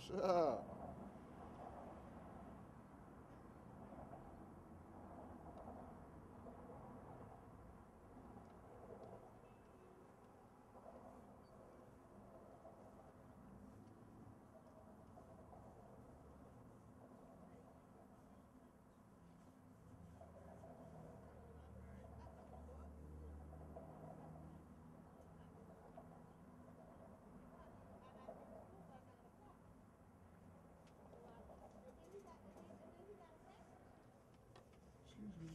Sure. Excuse me.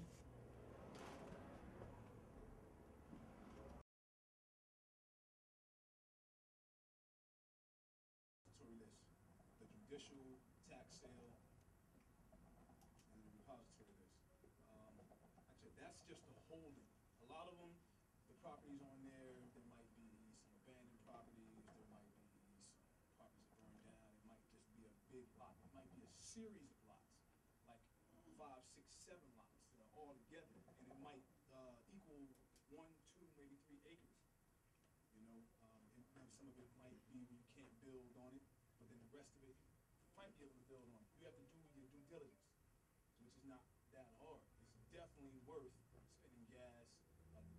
List, the judicial, tax sale, and the repository list. Actually, that's just the holding. A lot of them, the properties on there, there might be some abandoned properties, there might be some properties that burned down, it might just be a big lot, it might be a series of lots, like 5, 6, 7 lots that are all together, and it might equal 1, 2, maybe 3 acres. You know, and some of it might be where you can't build on it, but then the rest of it, you might be able to build on it. You have to do your due diligence, which is not that hard. It's definitely worth spending gas,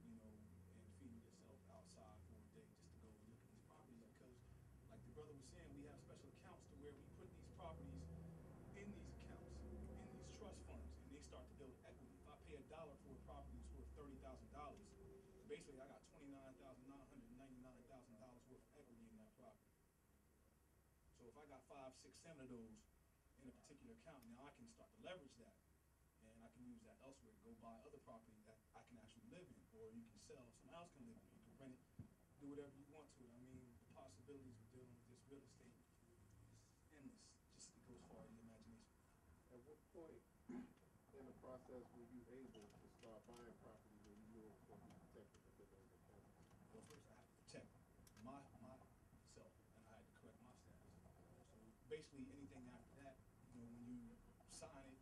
you know, and feeding yourself outside for a day just to go and look at these properties because, like the brother was saying, we have special accounts to where we put these properties in these accounts, in these trust funds, and they start to build equity. If I pay $1 for a property that's worth $30,000, basically I got $29,999,000 worth of equity in that property. So if I got 5, 6, 7 of those in a particular account, now I can start to leverage that, and I can use that elsewhere to go buy other property that I can actually live in, or you can sell, someone else can live in it, you can rent it, do whatever you want to it. I mean, the possibilities of dealing with this real estate is endless, just to go as far as your imagination. At what point in the process were you able to start buying property when you knew it was going to be protected within those accounts? Well, first I had to protect myself, and I had to correct my status. So basically, anything after that, you know, when you sign it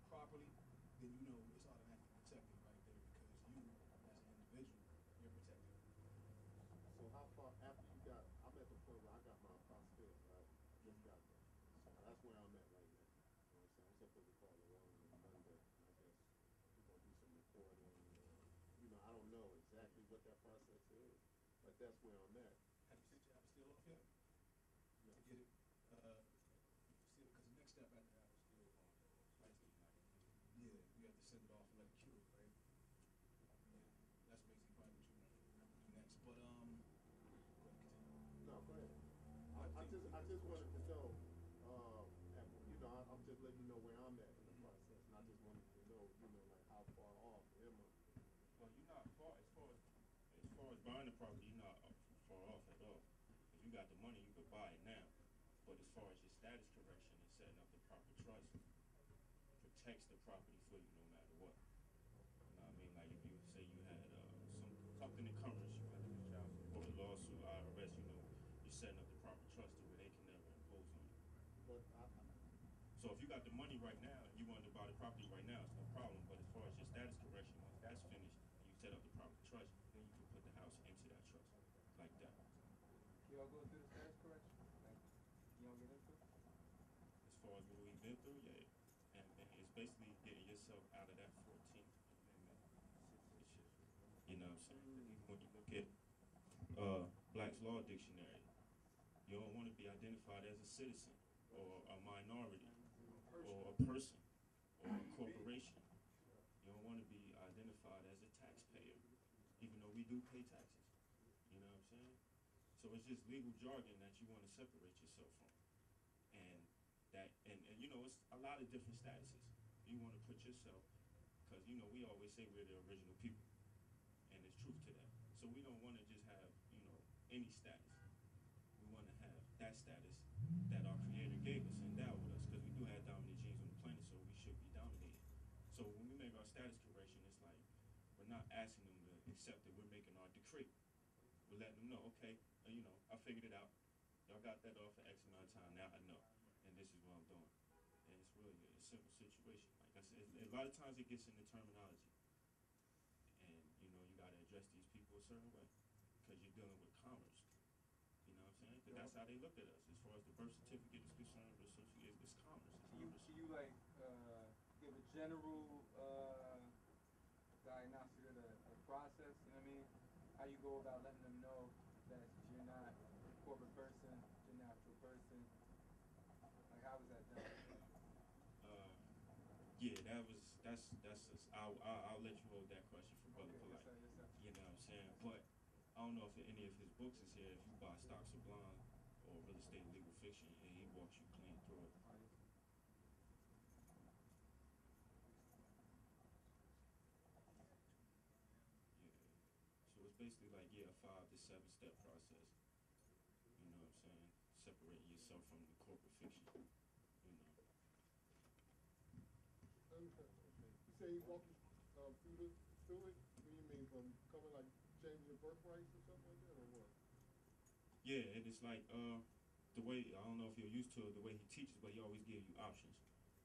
properly, then you know it's automatically protected right there because you, as an individual, you're protected. So how far after you got, I'm at the point where I got my apostille, right? I just got that. So that's where I'm at right now. You know what I'm saying? I'm supposed to call along on Monday, and I guess we're going to do some recording. You know, I don't know exactly what that process is, but that's where I'm at. Have you sent your apostille off yet? No. To get it, because the next step after apostille license, yeah, you have to send it off and let it cure, right? Yeah, that's basically probably what you want to do next. But go ahead, continue. No, go ahead. I just wanted to know, you know, I'm just letting you know where I'm at in the process, and I just wanted to know, you know, like how far off am I? Well, you're not far as far as buying the property. You're not far off at all. If you got the money, you could buy it now. But as far as your status correction and setting up the proper trust, protects the property for you no matter what. You know what I mean? Like if you say you had something encumbers you, like a child support, a lawsuit, IRS, you know, you're setting up the proper trust to where they can never impose on you. But So if you got the money right now and you wanted to buy the property right now, it's no problem. But as far as your status correction, once that's finished and you set up the proper trust, then you can put the house into that trust like that. Y'all go through the status correction? Like, y'all get into it? As far as what we've been through, yeah. And it's basically getting yourself out of that 14th Amendment citizenship. You know what I'm saying? Even when you look at Black's Law Dictionary, you don't want to be identified as a citizen or a minority or a person or a corporation. You don't want to be identified as a taxpayer, even though we do pay taxes. You know what I'm saying? So it's just legal jargon that you want to separate yourself from. And you know, it's a lot of different statuses. You want to put yourself, because you know, we always say we're the original people, and there's truth to that. So we don't want to just have, you know, any status. We want to have that status that our Creator gave us, endowed with us, because we do have dominant genes on the planet, so we should be dominated. So when we make our status correction, it's like we're not asking them to accept it. We're making our decree. We're letting them know, okay, you know, I figured it out. Y'all got that off for X amount of time. Now I know, and this is what I'm doing. And it's really a simple situation. Like I said, a lot of times it gets into terminology, and you know, you got to address these people a certain way because you're dealing with commerce. You know what I'm saying? That's how they look at us. As far as the birth certificate is concerned, it's commerce. It's Can commerce. you like give a general diagnostic of the process? You know what I mean? How you go about letting them know that you're not a corporate person, you're a natural person. Like how was that done? Yeah, that's just, I'll let you hold that question for Brother Okay, Polight. yes, sir. You know what I'm saying? But I don't know if any of his books is here. If you buy Stocks or Blonde or Real Estate Legal Fiction, and he walks you clean through it. Oh, yes, sir. Yeah. So it's basically like, yeah, a 5 to 7 step process. You know what I'm saying? Separating yourself from the corporate fiction. You know. Okay. You say he walked you through it? What do you mean, from coming like changing your birth rights or something like that, or what? Yeah, and it's like the way, I don't know if you're used to it, the way he teaches, but he always gives you options.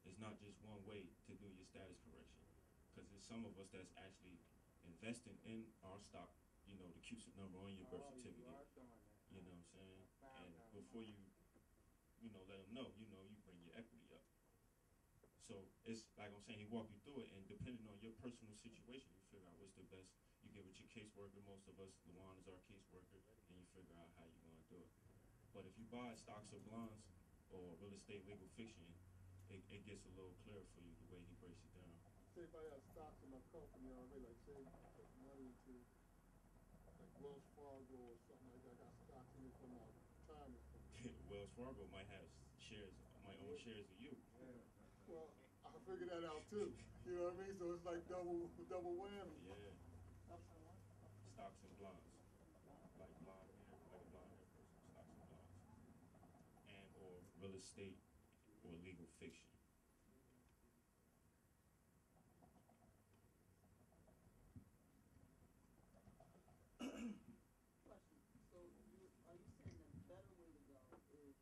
It's not just one way to do your status correction, because there's some of us that's actually investing in our stock, you know, the CUSIP number on your birth Oh, certificate. you are doing that. You know what I'm saying? I found And out. before you let them know, you bring your equity up. So it's like I'm saying, he walk you through it, and depending on your personal situation, you figure out what's the best. You get with your caseworker. Most of us, Luan is our caseworker, and you figure out how you're gonna do it. But if you buy Stocks or Blondes or Real Estate Legal Fiction, it gets a little clearer for you the way he breaks it down. Say if I have stocks in my company already, like say I put money into like Wells Fargo or something like that, I got stocks in it from my retirement fund. Wells Fargo might own shares of you. Yeah. Well, I figured that out too. You know what I mean? So it's like double whammy. Yeah. Stocks and Blondes. Like blonde hair, like a blonde hair person. Stocks and Blondes. And or real estate or legal fiction. Question. So are you saying that the better way to go is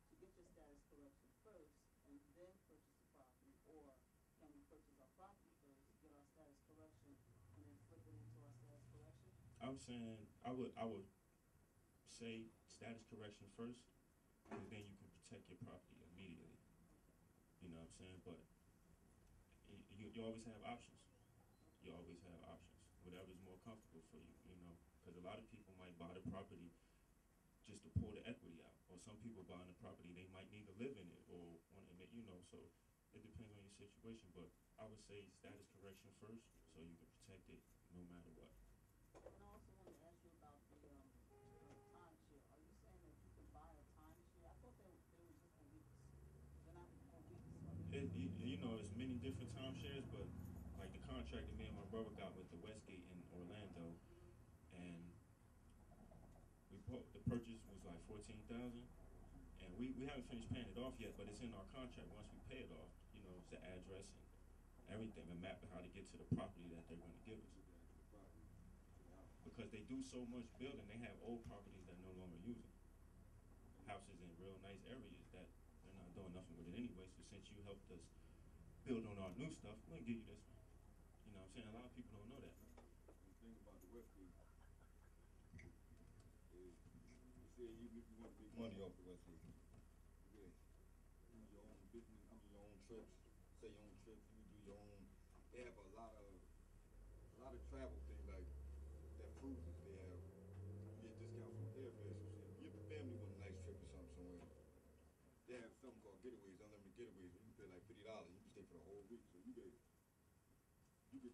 to get your status correction first and then purchase the property, or can we purchase our property first, get our status correction, and then flip it into our status correction? I'm saying I would say status correction first, because then you can protect your property immediately. You know what I'm saying? But you always have options. You always have options. Whatever's more comfortable for you, you know. Because a lot of people might buy the property just to pull the equity out. Or some people buying the property, they might need to live in it or want to, you know, so it depends on your situation. But I would say status correction first so you can protect it no matter what. And I also wanted to ask you about the timeshare. Are you saying that you can buy a timeshare? I thought they were just for weeks. They're not for weeks. You know, there's many different timeshares, but like the contract that me and my brother got with the Westgate in Orlando, and the purchase was like $14,000, and we haven't finished paying it off yet, but it's in our contract. Once we pay it off, you know, it's the address and everything, a map of how to get to the property that they're going to give us. Because they do so much building, they have old properties that no longer using. Houses in real nice areas that they're not doing nothing with it anyway. So since you helped us build on our new stuff, we're gonna give you this one. You know what I'm saying? A lot of people don't know that. The thing about the Westgate is, you say even if you want to make money off the Westgate, yeah, do your own business, your own trips, say your own trips, you do your own. They have a lot of travel things like that cruises. They have you get discounts on airfares and shit. If your family want a nice trip or something somewhere, they have something called getaways, unlimited getaways. You can pay like $50, you can stay for the whole week. So you could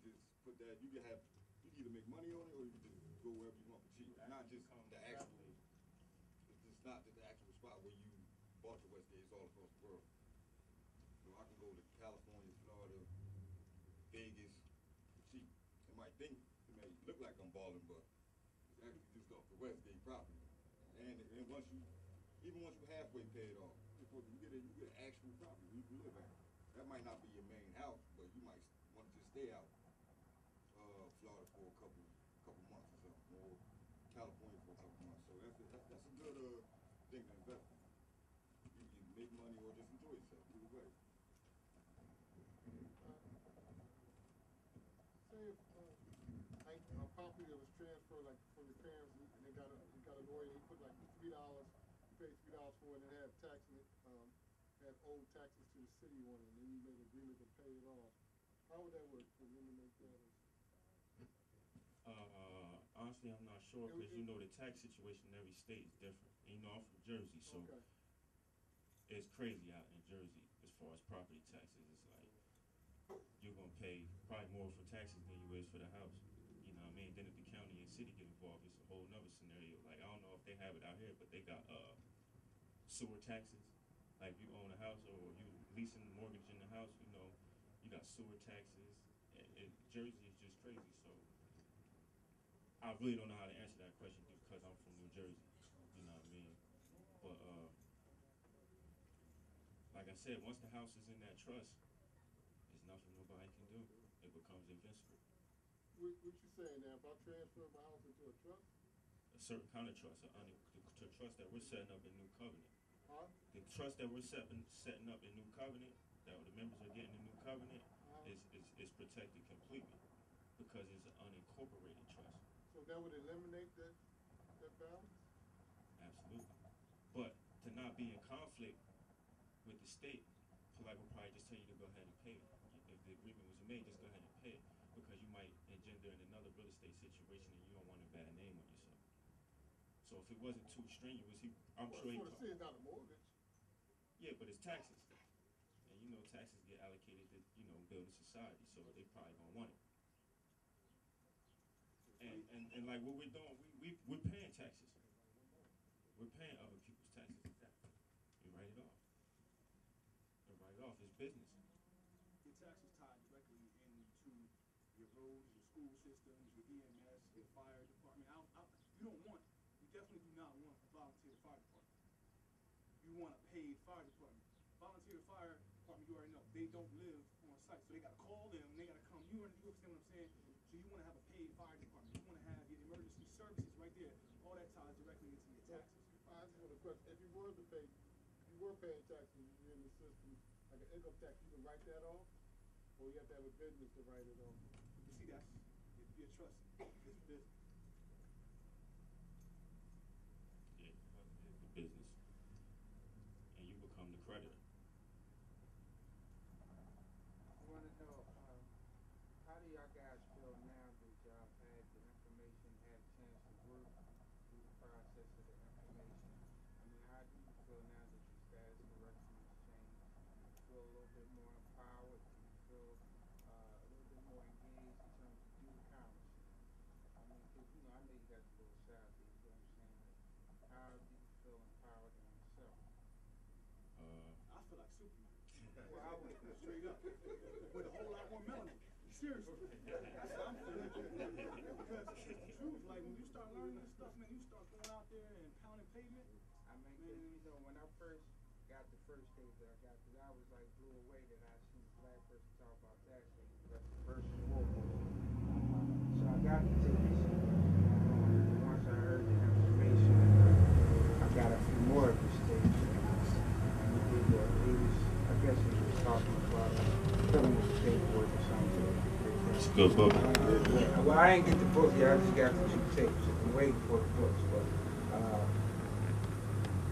just put that. You can either make money on it or you can just go wherever you want for cheap. Not just the actual. It's just not just the actual spot where you bought the Westgate. It's all across the world. So I can go to California, Florida, Vegas for cheap. It may look like I'm balling, but it's actually just off the Westgate property. And once you halfway pay it off, you get an actual property where you can live at. That might not be your main house, but you might want to just stay out Florida for a couple months or something, or California for a couple months. So that's a good thing to invest in. You can make money or just enjoy yourself. Either way. Say if a property that was transferred like from your parents, and they got a lawyer, and he put like $3 for it and had had old taxes to the city on it, and then you made an agreement to pay it off. How would that work to eliminate that? Honestly, I'm not sure because you know the tax situation in every state is different. And, you know, I'm from Jersey, so Okay. it's crazy out in Jersey as far as property taxes. It's like you're gonna pay probably more for taxes than you is for the house. You know what I mean? Then if the county and city get involved, it's a whole nother scenario. Like I don't know if they have it out here, but they got sewer taxes. Like you own a house or you leasing mortgage in the house, you know, you got sewer taxes. Jersey is just crazy. So I really don't know how to answer that question because I'm from New Jersey. You know what I mean? But like I said, once the house is in that trust, there's nothing nobody can do. It becomes invincible. What you saying now? If I transfer my house into a trust? A certain kind of trust, the trust that we're setting up in New Covenant. Huh? The trust that we're setting up in New Covenant, that the members are getting in New Covenant, is protected completely because it's an unincorporated trust. So that would eliminate that balance? Absolutely. But to not be in conflict with the state, Polight will probably just tell you to go ahead and pay it. If the agreement was made, just go ahead and pay it because you might engender in another real estate situation and you don't want a bad name on yourself. So if it wasn't too strenuous, I'm sure he. For the city, not a mortgage. Yeah, but it's taxes, and you know taxes get allocated to build a society, so they probably gonna want it. And like what we're doing, we're paying taxes. We're paying other people's taxes. You write it off. You write it off. It's business. Your taxes tied directly into your roads, your school systems, your EMS, your fire department. You definitely do not want a volunteer fire department. You want a paid fire department. Volunteer fire department, you already know, they don't live on site, so they gotta call them, they gotta come. You understand what I'm saying? So you wanna have a paid fire department. You wanna have your emergency services right there. All that ties directly into your taxes. I just want a question. If you were paying taxes, you're in the system, like an income tax, you can write that off? Or you have to have a business to write it off? You see, that's your trust. It's business. Yeah, it's the business, and you become the creditor. I want to know, how do y'all guys feel now that y'all had the information, had a chance to work through the process of the information? I mean, how do you feel now that your status correction has changed? Do you feel a little bit more empowered? Do you feel a little bit more engaged in terms of due accomplishment? I mean, because, I know you got the little side there, you know what I'm saying? Like, how do you feel empowered in yourself? I feel like Superman. Well, I would straight up with a whole lot more melanin. Seriously, that's how I'm feeling. Because the truth, like when you start learning this stuff, man, you start going out there and pounding pavement. I mean, when I first got the first tape that I got, because I was like blew away that I seen a black person talk about taxes. That's the first and foremost. So I got the tapes. Once I heard the information, I got a few more of these tapes. I guess he was talking about criminal paperwork or something. It's a good book. Well, I ain't get the book yet. I just got the 2 tapes. I'm waiting for the books. But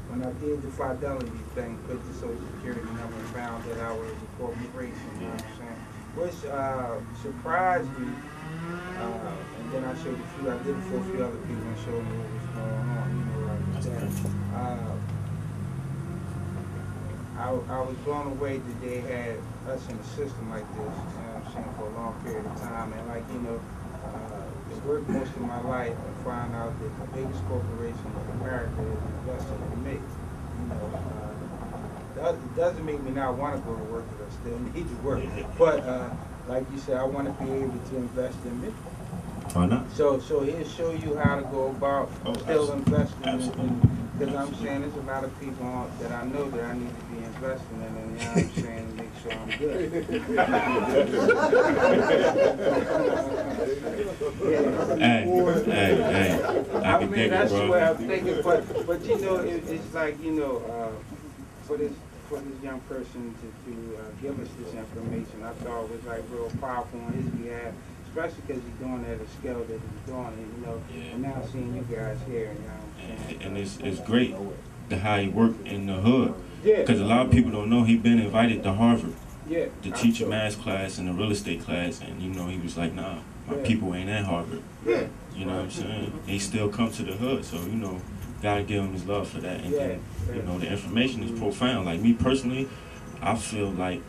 when I did the fidelity thing, put the Social Security number, and found that I was a corporation. You know what I'm saying? Which surprised me. And then I showed I did it for a few other people and showed me what was going on. Like that. I was blown away that they had us in a system like this, for a long period of time. And it worked most of my life and find out that the biggest corporation in America is invested in me. It doesn't make me not want to go to work, because I still need to work. But like you said, I want to be able to invest in me. Why not? So he'll show you how to go about still investing in. Because I'm saying there's a lot of people that I know that I need to be investing in, and I'm saying to make sure I'm good. Hey. I mean, that's the way I'm thinking, but it's like, for this young person to give us this information, I thought it was like real powerful on his behalf, especially because he's doing it at a scale that he's doing it, and now seeing you guys here, and it's great how he worked in the hood. Yeah. Because a lot of people don't know he been invited to Harvard Yeah. to teach a math class and a real estate class, and you know he was like, nah, my people ain't at Harvard. Yeah. You know what I'm saying? He still come to the hood, so you know, gotta give him his love for that. And then, you know, the information is profound. Like me personally, I feel like,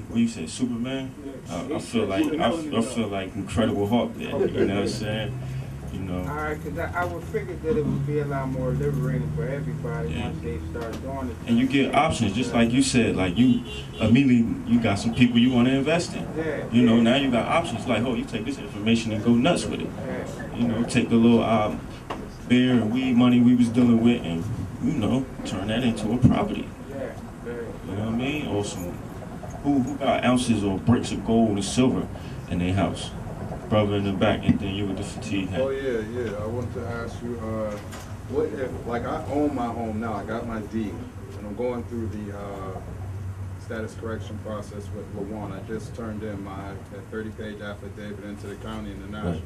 what you say, Superman? I feel like I feel like Incredible Hulk there. You know what I'm saying? You know. All right, because I would figure that it would be a lot more liberating for everybody once they start doing it. And you get options, just like you said. Like you immediately, you got some people you want to invest in. You know, now you got options. Like, oh, you take this information and go nuts with it. You know, take the little beer and weed money we was dealing with, and you know, turn that into a property. You know what I mean? Or some who got ounces or bricks of gold and silver in their house? Brother in the back, and then you with the fatigue hat. Oh yeah. I want to ask you, what if, like, I own my home now, I got my deed, and I'm going through the status correction process with LaJuan. I just turned in my 30-page affidavit into the county and the national.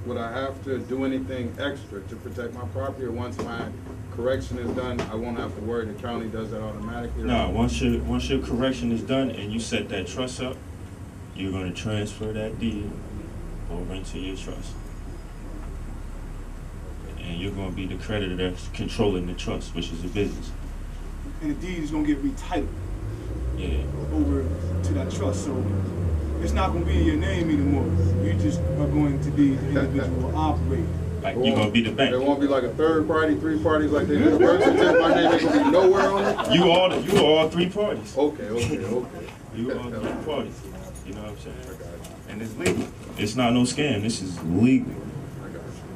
Would I have to do anything extra to protect my property, or once my correction is done, I won't have to worry, the county does that automatically? No, once your correction is done and you set that trust up, you're going to transfer that deed over into your trust. And you're going to be the creditor that's controlling the trust, which is a business. And the deed is going to get retitled over to that trust. So it's not going to be in your name anymore. You just are going to be the individual operator. Like you're going to be the bank. There won't be like a third party, three parties like they do. My name ain't going to be nowhere on it? You are all three parties. Okay. You are all three parties. You know what I'm saying? And it's legal. It's not no scam. This is legal.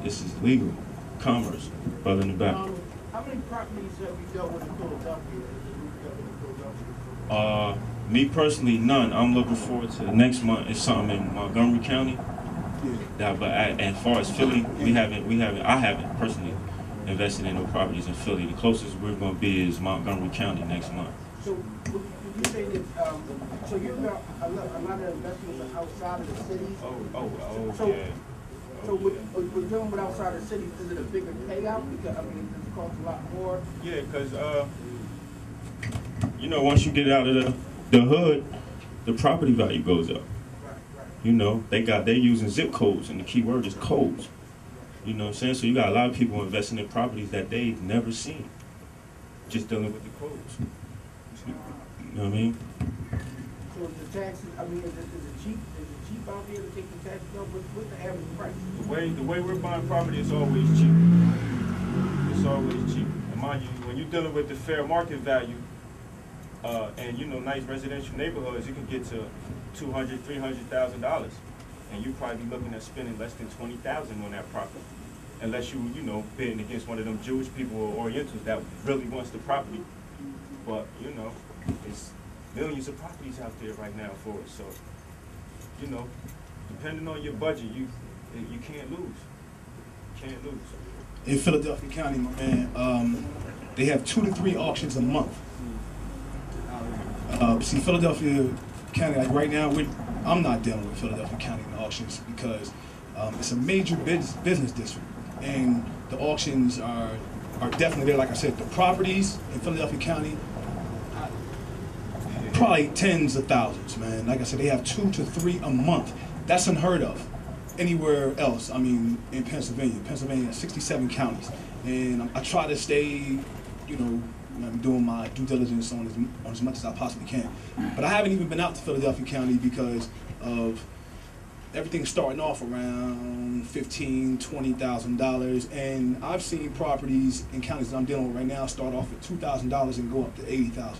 This is legal. Commerce. Brother in the back. How many properties have you dealt with in Philadelphia? Me personally, none. I'm looking forward to next month. It's something in Montgomery County. But as far as Philly, I haven't personally invested in no properties in Philly. The closest we're going to be is Montgomery County next month. So would you say that, so you've got a lot of investments outside of the cities? So with dealing with outside of the cities, is it a bigger payout? Because, I mean, does it cost a lot more? Yeah, because, you know, once you get out of the hood, the property value goes up. You know, they're using zip codes, and the key word is codes. You know what I'm saying? So you got a lot of people investing in properties that they've never seen, just dealing with the codes. You know what I mean? So the taxes, I mean, is it cheap? Is it cheap out there to take the taxes up? What's the average price? The way we're buying property is always cheap. It's always cheap. And mind you, when you're dealing with the fair market value, and you know, nice residential neighborhoods, you can get to $200,000, $300,000, and you probably be looking at spending less than $20,000 on that property, unless you know, bidding against one of them Jewish people or Orientals that really wants the property. But you know, it's millions of properties out there right now for it. So, you know, depending on your budget, you can't lose. You can't lose. In Philadelphia County, my man, they have 2 to 3 auctions a month. See, Philadelphia County, like right now, I'm not dealing with Philadelphia County auctions because it's a major business district, and the auctions are definitely there. Like I said, the properties in Philadelphia County, probably tens of thousands, man. Like I said, they have 2 to 3 a month. That's unheard of anywhere else. I mean, in Pennsylvania has 67 counties, and I try to stay, you know, I'm doing my due diligence on as much as I possibly can. But I haven't even been out to Philadelphia County because of everything starting off around $15,000, $20,000, and I've seen properties in counties that I'm dealing with right now start off at $2,000 and go up to $80,000.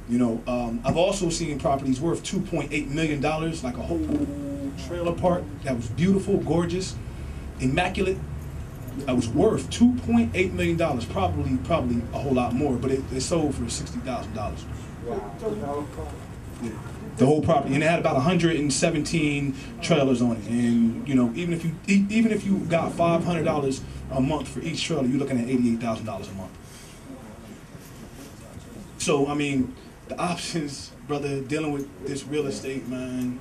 You know, I've also seen properties worth $2.8 million, like a whole trailer park that was beautiful, gorgeous, immaculate. That was worth $2.8 million, probably a whole lot more, but it sold for $60,000. Wow. Yeah. The whole property, and it had about 117 trailers on it. And you know, even if you got $500 a month for each trailer, you're looking at $88,000 a month. So I mean, the options, brother, dealing with this real estate, man,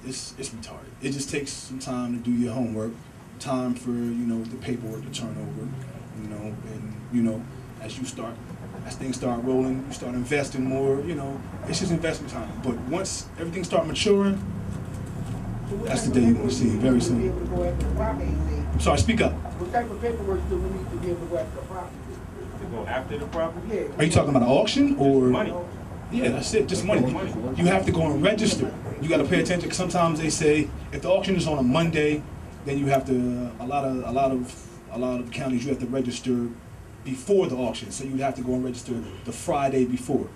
it's retarded. It just takes some time to do your homework. time for, you know, the paperwork to turn over, you know, and, you know, as things start rolling, you start investing more, you know, it's just investment time. But once everything start maturing, that's the day you're gonna see it very soon. I'm sorry, speak up. What type of paperwork do we need to be able to go after the property? To go after the property? Yeah. Are you talking about an auction or? Money. Yeah, that's it, just money. You have to go and register. You gotta pay attention, 'cause sometimes they say, if the auction is on a Monday, then you have to, a lot of counties, you have to register before the auction. So you'd have to go and register the Friday before.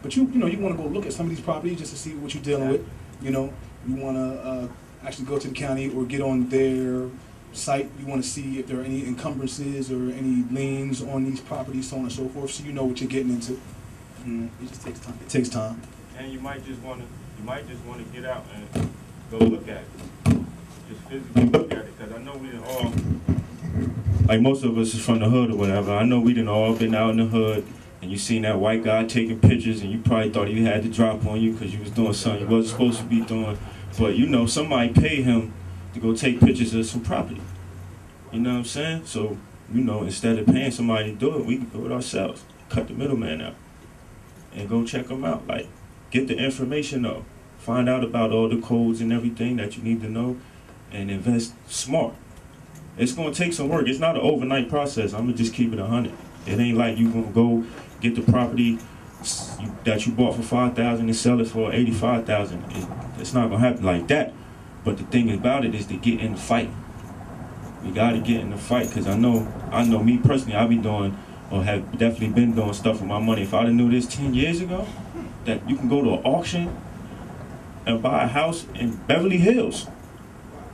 But you know, you wanna go look at some of these properties just to see what you're dealing with, you know. You wanna actually go to the county or get on their site. You wanna see if there are any encumbrances or any liens on these properties, so on and so forth, so you know what you're getting into. It just takes time. It takes time. And you might just wanna get out and go look at it. Just physically look at it, 'cause I know we done all, like most of us is from the hood or whatever. I know we done all been out in the hood, and you seen that white guy taking pictures, and you probably thought he had to drop on you 'cause you was doing something you wasn't supposed to be doing. But you know, somebody paid him to go take pictures of some property. You know what I'm saying? So, you know, instead of paying somebody to do it, we can do it ourselves. Cut the middleman out and go check them out. Like, get the information up. Find out about all the codes and everything that you need to know, and invest smart. It's gonna take some work. It's not an overnight process. I'm gonna just keep it 100. It ain't like you gonna go get the property that you bought for $5,000 and sell it for $85,000. It's not gonna happen like that. But the thing about it is to get in the fight. We gotta get in the fight, 'cause I know me personally, I be doing, or have definitely been doing stuff with my money. If I'd have knew this 10 years ago, that you can go to an auction and buy a house in Beverly Hills.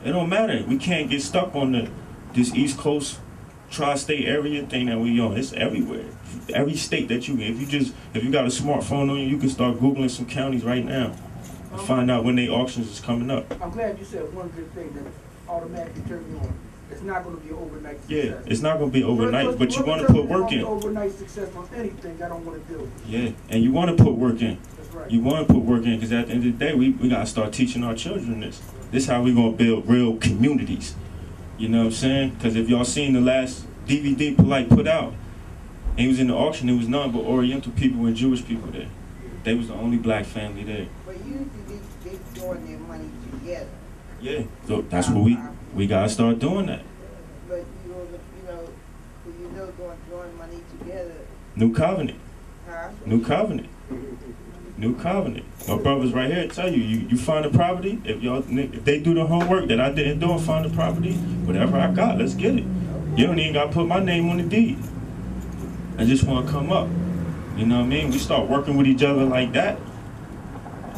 It don't matter. We can't get stuck on this East Coast tri-state area thing that we on. It's everywhere. Every state that if you got a smartphone on you, you can start Googling some counties right now and find out when their auctions is coming up. I'm glad you said one good thing that automatically turned me on. It's not going to be overnight success. Yeah, it's not going to be overnight, but you want to put work in. Overnight success on anything I don't want to do. Yeah, and you want to put work in. That's right. You want to put work in, because at the end of the day, we got to start teaching our children this. This is how we going to build real communities. You know what I'm saying? Because if y'all seen the last DVD Polight put out, and he was in the auction, it was nothing but Oriental people and Jewish people there. They was the only black family there. But usually they throwing their money together. Yeah, so that's what we gotta start doing that. But throwing money together. New covenant. Huh? New covenant. New covenant. My brothers right here tell you find a property. If they do the homework that I didn't do and find the property, whatever I got, let's get it. You don't even gotta put my name on the deed. I just wanna come up. You know what I mean? We start working with each other like that,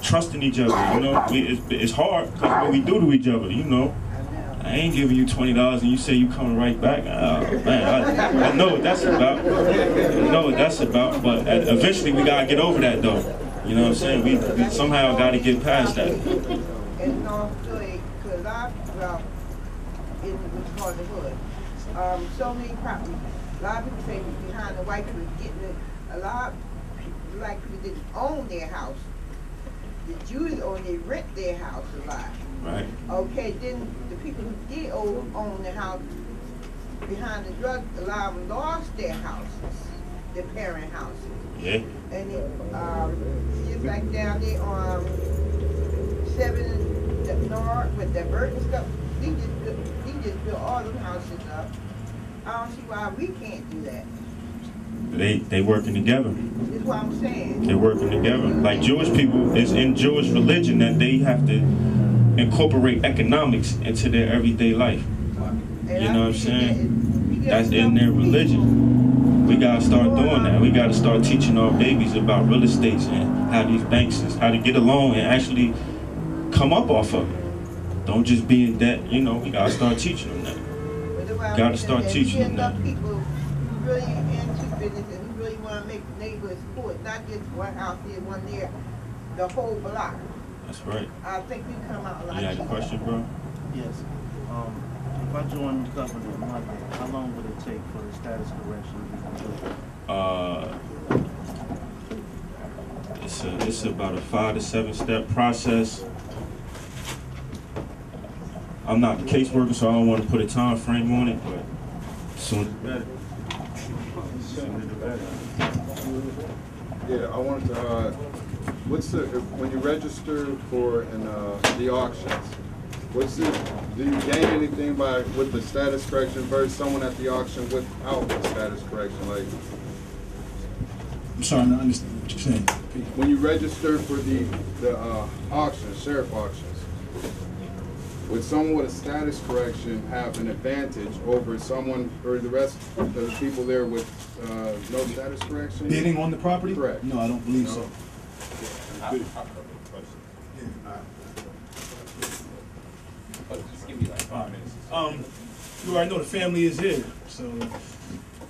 trusting each other. You know, it's hard because what we do to each other. You know, I ain't giving you $20 and you say you coming right back. Oh, man, I know what that's about. I know what that's about. But eventually we gotta get over that though. You know what I'm saying? We somehow gotta get past that. And no, because I grew up in what's called the hood. So many properties. A lot of people say behind the white people getting it. A lot of black people didn't own their house. The Jews they rent their house a lot. Right. Okay, then the people who did own the house behind the drugs, a lot of them lost their houses, their parent houses. Yeah. And it, just like down there on 7 North with the Burton stuff, he just built all them houses up. I don't see why we can't do that. They working together. That's what I'm saying. They're working together. Like Jewish people, it's in Jewish religion that they have to incorporate economics into their everyday life. You know what I'm saying? That's in their religion. We gotta start doing that. We gotta start teaching our babies about real estate and how these banks is, how to get a loan and actually come up off of it. Don't just be in debt. You know, we gotta start teaching them that. Gotta start teaching them that. People who really into business and who really want to make the neighborhood sport, not just one house here, one there, the whole block. That's right. I think we come out a lot. You had a question, bro? Yes. If I join the government Monday, how long would it take for the status correction to be complete? It's about a 5 to 7 step process. I'm not the caseworker, so I don't want to put a time frame on it, but sooner the better. Sooner the better. Yeah, I wanted to, what's the, when you register for the auctions, do you gain anything with the status correction versus someone at the auction without the status correction? Like, I'm sorry, I'm not understanding what you're saying. when you register for the auctions, sheriff auctions, would someone with a status correction have an advantage over someone or the rest of the people there with no status correction? Bidding on the property? Correct. No, I don't believe No. so. Just give me like 5 minutes. You already know the family is here, so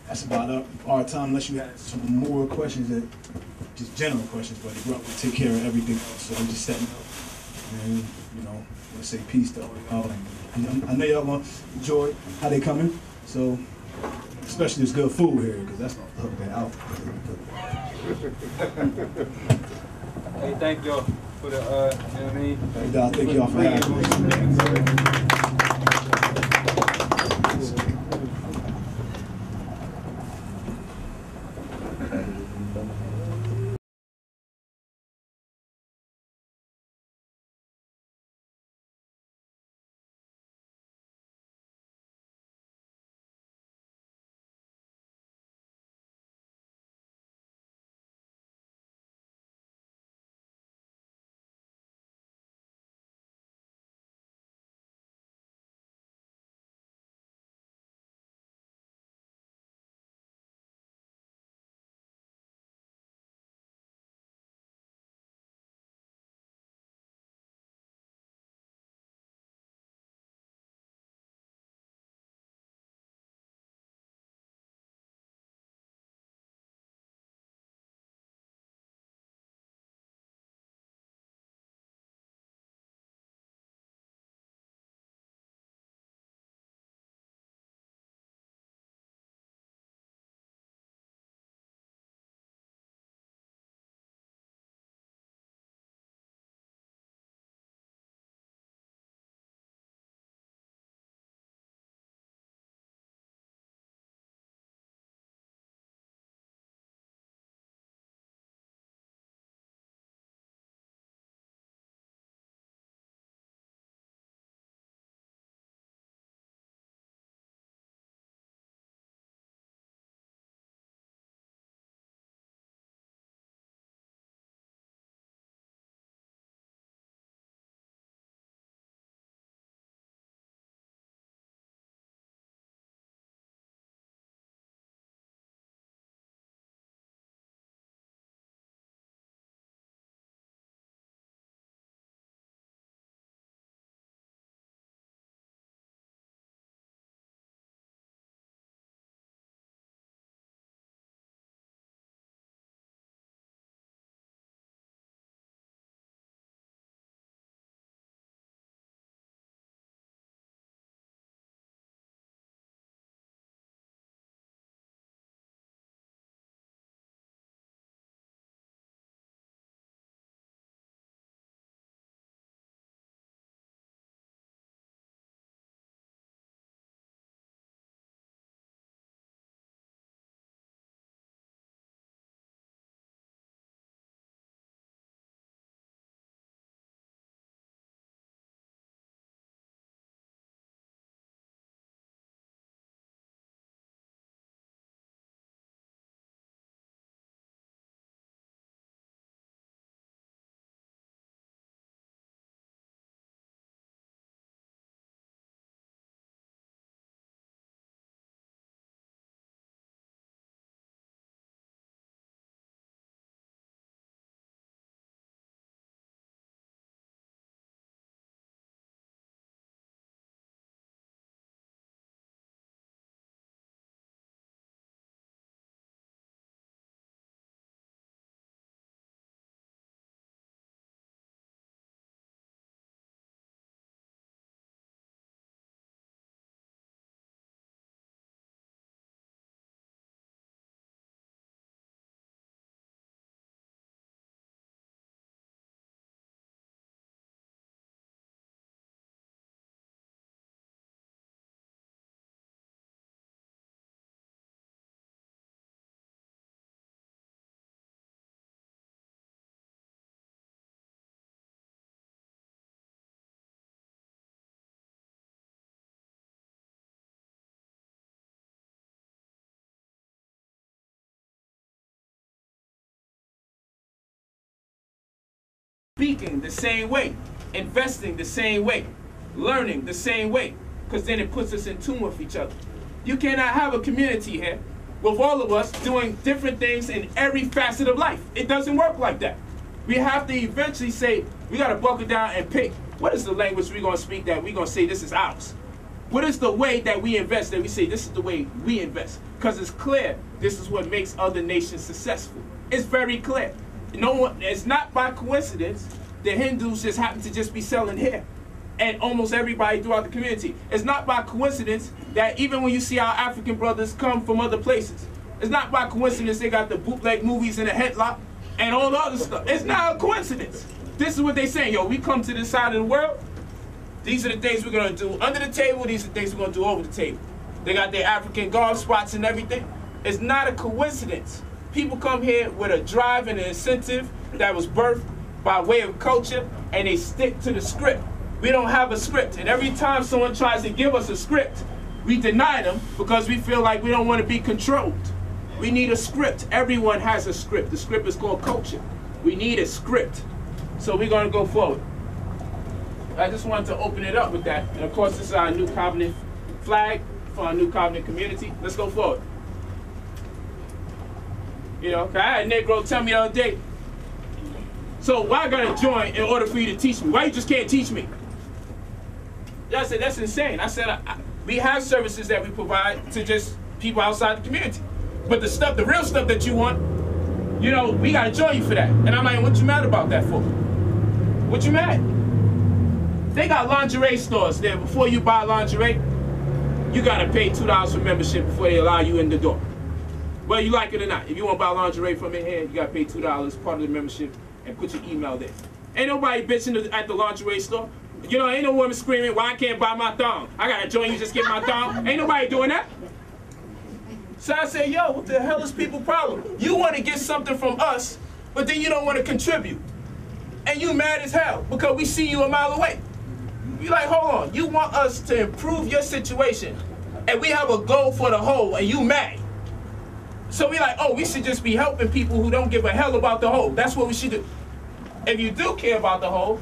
that's about our time, unless you had some more questions, that just general questions, but the grunt will take care of everything else, so I'm just setting up. And, you know, let's say peace though. I know y'all gonna enjoy how they coming, so especially this good food here, because that's gonna hook that out. Hey, thank y'all for the, you know what I mean? Hey, Doc, thank y'all for having me. speaking the same way, investing the same way, learning the same way, because then it puts us in tune with each other. You cannot have a community here with all of us doing different things in every facet of life. It doesn't work like that. We have to eventually say, we got to buckle down and pick, what is the language we're going to speak that we're going to say this is ours? What is the way that we invest that we say this is the way we invest? Because it's clear this is what makes other nations successful. It's very clear. No one, it's not by coincidence the Hindus just happen to just be selling here. And almost everybody throughout the community. It's not by coincidence that even when you see our African brothers come from other places, it's not by coincidence they got the bootleg movies in a headlock and all the other stuff. It's not a coincidence. This is what they saying, yo, we come to this side of the world, these are the things we're gonna do under the table, these are the things we're gonna do over the table. They got their African golf spots and everything. It's not a coincidence. People come here with a drive and an incentive that was birthed by way of culture, and they stick to the script. We don't have a script, and every time someone tries to give us a script, we deny them because we feel like we don't want to be controlled. We need a script. Everyone has a script. The script is called culture. We need a script. So we're going to go forward. I just wanted to open it up with that. And of course, this is our New Covenant flag for our New Covenant community. Let's go forward. You know, I had a Negro tell me the other day, so why I gotta join in order for you to teach me? Why you just can't teach me? I said, that's insane. I said, we have services that we provide to just people outside the community. But the stuff, the real stuff that you want, you know, we gotta join you for that. And I'm like, what you mad about that for? What you mad? They got lingerie stores there. Before you buy lingerie, you gotta pay $2 for membership before they allow you in the door. Whether you like it or not. If you want to buy lingerie from in here, you gotta pay $2, part of the membership, and put your email there. Ain't nobody bitching at the lingerie store. You know, ain't no woman screaming, why I can't buy my thong? I gotta join you, just get my thong. Ain't nobody doing that. So I say, yo, what the hell is people's problem? You want to get something from us, but then you don't want to contribute. And you mad as hell because we see you a mile away. You like, hold on, you want us to improve your situation, and we have a goal for the whole, and you mad. So we like, oh, we should just be helping people who don't give a hell about the whole. That's what we should do. If you do care about the whole,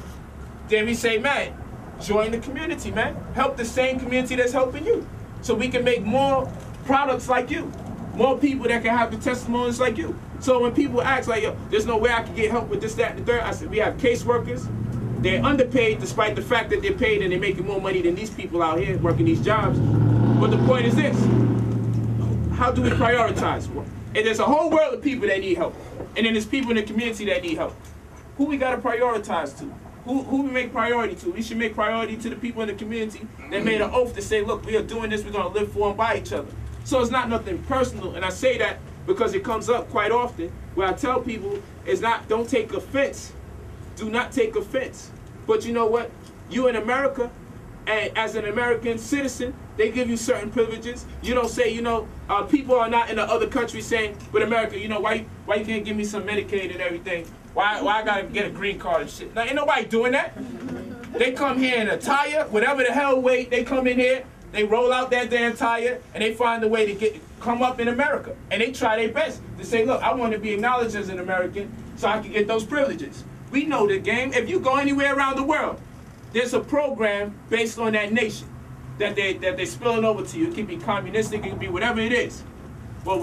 then we say, man, join the community, man. Help the same community that's helping you. So we can make more products like you. More people that can have the testimonies like you. So when people ask, like, yo, there's no way I can get help with this, that, and the third, I said, we have caseworkers. They're underpaid despite the fact that they're paid and they're making more money than these people out here working these jobs. But the point is this. How do we prioritize? And there's a whole world of people that need help. And then there's people in the community that need help. Who we got to prioritize to? Who we make priority to? We should make priority to the people in the community that made an oath to say, look, we are doing this, we're going to live for and by each other. So it's not nothing personal. And I say that because it comes up quite often where I tell people, it's not, don't take offense. Do not take offense. But you know what? You in America, and as an American citizen, they give you certain privileges. You don't say, you know, people are not in the other countries saying, but America, you know, why you can't give me some Medicaid and everything? Why I gotta get a green card and shit? Now, ain't nobody doing that. They come here in a tire, whatever the hell weight, they come in here, they roll out that damn tire, and they find a way to come up in America. And they try their best to say, look, I want to be acknowledged as an American so I can get those privileges. We know the game. If you go anywhere around the world, there's a program based on that nation that they're spilling over to you. It can be communistic, it can be whatever it is. But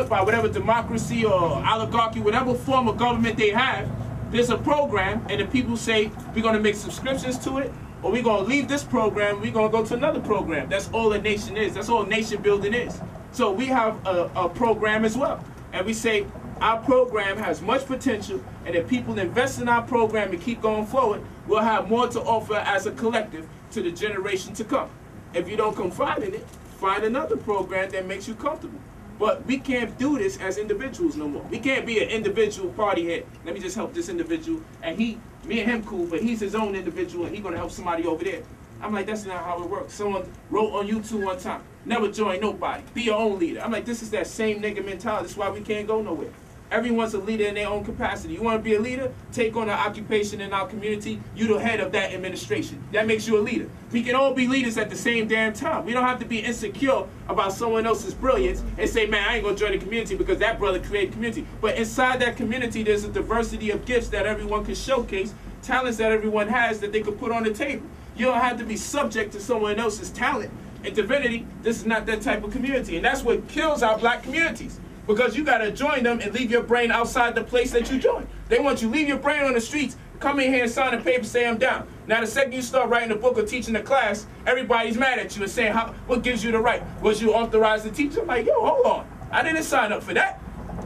by whatever democracy or oligarchy, whatever form of government they have, there's a program, and the people say, we're going to make subscriptions to it, or we're going to leave this program, we're going to go to another program. That's all a nation is. That's all nation building is. So we have a program as well. And we say, our program has much potential, and if people invest in our program and keep going forward, we'll have more to offer as a collective to the generation to come. If you don't confide in it, find another program that makes you comfortable. But we can't do this as individuals no more. We can't be an individual party head. Let me just help this individual, and me and him cool, but he's his own individual, and he's gonna help somebody over there. I'm like, that's not how it works. Someone wrote on YouTube one time, never join nobody, be your own leader. I'm like, this is that same nigga mentality. That's why we can't go nowhere. Everyone's a leader in their own capacity. You want to be a leader? Take on an occupation in our community. You're the head of that administration. That makes you a leader. We can all be leaders at the same damn time. We don't have to be insecure about someone else's brilliance and say, man, I ain't going to join the community because that brother created community. But inside that community, there's a diversity of gifts that everyone can showcase, talents that everyone has that they could put on the table. You don't have to be subject to someone else's talent. In divinity, this is not that type of community. And that's what kills our black communities. Because you got to join them and leave your brain outside the place that you join. They want you to leave your brain on the streets, come in here and sign a paper, say I'm down. Now the second you start writing a book or teaching a class, everybody's mad at you and saying, what gives you the right? Was you authorized to teach? I'm like, yo, hold on. I didn't sign up for that.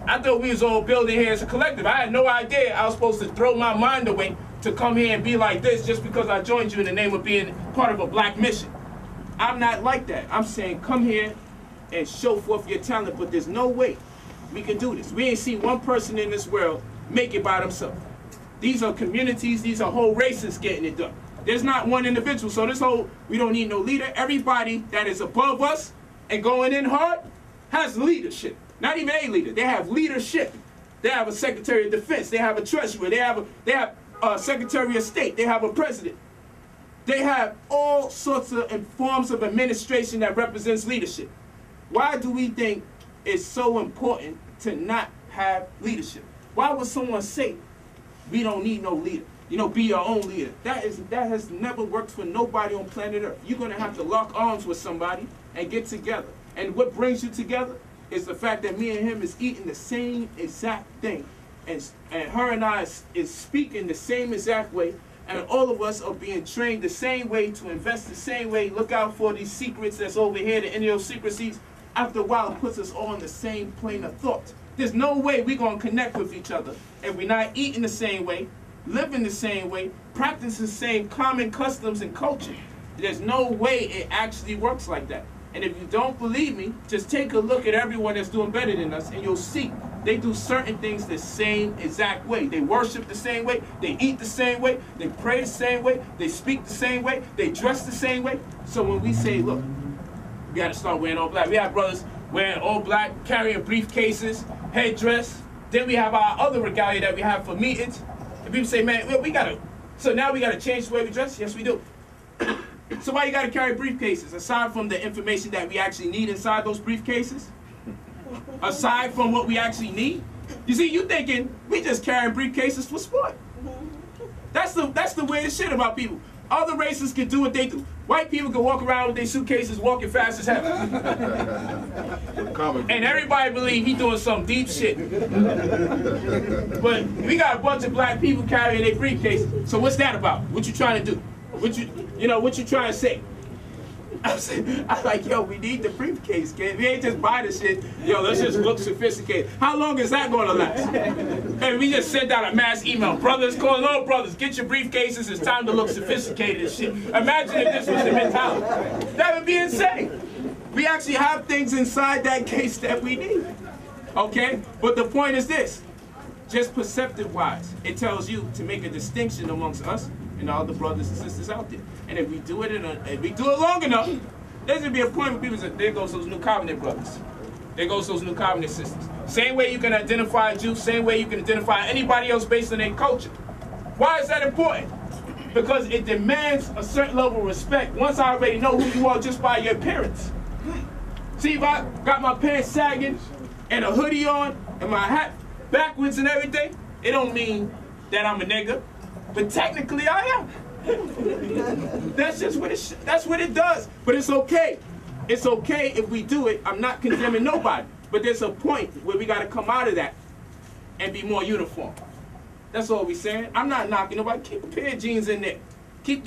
I thought we was all building here as a collective. I had no idea I was supposed to throw my mind away to come here and be like this just because I joined you in the name of being part of a black mission. I'm not like that. I'm saying come here and show forth your talent, but there's no way we can do this. We ain't seen one person in this world make it by themselves. These are communities, these are whole races getting it done. There's not one individual. So this whole, we don't need no leader. Everybody that is above us and going in hard has leadership. Not even a leader. They have leadership. They have a Secretary of Defense. They have a Treasurer. They have a Secretary of State. They have a President. They have all sorts of forms of administration that represents leadership. Why do we think it's so important to not have leadership? Why would someone say we don't need no leader? You know, be your own leader. That has never worked for nobody on planet Earth. You're gonna have to lock arms with somebody and get together. And what brings you together is the fact that me and him is eating the same exact thing. And her and I is speaking the same exact way. And all of us are being trained the same way, to invest the same way, look out for these secrets that's over here, the idiosyncrasies. After a while, it puts us all on the same plane of thought. There's no way we're going to connect with each other if we're not eating the same way, living the same way, practicing the same common customs and culture. There's no way it actually works like that. And if you don't believe me, just take a look at everyone that's doing better than us, and you'll see they do certain things the same exact way. They worship the same way, they eat the same way, they pray the same way, they speak the same way, they dress the same way. So when we say, look, we got to start wearing all black. We have brothers wearing all black, carrying briefcases, headdress. Then we have our other regalia that we have for meetings. And people say, man, well, so now we got to change the way we dress? Yes, we do. So why you got to carry briefcases? Aside from the information that we actually need inside those briefcases? Aside from what we actually need? You see, you thinking we just carrying briefcases for sport. That's the weirdest shit about people. Other races can do what they do. White people can walk around with their suitcases walking fast as hell. And everybody believe he doing some deep shit. But we got a bunch of black people carrying their briefcases. So what's that about? What you trying to do? What you trying to say? I'm like, yo, we need the briefcase, kid. We ain't just buy the shit. Yo, let's just look sophisticated. How long is that going to last? And we just sent out a mass email. Brothers, calling all brothers, get your briefcases. It's time to look sophisticated and shit. Imagine if this was the mentality. That would be insane. We actually have things inside that case that we need. Okay? But the point is this. Just perceptive-wise, it tells you to make a distinction amongst us and all the brothers and sisters out there. And if we do it if we do it long enough, there's gonna be a point where people say, there goes those new covenant brothers. There goes those new covenant sisters. Same way you can identify a Jew, same way you can identify anybody else based on their culture. Why is that important? Because it demands a certain level of respect once I already know who you are just by your appearance. See, if I got my pants sagging and a hoodie on and my hat backwards and everything, it don't mean that I'm a nigga. But technically I am. That's just what it does. But it's okay. It's okay if we do it. I'm not condemning nobody. But there's a point where we got to come out of that and be more uniform. That's all we saying. I'm not knocking nobody. Keep a pair of jeans in there. Keep,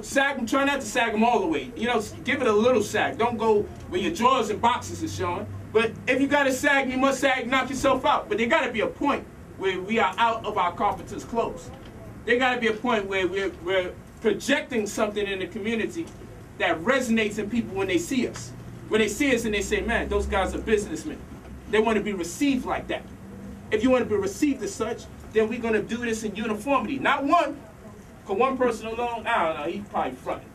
sag them. Try not to sag them all the way. Give it a little sag. Don't go where your drawers and boxes are showing. But if you got to sag, you must sag, knock yourself out. But there got to be a point where we are out of our carpenter's clothes. There got to be a point where we're projecting something in the community that resonates in people when they see us. When they see us and they say, man, those guys are businessmen. They want to be received like that. If you want to be received as such, then we're going to do this in uniformity. Not one. Because one person alone, I don't know, he's probably fronting.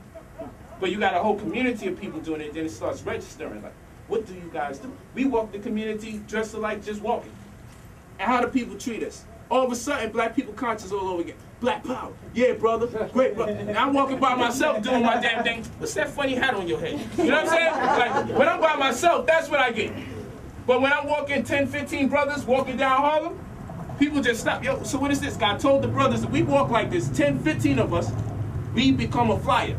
But you got a whole community of people doing it, then it starts registering. Like, what do you guys do? We walk the community dressed alike, just walking. And how do people treat us? All of a sudden, black people conscious all over again. Black power. Yeah, brother. Great, brother. And I'm walking by myself doing my damn thing. What's that funny hat on your head? You know what I'm saying? Like, when I'm by myself, that's what I get. But when I'm walking 10, 15 brothers walking down Harlem, people just stop. Yo, so what is this? God told the brothers that we walk like this, 10, 15 of us, we become a flyer.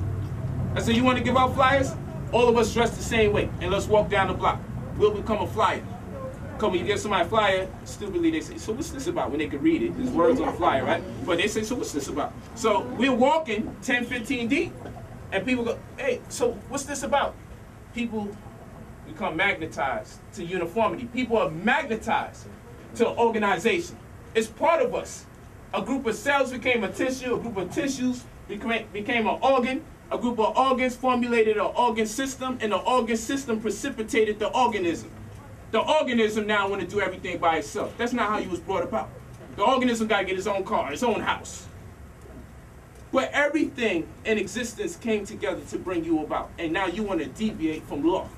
I said, you want to give out flyers? All of us dress the same way, and let's walk down the block. We'll become a flyer. Come when you give somebody a flyer, stupidly they say, so what's this about? When they could read it, there's words on the flyer, right? But they say, so what's this about? So we're walking 10, 15 deep, and people go, hey, so what's this about? People become magnetized to uniformity. People are magnetized to organization. It's part of us. A group of cells became a tissue, a group of tissues became an organ, a group of organs formulated an organ system, and the organ system precipitated the organism. The organism now want to do everything by itself. That's not how you was brought about. The organism got to get his own car, his own house. But everything in existence came together to bring you about, and now you want to deviate from law.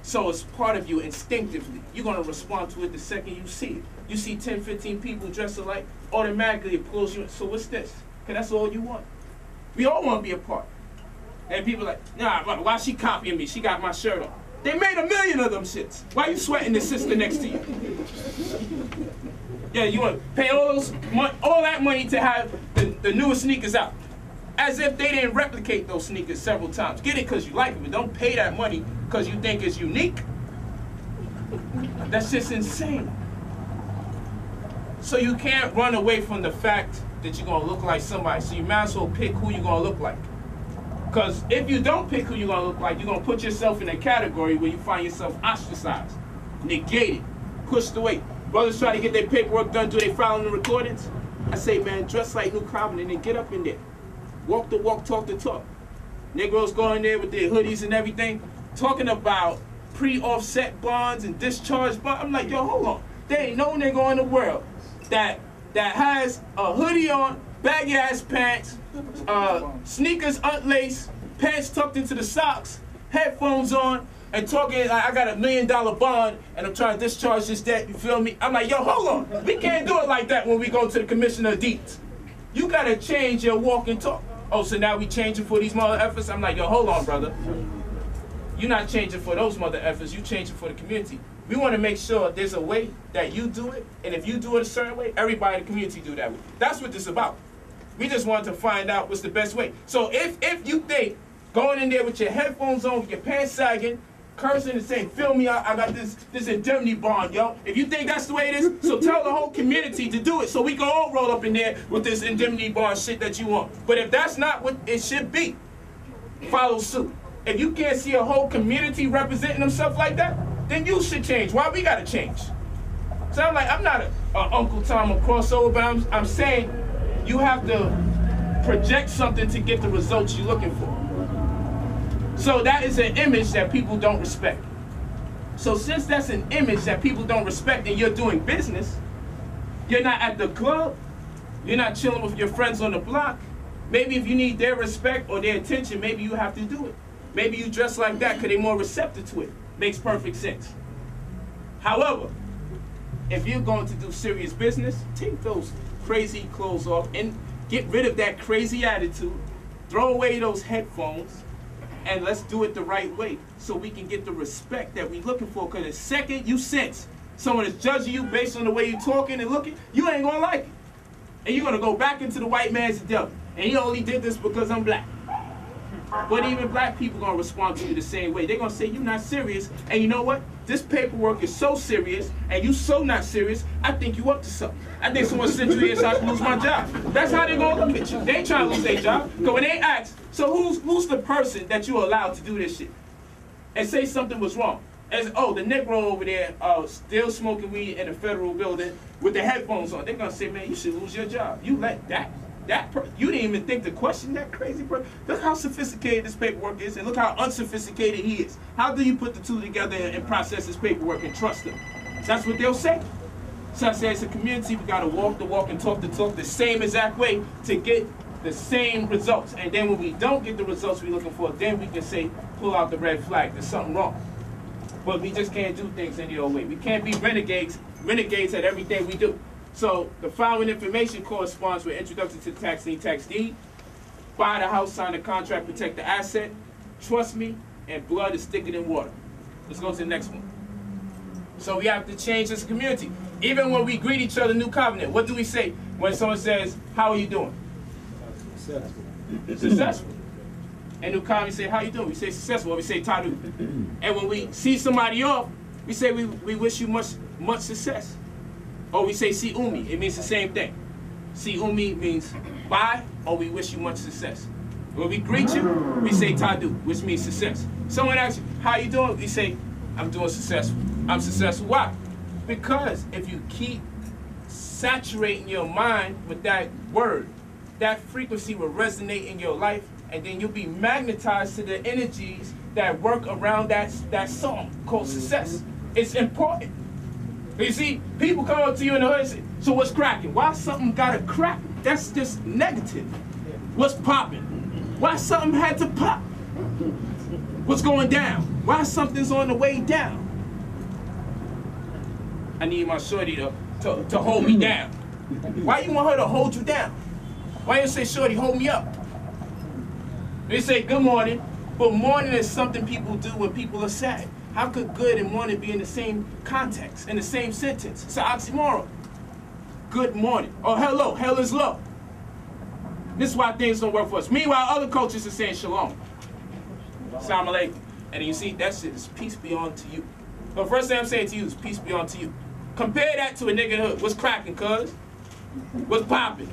So it's part of you instinctively. You're going to respond to it the second you see it. You see 10, 15 people dressed alike, automatically it pulls you in. So what's this? Because that's all you want. We all want to be a part. And people are like, nah, why she copying me? She got my shirt on. They made 1 million of them shits. Why you sweating the sister next to you? Yeah, you want to pay all that money to have the newest sneakers out. As if they didn't replicate those sneakers several times. Get it because you like it, but don't pay that money because you think it's unique. That's just insane. So you can't run away from the fact that you're going to look like somebody. So you might as well pick who you're going to look like. Because if you don't pick who you're going to look like, you're going to put yourself in a category where you find yourself ostracized, negated, pushed away. Brothers try to get their paperwork done. Do they file in the recordings? I say, man, dress like New Covenant and get up in there. Walk the walk, talk the talk. Negroes go in there with their hoodies and everything, talking about pre-offset bonds and discharge bonds. I'm like, yo, hold on. There ain't no nigga in the world that has a hoodie on, baggy-ass pants, sneakers unlaced, pants tucked into the socks, headphones on, and talking like I got $1 million bond and I'm trying to discharge this debt, you feel me? I'm like, yo, hold on. We can't do it like that when we go to the Commissioner of Deeds. You got to change your walk and talk. Oh, so now we changing for these mother effers? I'm like, yo, hold on, brother. You're not changing for those mother effers. You changing for the community. We want to make sure there's a way that you do it, and if you do it a certain way, everybody in the community do that way. That's what this is about. We just want to find out what's the best way. So if you think going in there with your headphones on, with your pants sagging, cursing and saying, feel me, I got this indemnity bond, yo. If you think that's the way it is, so tell the whole community to do it so we can all roll up in there with this indemnity bond shit that you want. But if that's not what it should be, follow suit. If you can't see a whole community representing themselves like that, then you should change. Why we gotta change? So I'm like, I'm not a Uncle Tom or crossover, but I'm saying you have to project something to get the results you're looking for. So that is an image that people don't respect. So since that's an image that people don't respect and you're doing business, you're not at the club, you're not chilling with your friends on the block, maybe if you need their respect or their attention, maybe you have to do it. Maybe you dress like that because they're more receptive to it. Makes perfect sense. However, if you're going to do serious business, take those crazy clothes off and get rid of that crazy attitude, throw away those headphones, and let's do it the right way so we can get the respect that we're looking for. Because the second you sense someone is judging you based on the way you're talking and looking, you ain't gonna like it. And you're gonna go back into the white man's devil. And he only did this because I'm black. But even black people gonna respond to you the same way. They're gonna say you're not serious. And you know what? This paperwork is so serious and you so not serious, I think you up to something. I think someone sent you here so I can lose my job. That's how they gonna look at you. They ain't trying to lose their job. Because when they ask, so who's the person that you allowed to do this shit? And say something was wrong. As, oh, the Negro over there still smoking weed in a federal building with the headphones on. They're gonna say, man, you should lose your job. You let you didn't even think to question that crazy person. Look how sophisticated this paperwork is, and look how unsophisticated he is. How do you put the two together and process this paperwork and trust them? That's what they'll say. So I say, as a community, we gotta walk the walk and talk the talk the same exact way to get the same results. And then when we don't get the results we're looking for, then we can say, pull out the red flag. There's something wrong. but we just can't do things any old way. We can't be renegades at everything we do. So the following information corresponds with introduction to the tax lien tax deed. Buy the house, sign the contract, protect the asset. Trust me, and blood is thicker than water. Let's go to the next one. So we have to change as a community. Even when we greet each other, new covenant, what do we say when someone says, how are you doing? Successful. Successful. And new covenant, we say, how you doing? We say successful, or we say tadu. And when we see somebody off, we say we wish you much success. Or we say si umi, it means the same thing. Si umi means bye, or we wish you much success. When we greet you, we say tadu, which means success. Someone asks you, how you doing? We say, I'm doing successful. I'm successful. Why? Because if you keep saturating your mind with that word, that frequency will resonate in your life, and then you'll be magnetized to the energies that work around that song called success. It's important. You see, people come up to you in the hood and say, so what's cracking? Why something gotta crack? That's just negative. What's popping? Why something had to pop? What's going down? Why something's on the way down? I need my shorty to hold me down. Why you want her to hold you down? Why you say, shorty, hold me up? They say good morning, but morning is something people do when people are sad. How could good and morning be in the same context, in the same sentence? It's an oxymoron. Good morning. Or hello, hell is low. This is why things don't work for us. Meanwhile, other cultures are saying shalom. Assalamu alaikum. And you see, that shit is peace be unto you. The first thing I'm saying to you is peace be unto you. Compare that to a nigga in the hood. What's cracking, cuz? What's popping?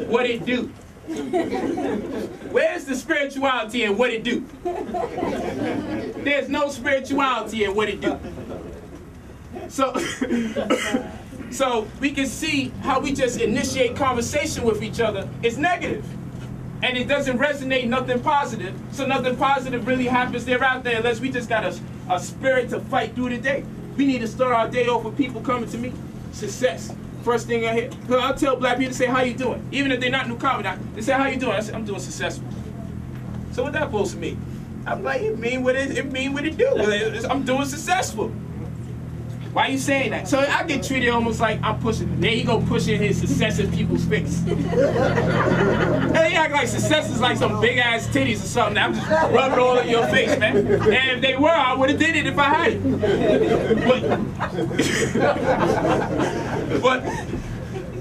What it do? Where's the spirituality and what it do? There's no spirituality in what it do. So, so we can see how we just initiate conversation with each other. It's negative. And it doesn't resonate nothing positive. So nothing positive really happens thereafter unless we just got a spirit to fight through the day. We need to start our day off with people coming to me. Success. First thing I hear. I'll tell black people to say, how you doing? Even if they're not new covenant, they say, how you doing? I say, I'm doing successful. So what that supposed to mean? I'm like, it mean what it do. I'm doing successful. Why you saying that? So I get treated almost like I'm pushing. There you go, pushing his success in people's face. And they act like success is like some big ass titties or something. I'm just rubbing it all in your face, man. And if they were, I would have did it if I had it. But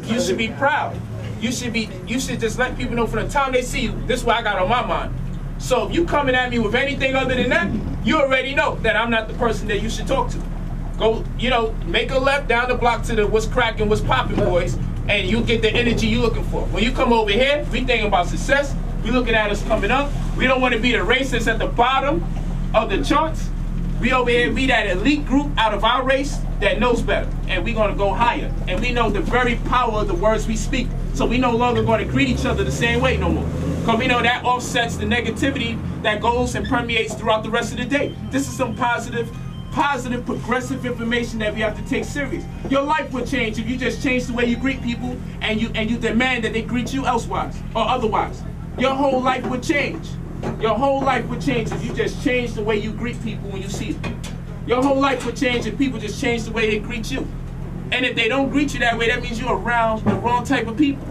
you should be proud. You should just let people know from the time they see you, this is what I got on my mind. So if you coming at me with anything other than that, you already know that I'm not the person that you should talk to. Go, make a left down the block to the what's cracking, what's popping boys, and you get the energy you're looking for. When you come over here, we thinking about success. We looking at us coming up. We don't want to be the racists at the bottom of the charts. We over here, we that elite group out of our race that knows better. And we're going to go higher. And we know the very power of the words we speak. So we no longer going to greet each other the same way no more. Because we know that offsets the negativity that goes and permeates throughout the rest of the day. This is some positive, progressive information that we have to take serious. Your life would change if you just change the way you greet people and you demand that they greet you elsewise or otherwise. Your whole life would change. Your whole life would change if you just change the way you greet people when you see them. Your whole life would change if people just change the way they greet you. And if they don't greet you that way, that means you're around the wrong type of people.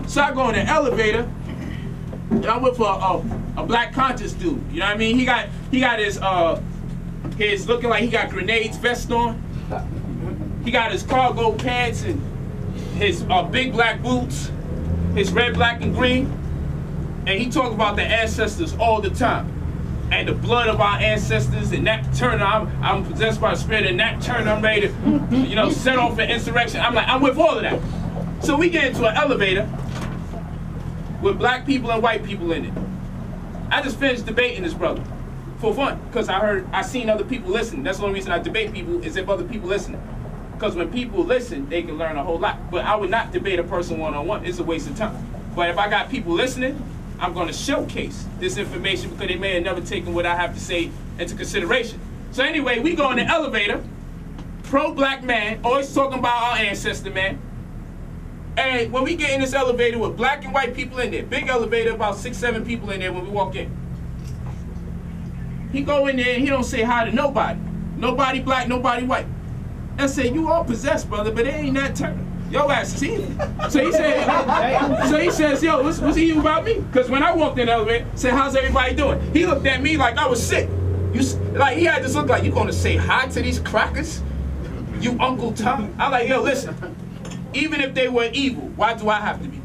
So I go in the elevator, and I'm with a black conscious dude. You know what I mean? He got his looking like he got grenades vest on. He got his cargo pants and his big black boots, his red, black, and green. And he talk about the ancestors all the time. And the blood of our ancestors and Nat Turner, I'm possessed by the spirit of Nat Turner, I'm ready to, set off an insurrection. I'm with all of that. So we get into an elevator with black people and white people in it. I just finished debating this brother for fun, because I seen other people listen. That's the only reason I debate people is if other people listen. Because when people listen, they can learn a whole lot. But I would not debate a person one-on-one. It's a waste of time. But if I got people listening, I'm going to showcase this information because they may have never taken what I have to say into consideration. So anyway, we go in the elevator, pro-black man, always talking about our ancestor, man. And when we get in this elevator with black and white people in there, big elevator, about 6, 7 people in there when we walk in. He go in there and he don't say hi to nobody. Nobody black, nobody white. I say, you all possessed, brother, but it ain't that turn. Yo ass cheating. So he says, yo, what's he about me? Because when I walked in the elevator, said, how's everybody doing? He looked at me like I was sick. Like he had this look like, you gonna say hi to these crackers? You Uncle Tom? I'm like, yo, listen, even if they were evil, why do I have to be?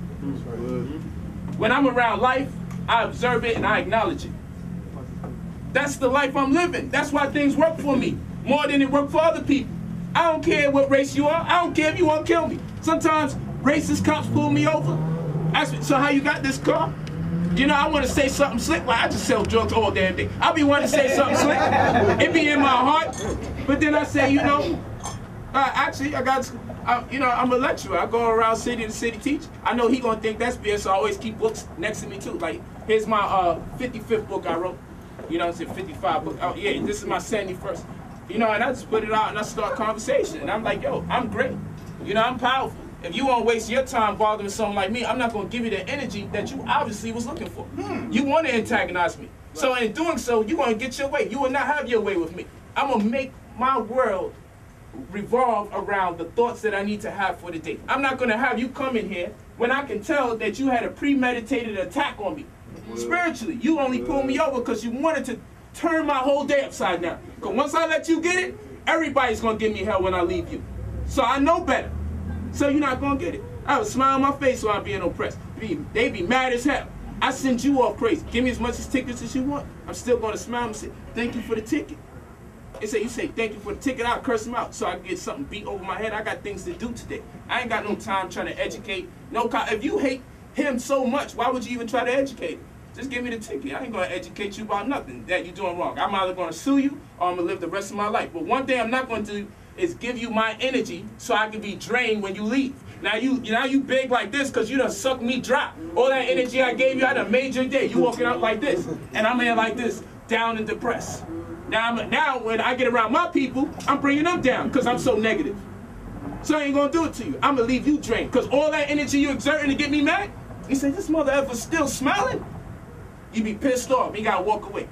When I'm around life, I observe it and I acknowledge it. That's the life I'm living. That's why things work for me more than it work for other people. I don't care what race you are. I don't care if you want to kill me. Sometimes racist cops pull me over. Ask me, so how you got this car? You know, I want to say something slick. Like, I just sell drugs all damn day. I be wanting to say something slick. It be in my heart. But then I say, you know, actually, I'm a lecturer. I go around city to city teach. I know he going to think that's BS, so I always keep books next to me, too. Like, here's my 55th book I wrote. You know, it's a 55 book. Oh, yeah, this is my 71st. You know, and I just put it out and I start conversation. And I'm like, yo, I'm great. You know, I'm powerful. If you want to waste your time bothering someone like me, I'm not going to give you the energy that you obviously was looking for. You want to antagonize me. So in doing so, you're going to get your way. You will not have your way with me. I'm going to make my world revolve around the thoughts that I need to have for the day. I'm not going to have you come in here when I can tell that you had a premeditated attack on me. Spiritually, you only pulled me over because you wanted to turn my whole day upside down. Because once I let you get it, everybody's going to give me hell when I leave you. So I know better. So you're not going to get it. I have a smile on my face while I'm being oppressed. They be mad as hell. I sent you off crazy. Give me as much as tickets as you want. I'm still going to smile and say, thank you for the ticket. You say, thank you for the ticket. I'll curse them out so I can get something beat over my head. I got things to do today. I ain't got no time trying to educate. If you hate him so much, why would you even try to educate him? Just give me the ticket. I ain't going to educate you about nothing that you're doing wrong. I'm either going to sue you or I'm going to live the rest of my life. But one thing I'm not going to do is give you my energy so I can be drained when you leave. Now you big like this because you done sucked me dry. All that energy I gave you, I done made your day. You walking out like this, and I'm in like this, down and depressed. Now when I get around my people, I'm bringing them down because I'm so negative. So I ain't going to do it to you. I'm going to leave you drained because all that energy you exerting to get me mad, you say, this mother ever still smiling? You be pissed off. You gotta walk away.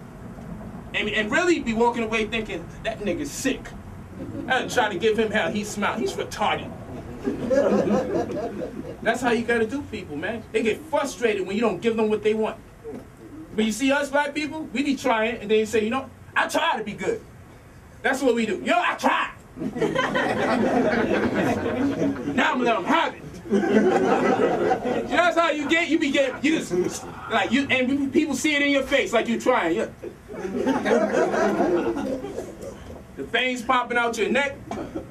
And really be walking away thinking, that nigga's sick. I try to give him hell. He smiled. He's retarded. That's how you gotta do people, man. They get frustrated when you don't give them what they want. But you see us black people, we be trying, and then you say, you know, I try to be good. That's what we do. Yo, I try. Now I'm gonna let them have it. That's how you get. You just like you, and people see it in your face, like you trying. Yeah. The veins popping out your neck.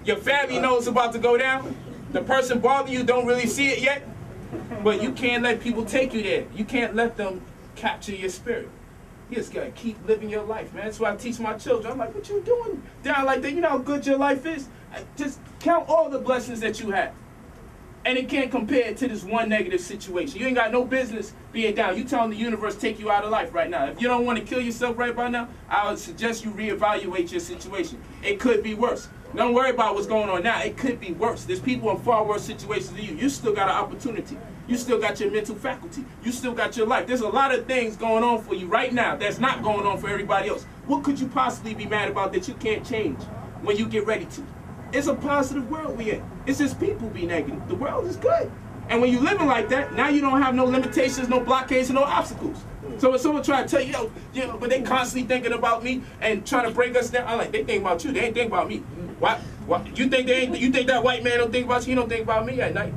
Your family knows it's about to go down. The person bothering you don't really see it yet, but you can't let people take you there. You can't let them capture your spirit. You just gotta keep living your life, man. That's why I teach my children. I'm like, what you doing down like that? You know how good your life is? Just count all the blessings that you have. And it can't compare to this one negative situation. You ain't got no business being down. You telling the universe take you out of life right now. If you don't want to kill yourself right by now, I would suggest you reevaluate your situation. It could be worse. Don't worry about what's going on now. It could be worse. There's people in far worse situations than you. You still got an opportunity. You still got your mental faculty. You still got your life. There's a lot of things going on for you right now that's not going on for everybody else. What could you possibly be mad about that you can't change when you get ready to? It's a positive world we in. It's just people be negative. The world is good. And when you living like that, now you don't have no limitations, no blockades, and no obstacles. So when someone try to tell you, yo, but they constantly thinking about me and trying to bring us down, I'm like, they think about you. They ain't think about me. Why? You think you think that white man don't think about you? He don't think about me at night.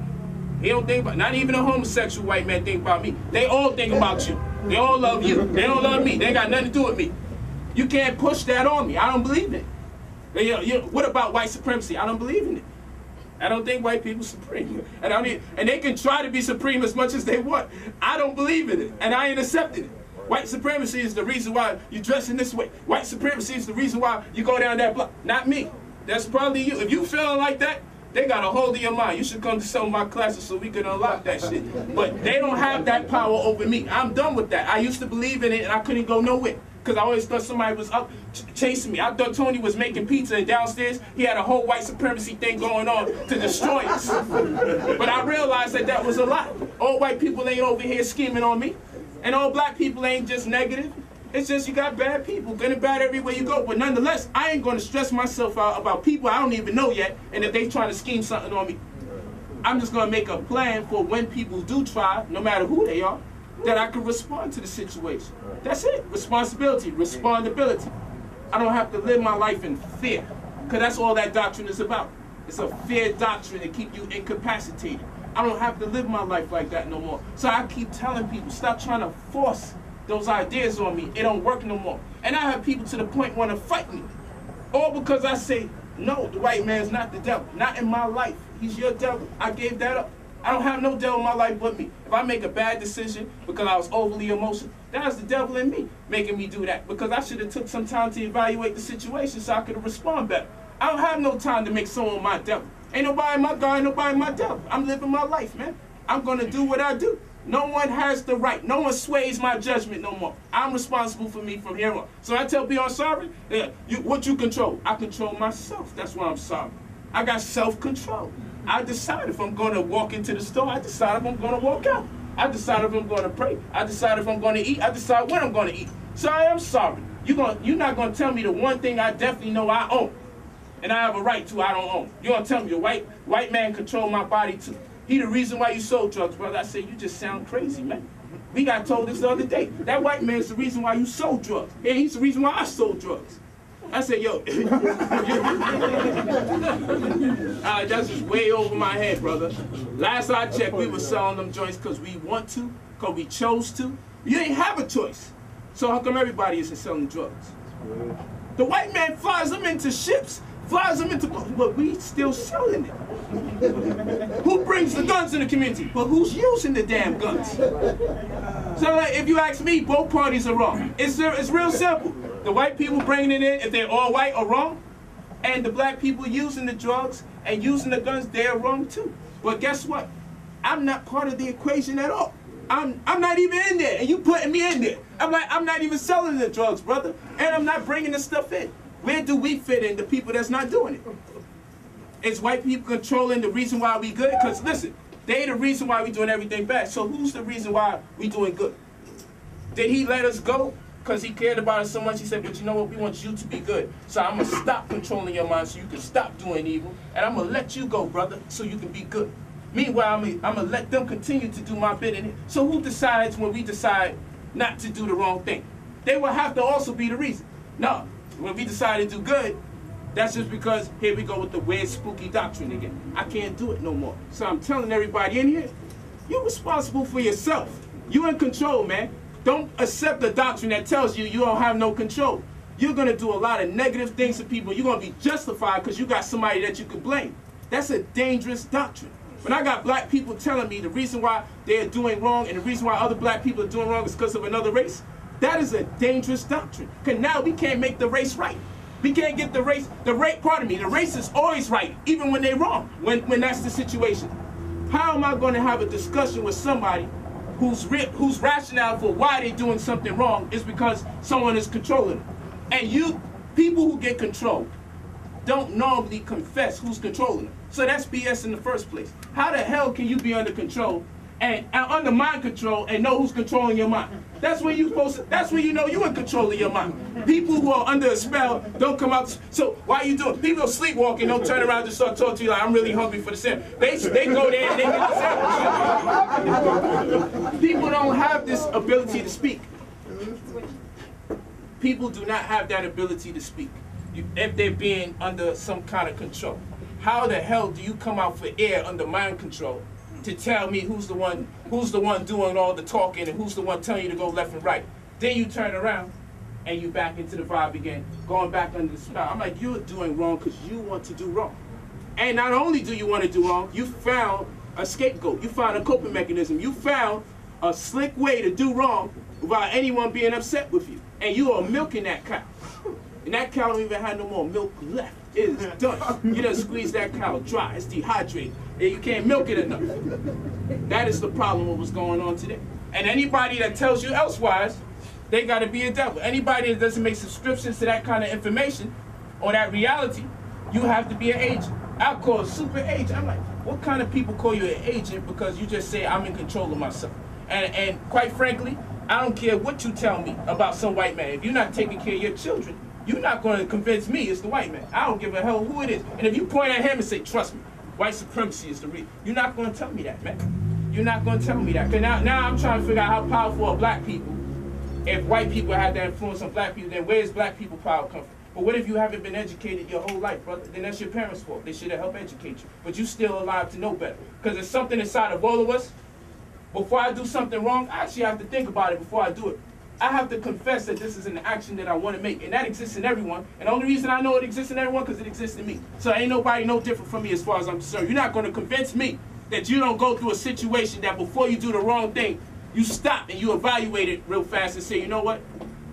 He don't think about, not even a homosexual white man think about me. They all think about you. They all love you. They don't love me. They ain't got nothing to do with me. You can't push that on me. I don't believe it. What about white supremacy? I don't believe in it. I don't think white people supreme. And they can try to be supreme as much as they want. I don't believe in it, and I ain't accepting it. White supremacy is the reason why you dress in this way. White supremacy is the reason why you go down that block. Not me. That's probably you. If you feeling like that, they got a hold of your mind. You should come to some of my classes so we can unlock that shit. But they don't have that power over me. I'm done with that. I used to believe in it, and I couldn't go nowhere. Because I always thought somebody was up chasing me. I thought Tony was making pizza, and downstairs he had a whole white supremacy thing going on to destroy us. But I realized that was a lie. All white people ain't over here scheming on me. And all black people ain't just negative. It's just you got bad people, good and bad everywhere you go. But nonetheless, I ain't gonna stress myself out about people I don't even know yet, and if they trying to scheme something on me, I'm just gonna make a plan for when people do try, no matter who they are, that I can respond to the situation. That's it. Responsibility, respondability. I don't have to live my life in fear, because that's all that doctrine is about. It's a fear doctrine to keep you incapacitated. I don't have to live my life like that no more. So I keep telling people, stop trying to force those ideas on me. It don't work no more. And I have people to the point want to fight me. All because I say, no, the white man's not the devil. Not in my life. He's your devil. I gave that up. I don't have no devil in my life but me. If I make a bad decision because I was overly emotional, that's the devil in me making me do that. Because I should have took some time to evaluate the situation so I could respond better. I don't have no time to make someone my devil. Ain't nobody my God, ain't nobody my devil. I'm living my life, man. I'm going to do what I do. No one has the right. No one sways my judgment no more. I'm responsible for me from here on. So I tell people I'm sorry. Yeah, what you control? I control myself. That's why I'm sorry. I got self-control. I decide if I'm going to walk into the store. I decide if I'm going to walk out. I decide if I'm going to pray. I decide if I'm going to eat. I decide when I'm going to eat. So I am sorry. You're not going to tell me the one thing I definitely know I own, and I have a right to I don't own. You're going to tell me the white man control my body too. He the reason why you sold drugs, brother. I say, you just sound crazy, man. We got told this the other day. That white man's the reason why you sold drugs. And he's the reason why I sold drugs. I said, yo. That's just way over my head, brother. Last I checked, we were selling them joints because we want to, because we chose to. You ain't have a choice. So how come everybody isn't selling drugs? The white man flies them into ships, flies them into, but we still selling it. Who brings the guns in the community? But who's using the damn guns? So like, if you ask me, both parties are wrong. It's real simple. The white people bringing it in, if they're all white, are wrong. And the black people using the drugs and using the guns, they're wrong too. But guess what? I'm not part of the equation at all. I'm not even in there, and you putting me in there. I'm not even selling the drugs, brother, and I'm not bringing the stuff in. Where do we fit in, the people that's not doing it? Is white people controlling the reason why we good? Because listen, they the reason why we doing everything bad. So who's the reason why we doing good? Did he let us go because he cared about us so much? He said, but you know what? We want you to be good. So I'm going to stop controlling your mind so you can stop doing evil. And I'm going to let you go, brother, so you can be good. Meanwhile, I'm going to let them continue to do my bidding. So who decides when we decide not to do the wrong thing? They will have to also be the reason. No, when we decide to do good, that's just because here we go with the weird, spooky doctrine again. I can't do it no more. So I'm telling everybody in here, you're responsible for yourself. You're in control, man. Don't accept the doctrine that tells you you don't have no control. You're going to do a lot of negative things to people. You're going to be justified because you got somebody that you can blame. That's a dangerous doctrine. When I got black people telling me the reason why they're doing wrong and the reason why other black people are doing wrong is because of another race, that is a dangerous doctrine. Because now we can't make the race right. We can't get the race is always right, even when they're wrong, when that's the situation. How am I going to have a discussion with somebody whose rationale for why they're doing something wrong is because someone is controlling them? And people who get controlled don't normally confess who's controlling them. So that's BS in the first place. How the hell can you be under control and under mind control and know who's controlling your mind? That's when that's when you know you're in control of your mind. People who are under a spell don't come out. So why are you doing? People sleepwalking, don't turn around and start talking to you like, I'm really hungry for the sandwich. They go there and they get the sandwich. People don't have this ability to speak. People do not have that ability to speak if they're being under some kind of control. How the hell do you come out for air under mind control to tell me who's the one doing all the talking and who's the one telling you to go left and right? Then you turn around and you back into the vibe again, going back under the spell. I'm like, you're doing wrong because you want to do wrong. And not only do you want to do wrong, you found a scapegoat. You found a coping mechanism. You found a slick way to do wrong without anyone being upset with you. And you are milking that cow. And that cow don't even have no more milk left. It is done. You done squeeze that cow dry. It's dehydrated. And you can't milk it enough. That is the problem with what's going on today. And anybody that tells you elsewise, they got to be a devil. Anybody that doesn't make subscriptions to that kind of information or that reality, you have to be an agent. I'll call a super agent. I'm like, what kind of people call you an agent because you just say I'm in control of myself? And quite frankly, I don't care what you tell me about some white man. If you're not taking care of your children, you're not going to convince me it's the white man. I don't give a hell who it is. And if you point at him and say, trust me, white supremacy is the reason, you're not going to tell me that, man. You're not going to tell me that. Because now I'm trying to figure out how powerful are black people. If white people had that influence on black people, then where's black people power come from? But what if you haven't been educated your whole life, brother? Then that's your parents' fault. They should have helped educate you. But you still alive to know better. Because there's something inside of all of us. Before I do something wrong, I actually have to think about it before I do it. I have to confess that this is an action that I want to make. And that exists in everyone. And the only reason I know it exists in everyone because it exists in me. So ain't nobody no different from me as far as I'm concerned. You're not going to convince me that you don't go through a situation that before you do the wrong thing, you stop and you evaluate it real fast and say, you know what?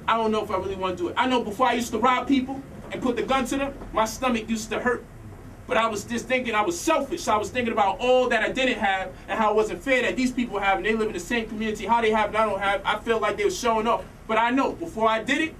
I don't know if I really want to do it. I know before I used to rob people and put the gun to them, my stomach used to hurt. But I was just thinking I was selfish. So I was thinking about all that I didn't have and how it wasn't fair that these people have and they live in the same community, how they have and I don't have. I felt like they were showing off. But I know before I did it,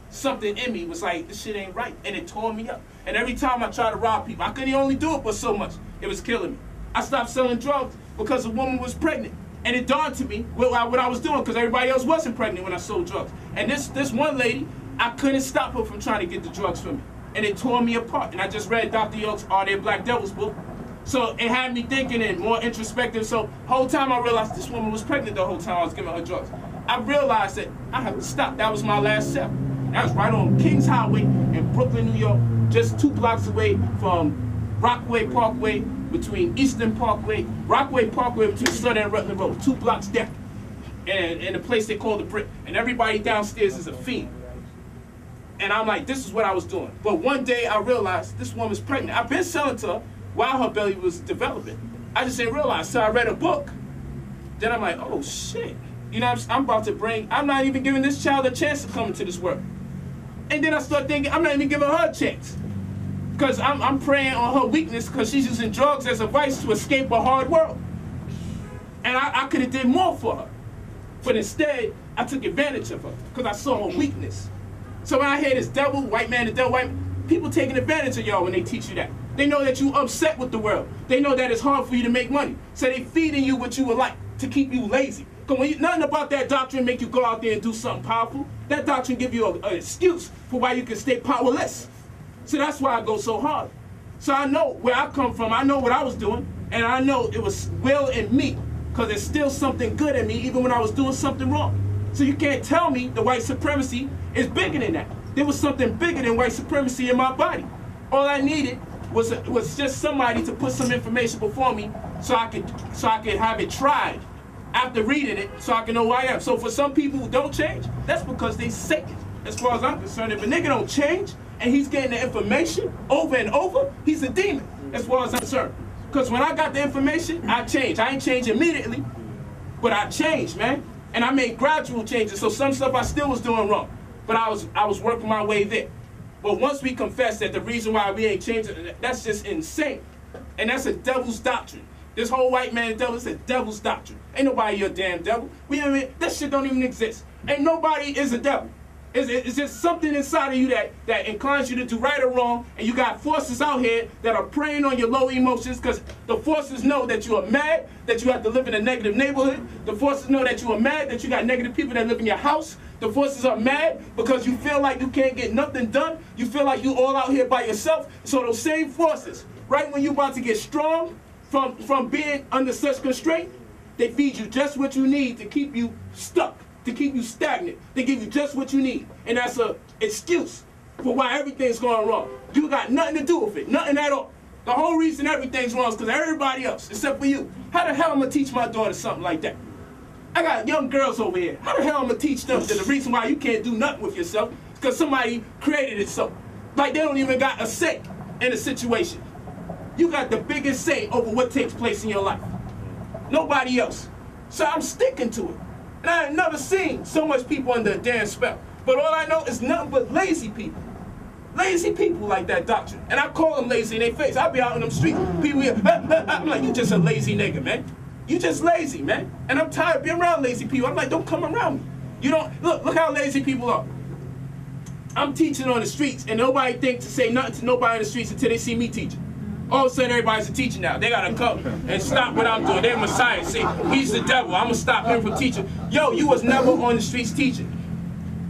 something in me was like, this shit ain't right. And it tore me up. And every time I tried to rob people, I couldn't only do it but so much. It was killing me. I stopped selling drugs because a woman was pregnant. And it dawned to me what I was doing because everybody else wasn't pregnant when I sold drugs. And this one lady, I couldn't stop her from trying to get the drugs from me. And it tore me apart. And I just read Dr. Young's Are There Black Devils book. So it had me thinking and more introspective. So the whole time I realized this woman was pregnant the whole time I was giving her drugs. I realized that I have to stop. That was my last step. That was right on Kings Highway in Brooklyn, New York, just 2 blocks away from Rockaway Parkway, between Eastern Parkway, Rockaway Parkway between Southern and Rutland Road, 2 blocks down. And a place they call the Brick. And everybody downstairs is a fiend. And I'm like, this is what I was doing. But one day I realized this woman's pregnant. I've been selling to her while her belly was developing. I just didn't realize. So I read a book. Then I'm like, oh shit. You know, I'm not even giving this child a chance to come into this world. And then I start thinking, I'm not even giving her a chance. Because I'm preying on her weakness because she's using drugs as a vice to escape a hard world. And I could have did more for her. But instead, I took advantage of her because I saw her weakness. So when I hear this devil, white man, the devil, white man, people taking advantage of y'all when they teach you that. They know that you upset with the world. They know that it's hard for you to make money. So they feeding you what you would like to keep you lazy. Because nothing about that doctrine make you go out there and do something powerful. That doctrine give you an excuse for why you can stay powerless. So that's why I go so hard. So I know where I come from. I know what I was doing. And I know it was will in me. Because there's still something good in me even when I was doing something wrong. So you can't tell me the white supremacy is bigger than that. There was something bigger than white supremacy in my body. All I needed was just somebody to put some information before me so I could have it tried after reading it so I can know who I am. So for some people who don't change, that's because they Satan. As far as I'm concerned, if a nigga don't change and he's getting the information over and over, he's a demon as far as I'm concerned. Because when I got the information, I changed. I ain't changed immediately, but I changed, man. And I made gradual changes. So some stuff I still was doing wrong, but I was working my way there. But once we confess that the reason why we ain't changing, that's just insane. And that's a devil's doctrine. This whole white man devil is a devil's doctrine. Ain't nobody your damn devil. That shit don't even exist. Ain't nobody is a devil. It's just something inside of you that inclines you to do right or wrong, and you got forces out here that are preying on your low emotions because the forces know that you are mad, that you have to live in a negative neighborhood. The forces know that you are mad, that you got negative people that live in your house. The forces are mad because you feel like you can't get nothing done. You feel like you all out here by yourself. So those same forces, right when you about to get strong from being under such constraint, they feed you just what you need to keep you stuck, to keep you stagnant. They give you just what you need. And that's an excuse for why everything's going wrong. You got nothing to do with it, nothing at all. The whole reason everything's wrong is because everybody else, except for you. How the hell am I going to teach my daughter something like that? I got young girls over here. How the hell am I going to teach them that the reason why you can't do nothing with yourself is because somebody created it so? Like they don't even got a say in the situation. You got the biggest say over what takes place in your life. Nobody else. So I'm sticking to it. And I have never seen so much people under a damn spell. But all I know is nothing but lazy people. Lazy people like that doctrine. And I call them lazy in their face. I'll be out in them streets. People here, I'm like, you just a lazy nigga, man. You just lazy, man. And I'm tired of being around lazy people. I'm like, don't come around me. You don't, look how lazy people are. I'm teaching on the streets and nobody thinks to say nothing to nobody in the streets until they see me teaching. All of a sudden, everybody's a teacher now. They gotta come and stop what I'm doing. They're Messiah. Say, he's the devil. I'm gonna stop him from teaching. Yo, you was never on the streets teaching.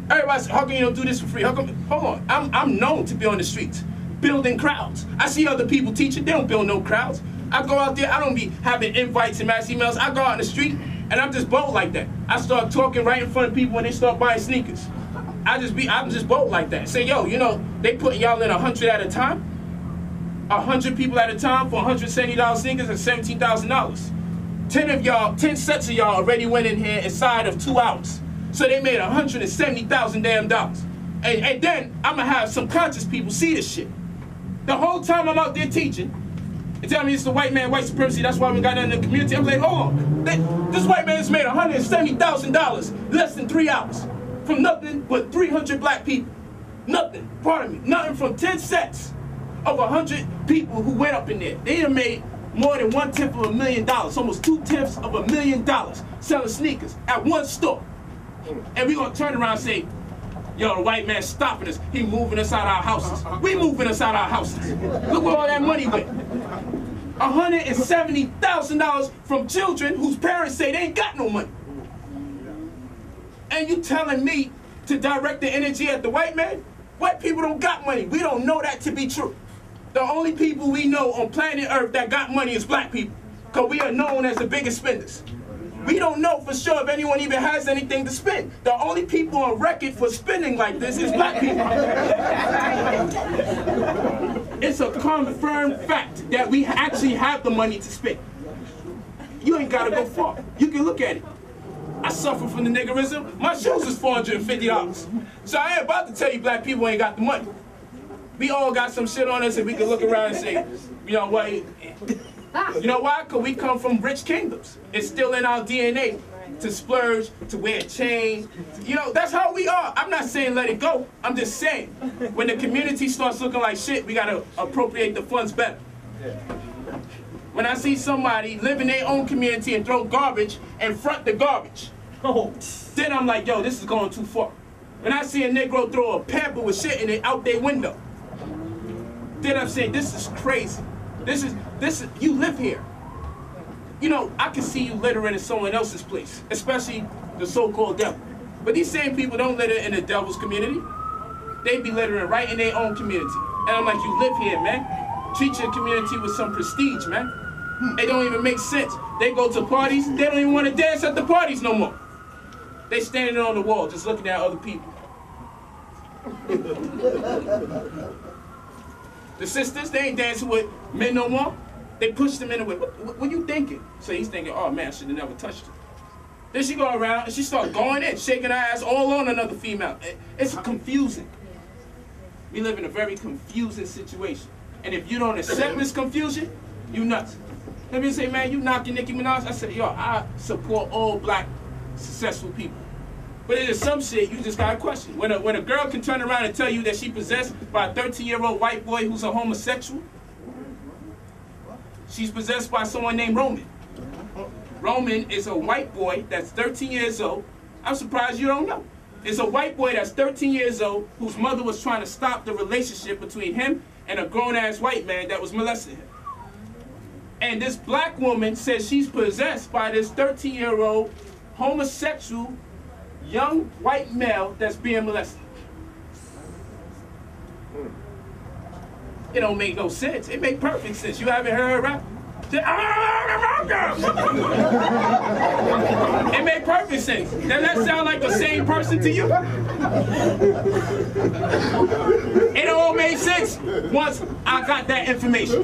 Everybody said, how come you don't do this for free? How come? Hold on. I'm known to be on the streets, building crowds. I see other people teaching. They don't build no crowds. I go out there. I don't be having invites and mass emails. I go out in the street, and I'm just bold like that. I start talking right in front of people when they start buying sneakers. I'm just bold like that. Say, yo, you know, they putting y'all in 100 at a time. 100 people at a time for $170 sneakers and $17,000. 10 sets of y'all already went in here inside of 2 hours. So they made $170,000 damn dollars. And then I'm gonna have some conscious people see this shit. The whole time I'm out there teaching, and tell me it's the white man, white supremacy, that's why we got that in the community. I'm like, hold on. This white man has made $170,000 less than 3 hours from nothing but 300 black people. Nothing, pardon me, nothing from 10 sets of 100 people who went up in there. They have made more than 1/10 of $1 million, almost 2/10 of $1 million selling sneakers at one store. And we gonna turn around and say, yo, the white man's stopping us. He moving us out our houses. We moving us out our houses. Look where all that money went. $170,000 from children whose parents say they ain't got no money. And you telling me to direct the energy at the white man? White people don't got money. We don't know that to be true. The only people we know on planet Earth that got money is black people, because we are known as the biggest spenders. We don't know for sure if anyone even has anything to spend. The only people on record for spending like this is black people. It's a confirmed fact that we actually have the money to spend. You ain't gotta go far. You can look at it. I suffer from the niggerism. My shoes is $450. So I ain't about to tell you black people ain't got the money. We all got some shit on us and we can look around and say, you know what? You know why? Because we come from rich kingdoms. It's still in our DNA to splurge, to wear a chain. You know, that's how we are. I'm not saying let it go. I'm just saying, when the community starts looking like shit, we got to appropriate the funds better. When I see somebody live in their own community and throw garbage and front the garbage, then I'm like, yo, this is going too far. When I see a Negro throw a pamper with shit in it out their window, then I'm saying, this is crazy. This is, you live here. You know, I can see you littering in someone else's place, especially the so-called devil. But these same people don't litter in the devil's community. They be littering right in their own community. And I'm like, you live here, man. Treat your community with some prestige, man. It don't even make sense. They go to parties, they don't even want to dance at the parties no more. They standing on the wall just looking at other people. The sisters, they ain't dancing with men no more. They push them in the way. What you thinking? So he's thinking, oh man, I should have never touched her. Then she go around and she start going in, shaking her ass all on another female. It's confusing. We live in a very confusing situation. And if you don't accept this confusion, you nuts. Let me say, man, you knocking Nicki Minaj. I said, yo, I support all black successful people. But there's some shit you just gotta question. When a girl can turn around and tell you that she's possessed by a 13-year-old white boy who's a homosexual, she's possessed by someone named Roman. Roman is a white boy that's 13 years old. I'm surprised you don't know. It's a white boy that's 13 years old whose mother was trying to stop the relationship between him and a grown-ass white man that was molesting him. And this black woman says she's possessed by this 13-year-old homosexual young white male that's being molested. It don't make no sense. It make perfect sense. You haven't heard rap? It made perfect sense. Does that sound like the same person to you? It all made sense once I got that information.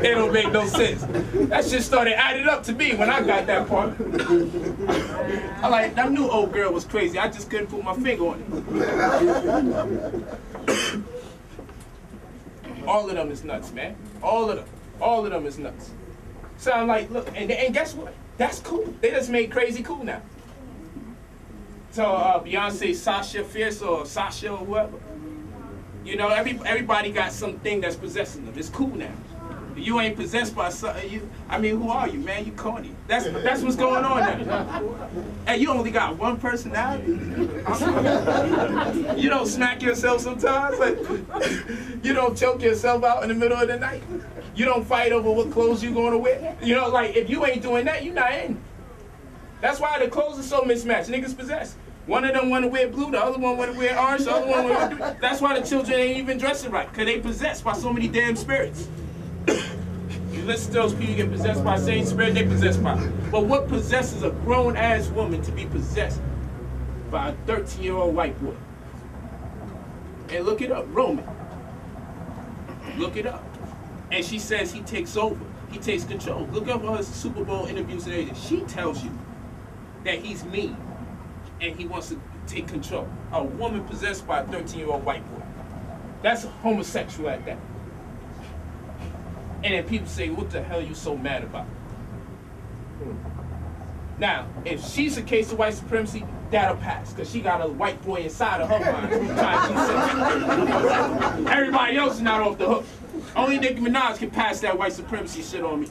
It don't make no sense. That shit started adding up to me when I got that part. I like, that new old girl was crazy. I just couldn't put my finger on it. All of them is nuts, man. All of them. All of them is nuts. So I'm like, look, and guess what? That's cool. They just made crazy cool now. So Beyonce, Sasha Fierce or Sasha or whoever. You know, everybody got something that's possessing them. It's cool now. You ain't possessed by something. I mean, who are you, man? You corny. That's what's going on now. And you only got one personality. You don't smack yourself sometimes. Like, you don't choke yourself out in the middle of the night. You don't fight over what clothes you going to wear. You know, like, if you ain't doing that, you not in. That's why the clothes are so mismatched. Niggas possessed. One of them want to wear blue, the other one want to wear orange, the other one want to wear... That's why the children ain't even dressing right, because they possessed by so many damn spirits. You listen to those people get possessed by the same spirit they possessed by. But what possesses a grown-ass woman to be possessed by a 13-year-old white boy? And look it up, Roman. Look it up. And she says he takes over. He takes control. Look up her Super Bowl interviews and everything. She tells you that he's mean and he wants to take control. A woman possessed by a 13-year-old white boy. That's homosexual at that. And then people say, what the hell are you so mad about? Now, if she's a case of white supremacy, that'll pass, because she got a white boy inside of her mind trying to keep everybody else is not off the hook. Only Nicki Minaj can pass that white supremacy shit on me.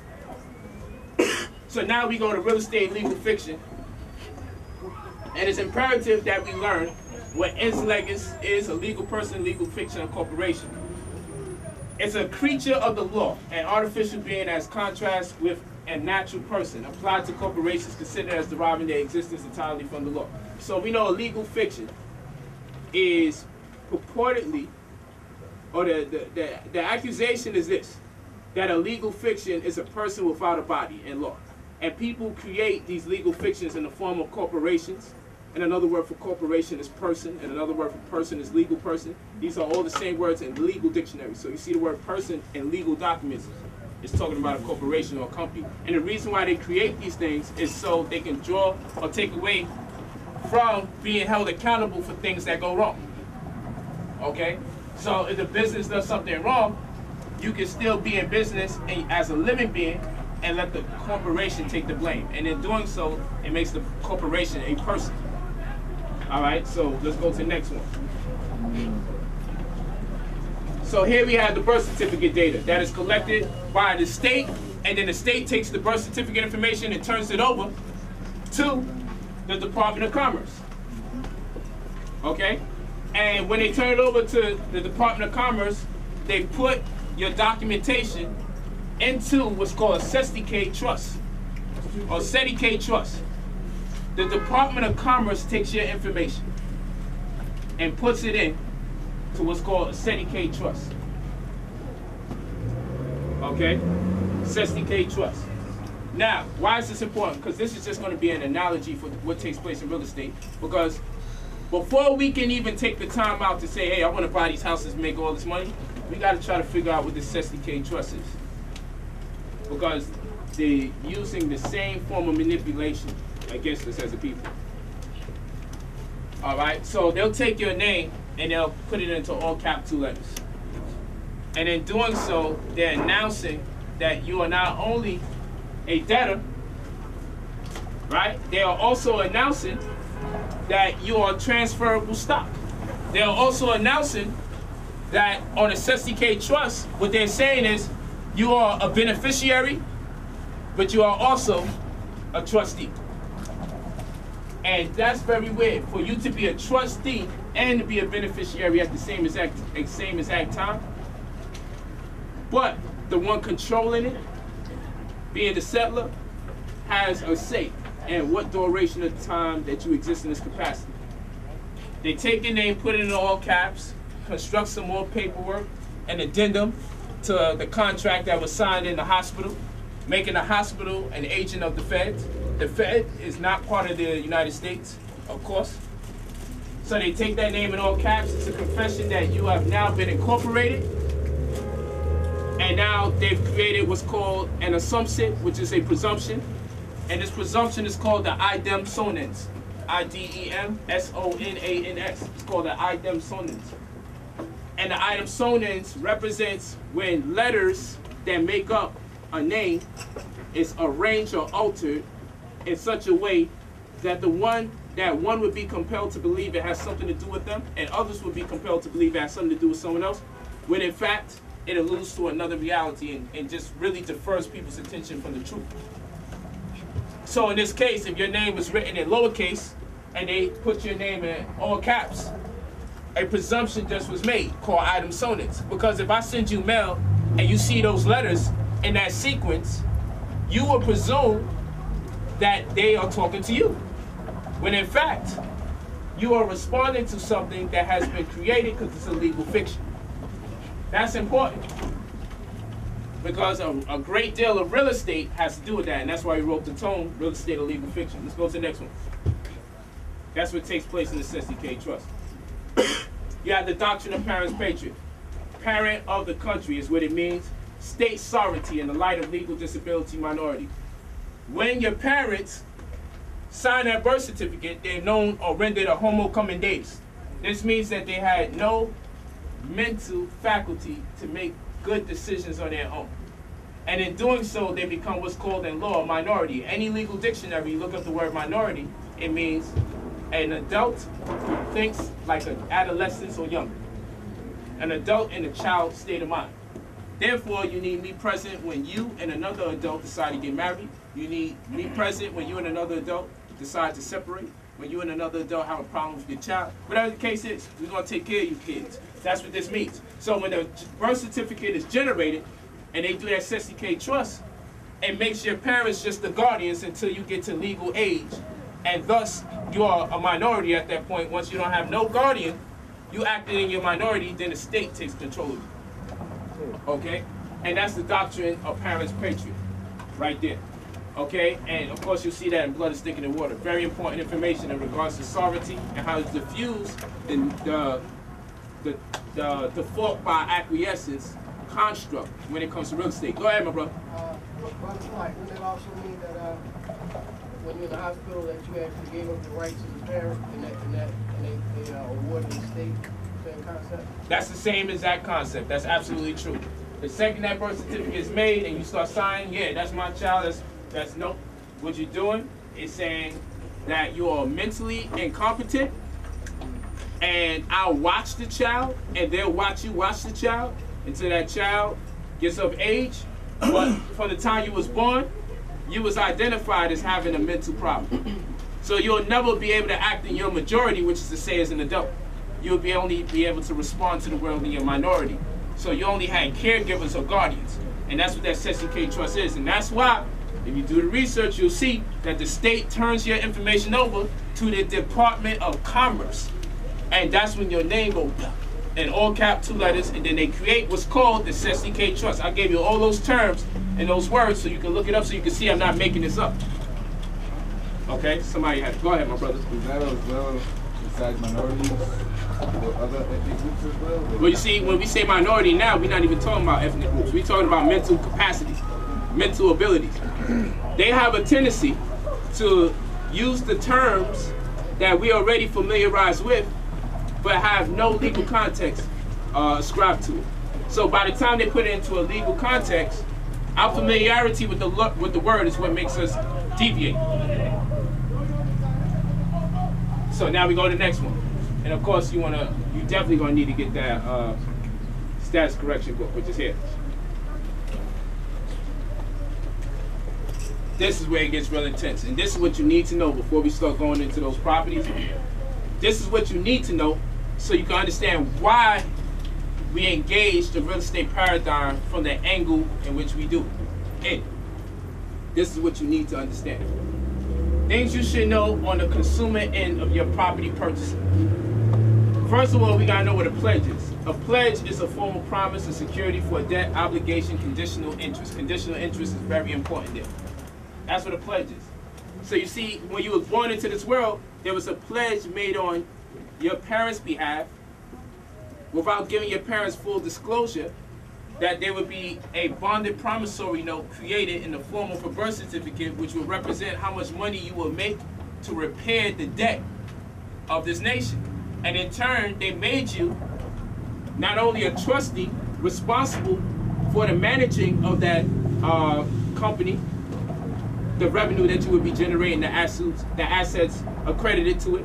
So now we go to real estate legal fiction. And it's imperative that we learn what intellect is a legal person, legal fiction, or corporation. It's a creature of the law, an artificial being as contrast with a natural person, applied to corporations considered as deriving their existence entirely from the law. So we know a legal fiction is purportedly, or the accusation is this, that a legal fiction is a person without a body in law. And people create these legal fictions in the form of corporations. And another word for corporation is person, and another word for person is legal person. These are all the same words in legal dictionaries. So you see the word person in legal documents, it's talking about a corporation or a company. And the reason why they create these things is so they can draw or take away from being held accountable for things that go wrong. Okay? So if the business does something wrong, you can still be in business as a living being and let the corporation take the blame. And in doing so, it makes the corporation a person. All right, so let's go to the next one. So here we have the birth certificate data that is collected by the state, and then the state takes the birth certificate information and turns it over to the Department of Commerce. Okay? And when they turn it over to the Department of Commerce, they put your documentation into what's called a SEDIK trust, or SEDIK trust. The Department of Commerce takes your information and puts it in to what's called a SEDIK trust. Okay? SEDIK trust. Now, why is this important? Because this is just going to be an analogy for what takes place in real estate. Because before we can even take the time out to say, hey, I want to buy these houses and make all this money, we got to try to figure out what this SEDIK trust is. Because they're using the same form of manipulation against us as a people. All right, so they'll take your name and they'll put it into all capital letters. And in doing so, they're announcing that you are not only a debtor, right? They are also announcing that you are transferable stock. They're also announcing that on a SEDIK trust, what they're saying is you are a beneficiary, but you are also a trustee. And that's very weird, for you to be a trustee and to be a beneficiary at the same exact time. But the one controlling it, being the settler, has a say in what duration of time that you exist in this capacity. They take your name, put it in all caps, construct some more paperwork, an addendum to the contract that was signed in the hospital, making the hospital an agent of the Fed. The Fed is not part of the United States, of course. So they take that name in all caps. It's a confession that you have now been incorporated. And now they've created what's called an assumption, which is a presumption. And this presumption is called the idem sonans. I-D-E-M-S-O-N-A-N-S. It's called the idem sonans. And the idem sonans represents when letters that make up a name is arranged or altered in such a way that one would be compelled to believe it has something to do with them, and others would be compelled to believe it has something to do with someone else, when in fact it alludes to another reality and just really defers people's attention from the truth. So in this case, if your name was written in lowercase and they put your name in all caps, a presumption just was made called item sonance. Because if I send you mail and you see those letters in that sequence, you will presume that they are talking to you. When in fact, you are responding to something that has been created because it's a legal fiction. That's important. Because a great deal of real estate has to do with that, and that's why we wrote the tome, Real Estate, a Legal Fiction. Let's go to the next one. That's what takes place in the 60K Trust. You have the doctrine of parents patriot. Parent of the country is what it means. State sovereignty in the light of legal disability minority. When your parents sign that birth certificate, they're known or rendered a homo commendatus. This means that they had no mental faculty to make good decisions on their own. And in doing so, they become what's called in law a minority. Any legal dictionary, you look up the word minority, it means an adult who thinks like an adolescent or younger. An adult in a child state of mind. Therefore, you need me present when you and another adult decide to get married. You need me present when you and another adult decide to separate. When you and another adult have a problem with your child. Whatever the case is, we're going to take care of you kids. That's what this means. So when the birth certificate is generated and they do that 60K trust, it makes your parents just the guardians until you get to legal age. And thus, you are a minority at that point. Once you don't have no guardian, you acted in your minority, then the state takes control of you. Okay? And that's the doctrine of parents patriot, right there. Okay? And of course, you'll see that in Blood is Thicker Than Water. Very important information in regards to sovereignty and how to diffuse the default by acquiescence construct when it comes to real estate. Go ahead, my brother. Polight, wouldn't that also mean that when you're in the hospital that you actually gave up the rights as a parent and they awarded the state? Same concept? That's the same exact concept. That's absolutely true. The second that birth certificate is made and you start signing, yeah, that's my child. That's nope. What you're doing is saying that you are mentally incompetent, and I'll watch the child, and they'll watch you watch the child until that child gets of age. But from the time you was born, you was identified as having a mental problem. So you'll never be able to act in your majority, which is to say as an adult. You'll only be able to respond to the world in your minority. So you only had caregivers or guardians. And that's what that 60K trust is. And that's why, if you do the research, you'll see that the state turns your information over to the Department of Commerce. And that's when your name goes in all cap 2 letters, and then they create what's called the 60K trust. I gave you all those terms and those words so you can look it up so you can see I'm not making this up. Okay, somebody had to go ahead, my brother. Is that as well besides minorities or other ethnic groups as well? Well, you see, when we say minority now, we're not even talking about ethnic groups. We're talking about mental capacity, mental abilities. They have a tendency to use the terms that we are already familiarized with, but have no legal context ascribed to it. So by the time they put it into a legal context, our familiarity with the word is what makes us deviate. So now we go to the next one. And of course, you definitely gonna need to get that status correction book, which is here. This is where it gets real intense. And this is what you need to know before we start going into those properties. This is what you need to know so you can understand why we engage the real estate paradigm from the angle in which we do. And this is what you need to understand. Things you should know on the consumer end of your property purchasing. First of all, we gotta know what a pledge is. A pledge is a formal promise and security for a debt, obligation, conditional interest. Conditional interest is very important there. That's what a pledge is. So you see, when you were born into this world, there was a pledge made on your parents' behalf without giving your parents full disclosure that there would be a bonded promissory note created in the form of a birth certificate which will represent how much money you will make to repair the debt of this nation. And in turn, they made you not only a trustee responsible for the managing of that company, the revenue that you would be generating, the assets accredited to it,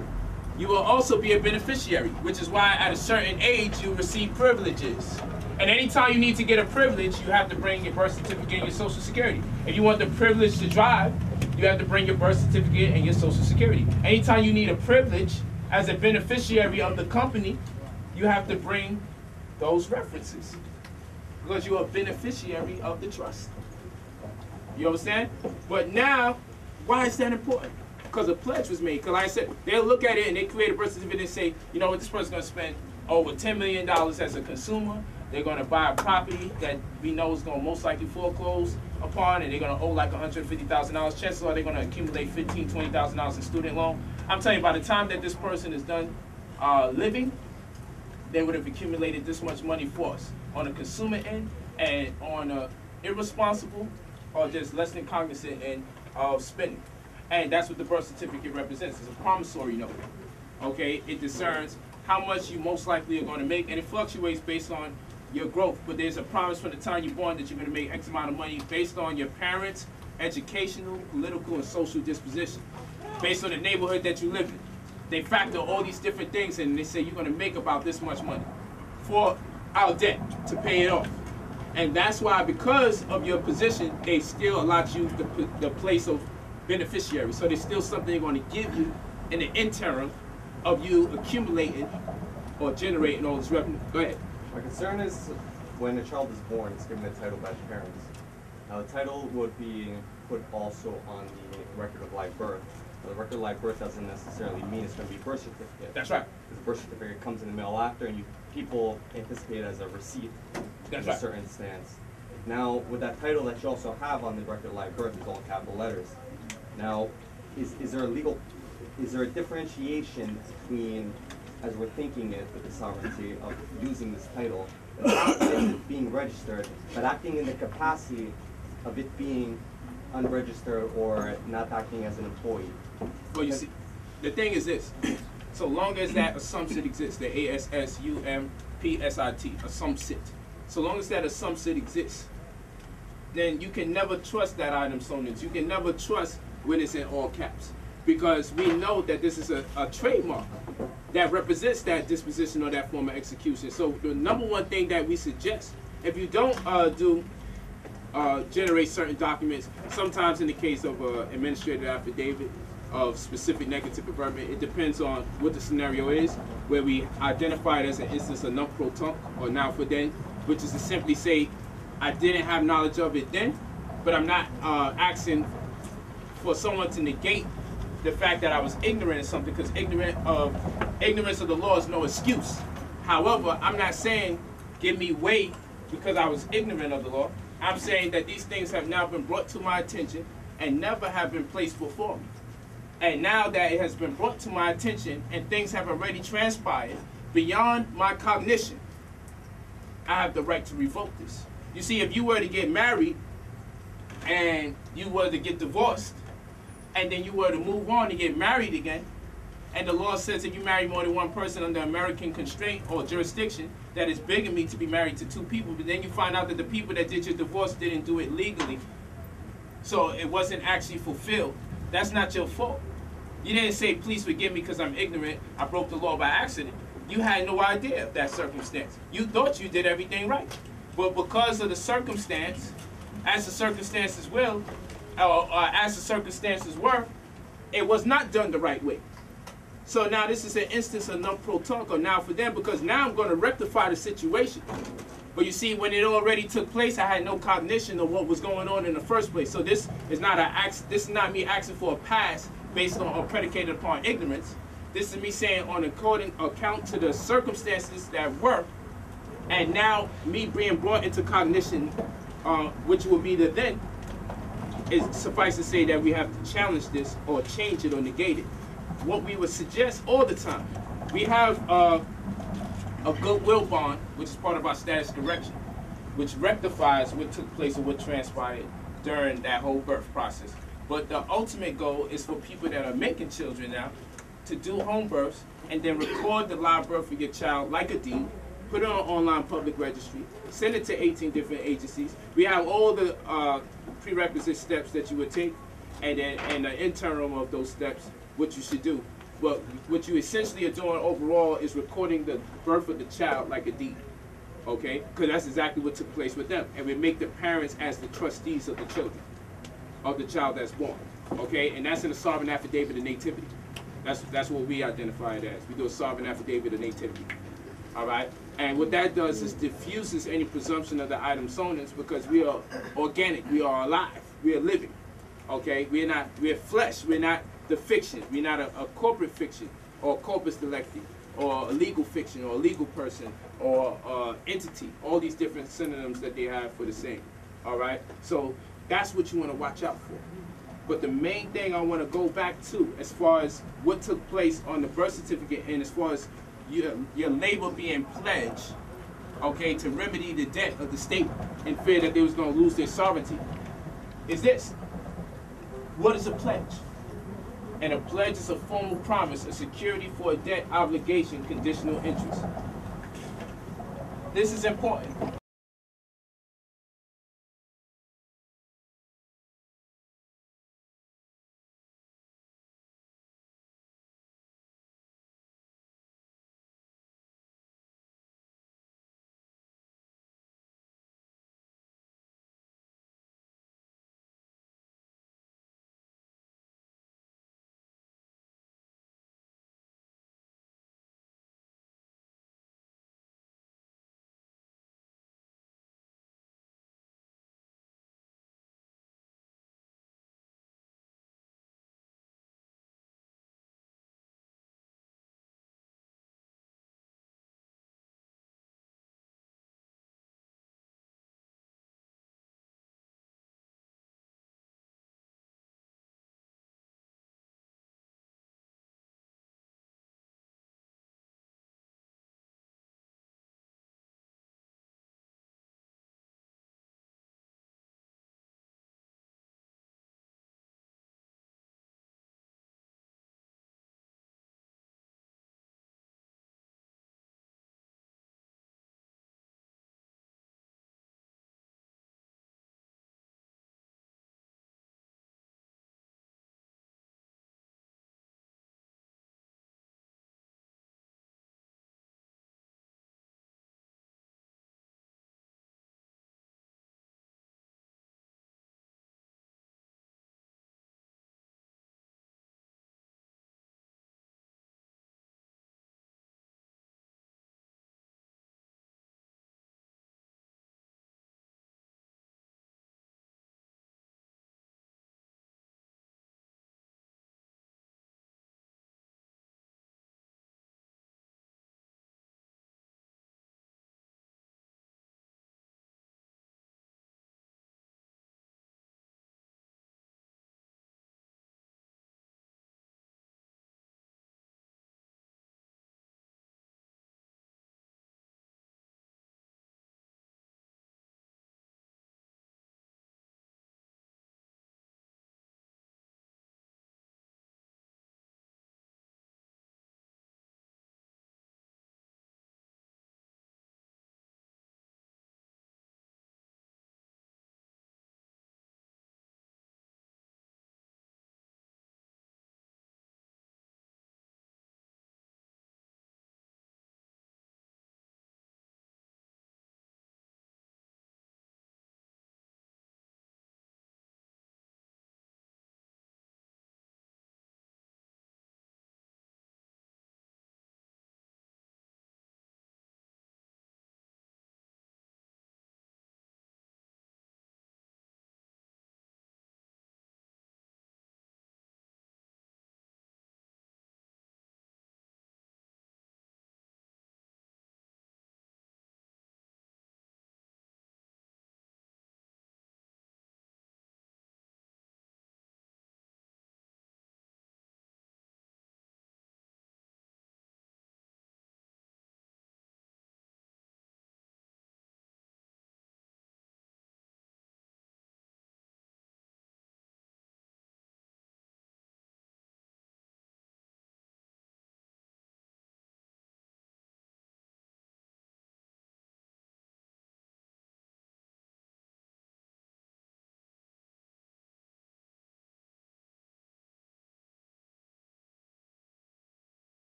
you will also be a beneficiary, which is why at a certain age you receive privileges. And anytime you need to get a privilege, you have to bring your birth certificate and your social security. If you want the privilege to drive, you have to bring your birth certificate and your social security. Anytime you need a privilege as a beneficiary of the company, you have to bring those references because you're a beneficiary of the trust. You understand? But now, why is that important? Because a pledge was made. Because like I said, they'll look at it and they create a birth certificate and say, you know what, this person's going to spend over $10 million as a consumer. They're going to buy a property that we know is going to most likely foreclose upon, and they're going to owe like $150,000. Chances are they're going to accumulate $15,000, $20,000 in student loan. I'm telling you, by the time that this person is done living, they would have accumulated this much money for us on the consumer end and on a irresponsible or just less than cognizant end of spending. And that's what the birth certificate represents. It's a promissory note. Okay, it discerns how much you most likely are going to make, and it fluctuates based on your growth. But there's a promise from the time you're born that you're going to make X amount of money based on your parents' educational, political, and social disposition, based on the neighborhood that you live in. They factor all these different things in, and they say you're going to make about this much money for our debt to pay it off. And that's why, because of your position, they still allot you the place of beneficiary. So there's still something they're going to give you in the interim of you accumulating or generating all this revenue. Go ahead. My concern is when a child is born, it's given a title by the parents. Now the title would be put also on the record of live birth. Now, the record of live birth doesn't necessarily mean it's going to be birth certificate. That's right. Because the birth certificate comes in the mail after, and people anticipate it as a receipt in a certain stance. Now, with that title that you also have on the record of live birth is all capital letters. Now, is there a differentiation between, as we're thinking it with the sovereignty of using this title, and being registered, but acting in the capacity of it being unregistered or not acting as an employee? Well, you see, the thing is this. So long as that assumption exists, the ASSUMPSIT, assumpsit, so long as that assumpsit exists, then you can never trust that item sonance. You can never trust when it's in all caps, because we know that this is a trademark that represents that disposition or that form of execution. So the number one thing that we suggest, if you don't generate certain documents, sometimes in the case of administrative affidavit of specific negative averment, it depends on what the scenario is, where we identify it as an instance of non-pro-tunc or now for then, which is to simply say, I didn't have knowledge of it then, but I'm not asking for someone to negate the fact that I was ignorant of something, because ignorance of the law is no excuse. However, I'm not saying give me weight because I was ignorant of the law. I'm saying that these things have now been brought to my attention and never have been placed before me. And now that it has been brought to my attention and things have already transpired beyond my cognition, I have the right to revoke this. You see, if you were to get married and you were to get divorced, and then you were to move on to get married again, and the law says if you marry more than one person under American constraint or jurisdiction, that is bigamy to be married to two people, but then you find out that the people that did your divorce didn't do it legally, so it wasn't actually fulfilled. That's not your fault. You didn't say, please forgive me because I'm ignorant, I broke the law by accident. You had no idea of that circumstance. You thought you did everything right. But because of the circumstance, as the circumstances will, or as the circumstances were, it was not done the right way. So now this is an instance of non-pro-tunc or now for them, because now I'm going to rectify the situation. But you see, when it already took place, I had no cognition of what was going on in the first place. So this is not me asking for a pass based on or predicated upon ignorance. This is me saying on account to the circumstances that were, and now me being brought into cognition, which will be the then. It suffice to say that we have to challenge this or change it or negate it. What we would suggest all the time, we have a goodwill bond, which is part of our status correction, which rectifies what took place or what transpired during that whole birth process. But the ultimate goal is for people that are making children now to do home births and then record the live birth of your child like a deed, put it on an online public registry, send it to 18 different agencies. We have all the prerequisite steps that you would take, and then in the interim of those steps, what you should do. But what you essentially are doing overall is recording the birth of the child like a deed. Okay, because that's exactly what took place with them, and we make the parents as the trustees of the children, of the child that's born. Okay, and that's in the sovereign affidavit of nativity. That's what we identify it as. We do a sovereign affidavit of nativity. All right, and what that does is diffuses any presumption of the item sonus, because we are organic, we are alive, we are living. Okay, we're flesh, we're not the fiction, we're not a corporate fiction or corpus delicti or a legal fiction or a legal person or entity, all these different synonyms that they have for the same. All right, so that's what you want to watch out for. But the main thing I want to go back to, as far as what took place on the birth certificate, and as far as your labor being pledged, okay, to remedy the debt of the state in fear that they was going to lose their sovereignty, is this. What is a pledge? And a pledge is a formal promise, a security for a debt, obligation, conditional interest. This is important.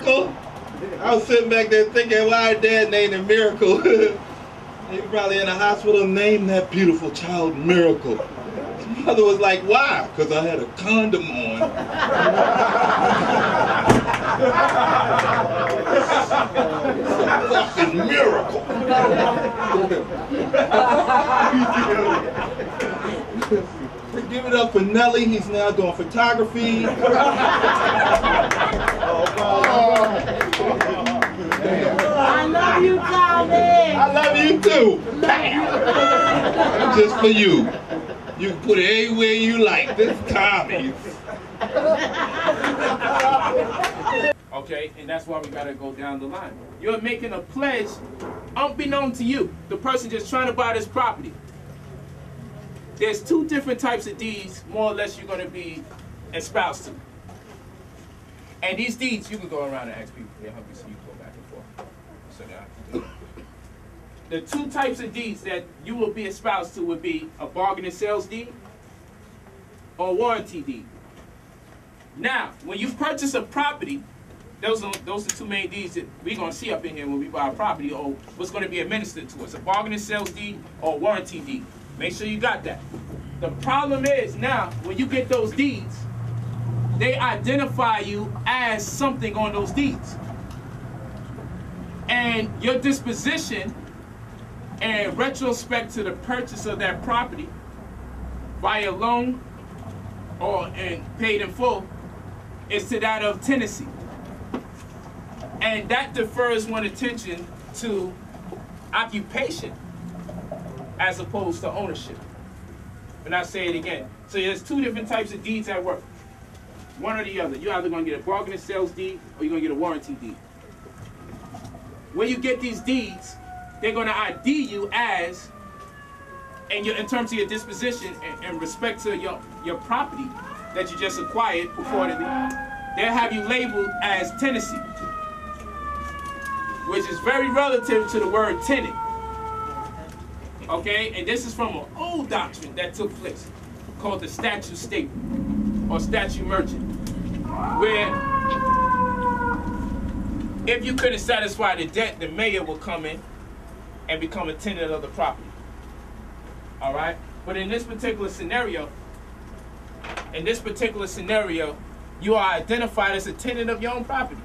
Miracle. I was sitting back there thinking, why Dad named him Miracle? He was probably in the hospital, named that beautiful child Miracle. His mother was like, why? Because I had a condom on. Fucking Miracle. Give it up for Nelly. He's now doing photography. I love you, Tommy. I love you too. Bam. Just for you. You can put it anywhere you like. This Tommy. Okay, and that's why we gotta go down the line. You're making a pledge unbeknown to you, the person just trying to buy this property. There's two different types of deeds, more or less, you're gonna be espoused to. And these deeds, you can go around and ask people, they're hungry, so you go back and forth. So now, the two types of deeds that you will be espoused to would be a bargain and sales deed or a warranty deed. Now, when you purchase a property, those are two main deeds that we're going to see up in here when we buy a property, or what's going to be administered to us, a bargain and sales deed or a warranty deed. Make sure you got that. The problem is now, when you get those deeds, they identify you as something on those deeds. And your disposition in retrospect to the purchase of that property via loan or paid in full is to that of tenancy. And that defers one's attention to occupation as opposed to ownership. And I say it again. So there's two different types of deeds at work. One or the other. You're either going to get a bargain and sales deed or you're going to get a warranty deed. When you get these deeds, they're going to ID you as, and in terms of your disposition in respect to your property that you just acquired purportedly, they'll have you labeled as tenancy, which is very relative to the word tenant. Okay, and this is from an old doctrine that took place called the statute statement or statute merchant, where if you couldn't satisfy the debt, the mayor will come in and become a tenant of the property. All right, but in this particular scenario, you are identified as a tenant of your own property.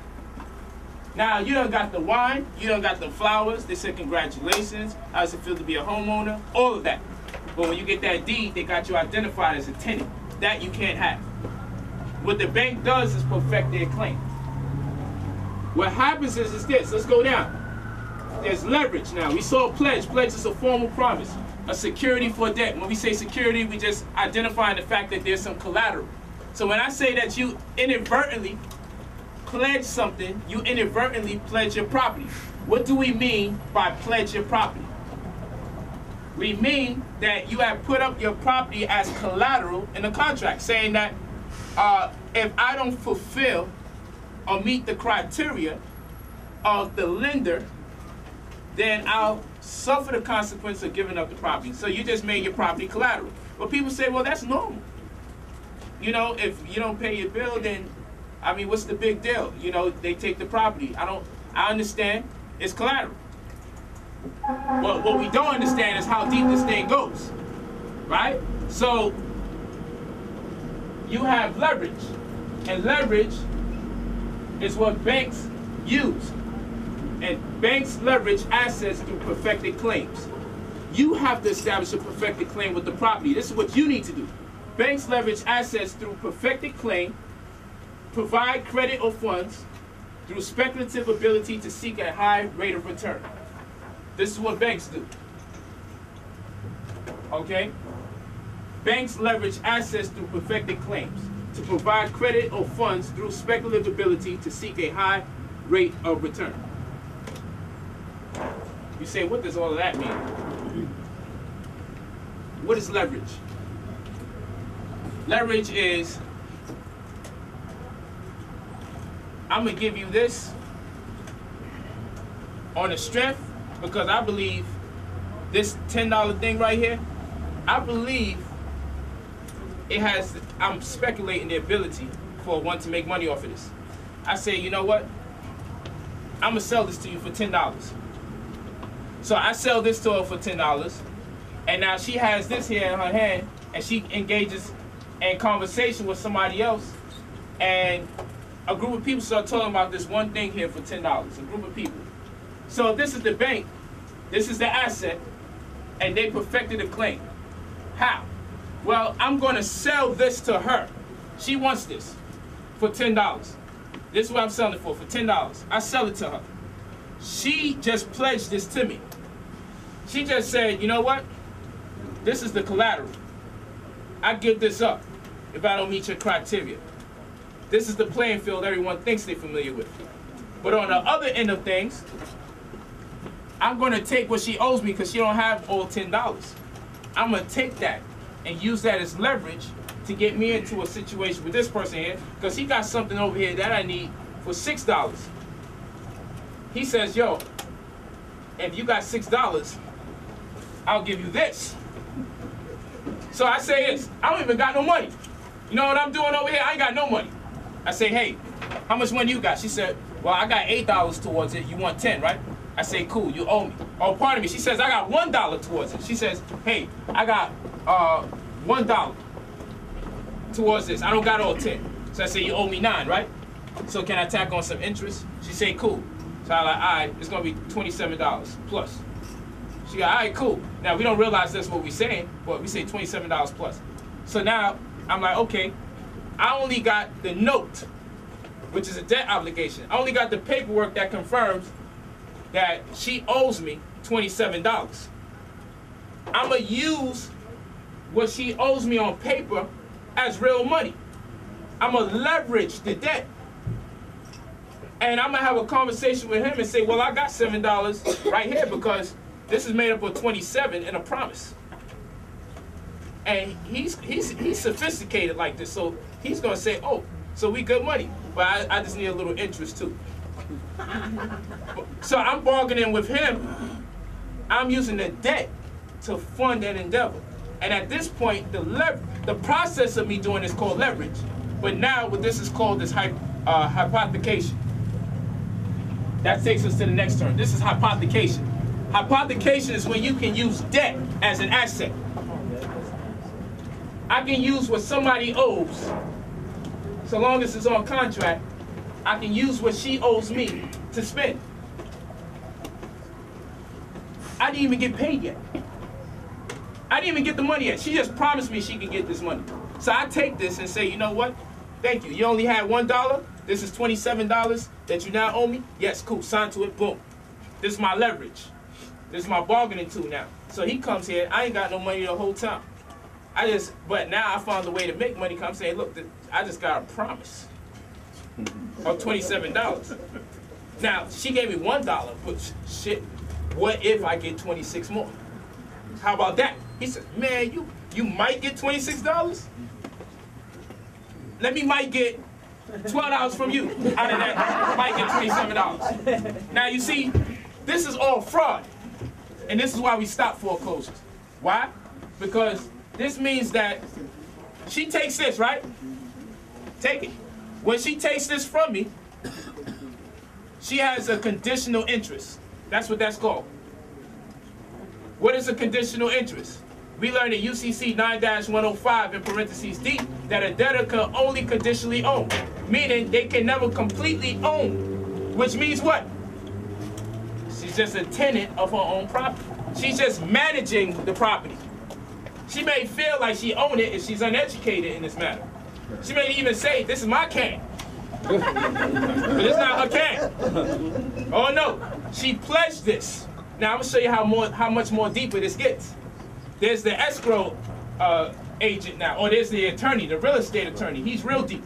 Now, you done got the wine, you done got the flowers, they said congratulations, how does it feel to be a homeowner, all of that. But when you get that deed, they got you identified as a tenant. That you can't have. What the bank does is perfect their claim. What happens is this, let's go down. There's leverage now. We saw a pledge. Pledge is a formal promise, a security for debt. When we say security, we just identify the fact that there's some collateral. So when I say that you inadvertently pledge something, you inadvertently pledge your property. What do we mean by pledge your property? We mean that you have put up your property as collateral in a contract, saying that if I don't fulfill or meet the criteria of the lender, then I'll suffer the consequence of giving up the property. So you just made your property collateral. But people say, well, that's normal. You know, if you don't pay your bill, then, I mean, what's the big deal? You know, they take the property. I understand it's collateral. But what we don't understand is how deep this thing goes, right? So you have leverage, and leverage is what banks use. And banks leverage assets through perfected claims. You have to establish a perfected claim with the property. This is what you need to do. Banks leverage assets through perfected claim, provide credit or funds through speculative ability to seek a high rate of return. This is what banks do. Okay? Banks leverage assets through perfected claims to provide credit or funds through speculative ability to seek a high rate of return. You say, what does all of that mean? What is leverage? Leverage is, I'm going to give you this on the strength, because I believe this $10 thing right here, I believe it has, I'm speculating the ability for one to make money off of this. I say, you know what? I'm gonna sell this to you for $10. So I sell this to her for $10, and now she has this here in her hand, and she engages in conversation with somebody else, and a group of people start talking about this one thing here for $10, a group of people. So if this is the bank, this is the asset, and they perfected the claim. How? Well, I'm gonna sell this to her. She wants this for $10. This is what I'm selling it for $10. I sell it to her. She just pledged this to me. She just said, you know what? This is the collateral. I give this up if I don't meet your criteria. This is the playing field everyone thinks they're familiar with. But on the other end of things, I'm going to take what she owes me because she don't have all $10. I'm going to take that and use that as leverage to get me into a situation with this person here, because he got something over here that I need for $6. He says, yo, if you got $6, I'll give you this. So I say this, I don't even got no money. You know what I'm doing over here? I ain't got no money. I say, hey, how much money you got? She said, well, I got $8 towards it. You want 10, right? I say, cool, you owe me. Oh, pardon me. She says, I got $1 towards it. She says, hey, I got $1 towards this. I don't got all 10. So I say, you owe me 9, right? So can I tack on some interest? She say, cool. So I'm like, all right, it's going to be $27 plus. She got, all right, cool. Now, we don't realize that's what we're saying, but we say $27 plus. So now, I'm like, okay, I only got the note, which is a debt obligation. I only got the paperwork that confirms that she owes me $27. I'm going to use what she owes me on paper as real money. I'm going to leverage the debt. And I'm going to have a conversation with him and say, well, I got $7 right here because this is made up of 27 and a promise. And he's sophisticated like this, so he's going to say, oh, so we good money. But I just need a little interest too. So I'm bargaining with him. I'm using the debt to fund that endeavor. And at this point, the process of me doing this is called leverage. But now what this is called is hypothecation. That takes us to the next term. This is hypothecation. Hypothecation is when you can use debt as an asset. I can use what somebody owes, so long as it's on contract. I can use what she owes me to spend. I didn't even get paid yet. I didn't even get the money yet. She just promised me she could get this money. So I take this and say, you know what? Thank you. You only had $1. This is $27 that you now owe me. Yes, cool. Sign to it. Boom. This is my leverage. This is my bargaining tool now. So he comes here. I ain't got no money the whole time. But now I found a way to make money. I'm saying, look, I just got a promise of $27. Now, she gave me $1, but shit, what if I get 26 more? How about that? He said, man, you might get $26? Let me might get $12 from you out of that. Might get $27. Now, you see, this is all fraud. And this is why we stop foreclosures. Why? Because this means that she takes this, right? Take it. When she takes this from me, she has a conditional interest. That's what that's called. What is a conditional interest? We learned in UCC 9-105 in parentheses D that a debtor can only conditionally own, meaning they can never completely own, which means what? She's just a tenant of her own property. She's just managing the property. She may feel like she owns it if she's uneducated in this matter. She may even say, this is my can. But it's not her can. Oh no, she pledged this. Now I'm gonna show you how much more deeper this gets. There's the escrow agent now, or there's the attorney, the real estate attorney. He's real deep.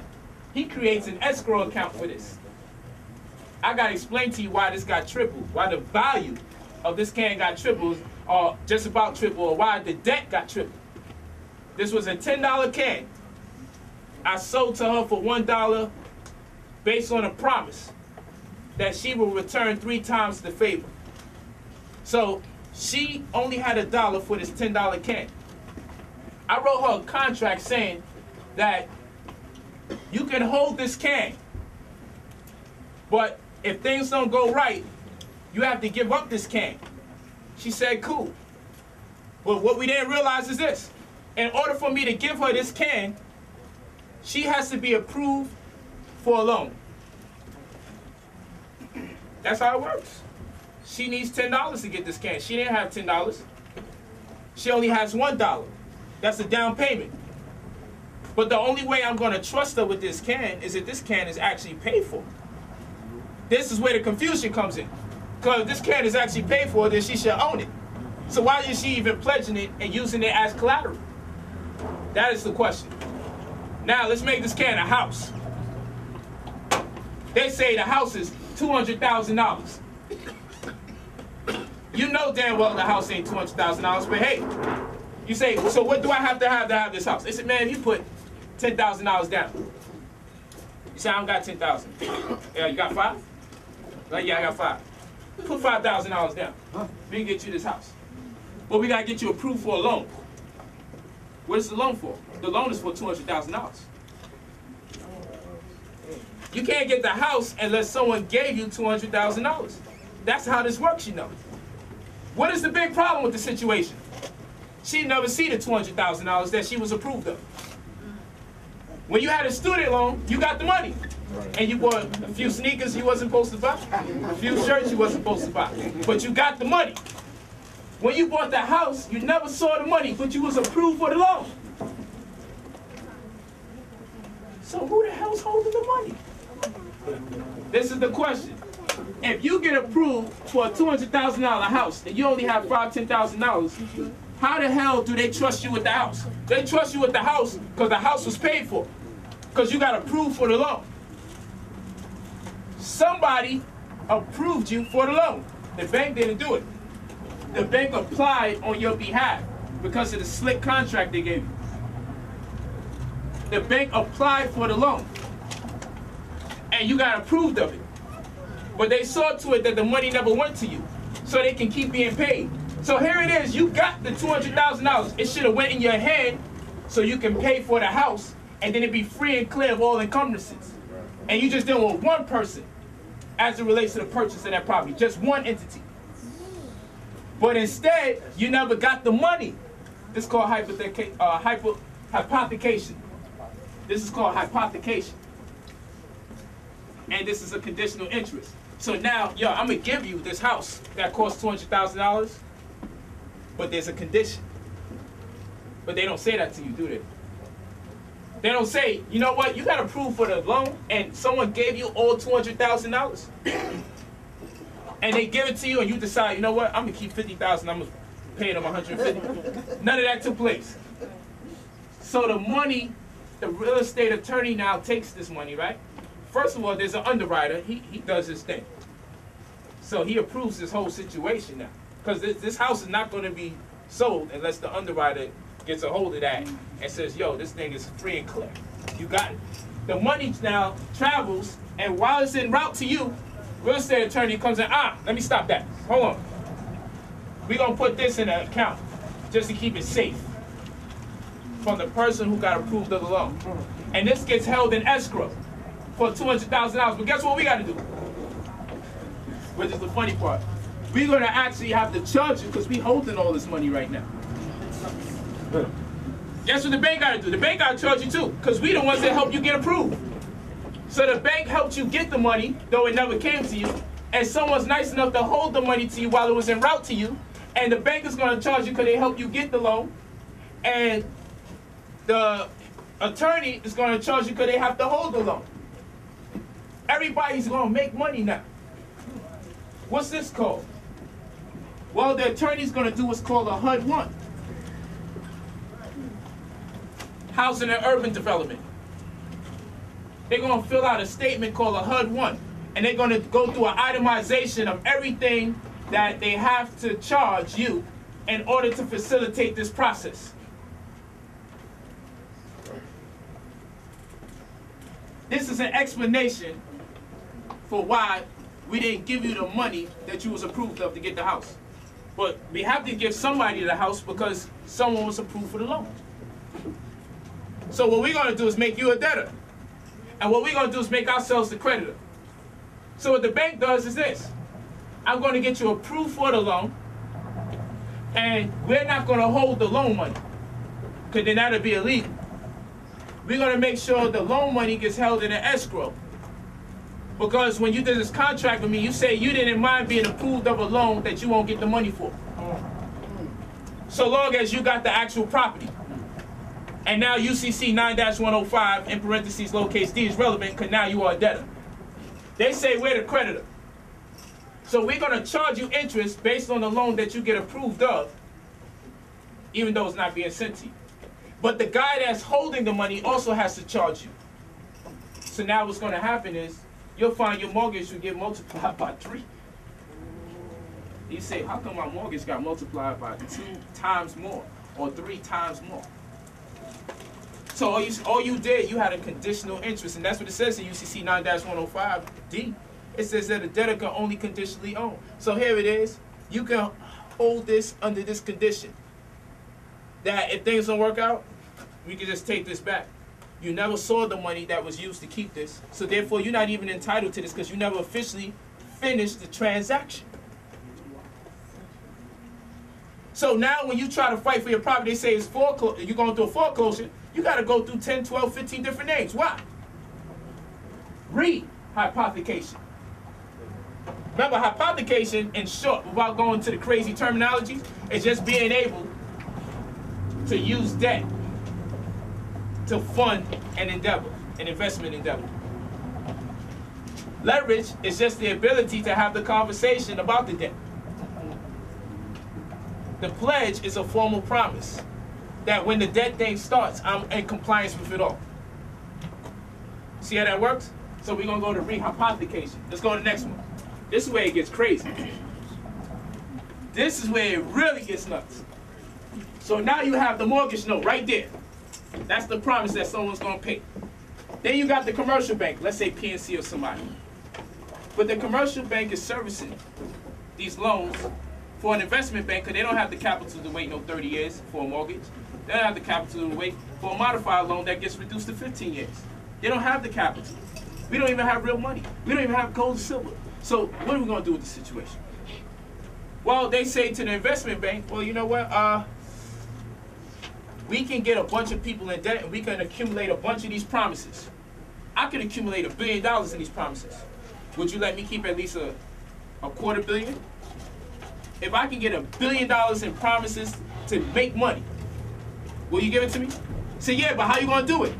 He creates an escrow account for this. I gotta explain to you why this got tripled, why the value of this can got tripled, or just about tripled, or why the debt got tripled. This was a $10 can. I sold to her for $1 based on a promise that she will return 3 times the favor. So she only had $1 for this $10 can. I wrote her a contract saying that you can hold this can, but if things don't go right, you have to give up this can. She said, cool. But what we didn't realize is this. In order for me to give her this can, she has to be approved for a loan. That's how it works. She needs $10 to get this can. She didn't have $10. She only has $1. That's a down payment. But the only way I'm going to trust her with this can is if this can is actually paid for. This is where the confusion comes in. Because if this can is actually paid for, then she should own it. So why is she even pledging it and using it as collateral? That is the question. Now let's make this can a house. They say the house is $200,000. You know damn well the house ain't $200,000, but hey, you say, so what do I have to have this house? They said, man, you put $10,000 down. You say, I don't got 10,000. Yeah, you got 5? Like, yeah, I got 5. Put $5,000 down. We can get you this house. But we got to get you approved for a loan. What is the loan for? The loan is for $200,000. You can't get the house unless someone gave you $200,000. That's how this works, you know. What is the big problem with the situation? She never see the $200,000 that she was approved of. When you had a student loan, you got the money. And you bought a few sneakers you wasn't supposed to buy, a few shirts you wasn't supposed to buy. But you got the money. When you bought the house, you never saw the money, but you was approved for the loan. So who the hell's holding the money? This is the question. If you get approved for a $200,000 house and you only have $5,000, $10,000, how the hell do they trust you with the house? They trust you with the house because the house was paid for, because you got approved for the loan. Somebody approved you for the loan. The bank didn't do it. The bank applied on your behalf because of the slick contract they gave you. The bank applied for the loan, and you got approved of it. But they saw to it that the money never went to you, so they can keep being paid. So here it is, you got the $200,000. It should have went in your hand so you can pay for the house, and then it'd be free and clear of all encumbrances. And you just dealing with one person as it relates to the purchase of that property, just one entity. But instead, you never got the money. This is called hypothecation. This is called hypothecation. And this is a conditional interest. So now, yo, I'm going to give you this house that costs $200,000, but there's a condition. But they don't say that to you, do they? They don't say, you know what, you got approved for the loan, and someone gave you all $200,000. And they give it to you, and you decide, you know what, I'm going to keep $50,000, I'm going to pay them $150,000. None of that took place. So the money, the real estate attorney now takes this money, right? First of all, there's an underwriter. He does his thing. So he approves this whole situation now. Because this house is not going to be sold unless the underwriter gets a hold of that and says, yo, this thing is free and clear. You got it. The money now travels, and while it's en route to you, real estate attorney comes in, let me stop that. Hold on. We're going to put this in an account just to keep it safe from the person who got approved of the loan. And this gets held in escrow for $200,000. But guess what we got to do? Which is the funny part. We're going to actually have to charge you because we're holding all this money right now. Guess what the bank got to do? The bank got to charge you too, because we the ones that helped you get approved. So the bank helped you get the money, though it never came to you, and someone's nice enough to hold the money to you while it was en route to you, and the bank is going to charge you because they helped you get the loan, and the attorney is going to charge you because they have to hold the loan. Everybody's going to make money now. What's this called? Well, the attorney's going to do what's called a HUD-1. Housing and Urban Development. They're going to fill out a statement called a HUD-1. And they're going to go through an itemization of everything that they have to charge you in order to facilitate this process. This is an explanation for why we didn't give you the money that you was approved of to get the house. But we have to give somebody the house because someone was approved for the loan. So what we're going to do is make you a debtor. And what we're going to do is make ourselves the creditor. So what the bank does is this. I'm going to get you approved for the loan, and we're not going to hold the loan money, because then that'll be illegal. We're going to make sure the loan money gets held in an escrow. Because when you did this contract with me, you say you didn't mind being approved of a loan that you won't get the money for. So long as you got the actual property. And now UCC 9-105 in parentheses lowercase d is relevant because now you are a debtor. They say we're the creditor. So we're going to charge you interest based on the loan that you get approved of, even though it's not being sent to you. But the guy that's holding the money also has to charge you. So now what's going to happen is you'll find your mortgage will get multiplied by 3. You say, how come my mortgage got multiplied by 2 times more or 3 times more? So all you did, you had a conditional interest, and that's what it says in UCC 9-105D. It says that a debtor can only conditionally own. So here it is. You can hold this under this condition, that if things don't work out, we can just take this back. You never saw the money that was used to keep this, so therefore you're not even entitled to this because you never officially finished the transaction. So now when you try to fight for your property, they say it's foreclosure. You're going through a foreclosure. You got to go through 10, 12, 15 different names. Why? Rehypothecation. Remember, hypothecation, in short, without going to the crazy terminology, is just being able to use debt to fund an endeavor, an investment endeavor. Leverage is just the ability to have the conversation about the debt. The pledge is a formal promise that when the debt thing starts, I'm in compliance with it all. See how that works? So we're going to go to rehypothecation. Let's go to the next one. This is where it gets crazy. This is where it really gets nuts. So now you have the mortgage note right there. That's the promise that someone's going to pay. Then you got the commercial bank, let's say PNC or somebody. But the commercial bank is servicing these loans for an investment bank because they don't have the capital to wait no 30 years for a mortgage. They don't have the capital to wait for a modified loan that gets reduced to 15 years. They don't have the capital. We don't even have real money. We don't even have gold and silver. So what are we going to do with the situation? Well, they say to the investment bank, well, you know what? We can get a bunch of people in debt and we can accumulate a bunch of these promises. I can accumulate $1 billion in these promises. Would you let me keep at least a $250 million? If I can get $1 billion in promises to make money, will you give it to me? Say, yeah, but how you going to do it?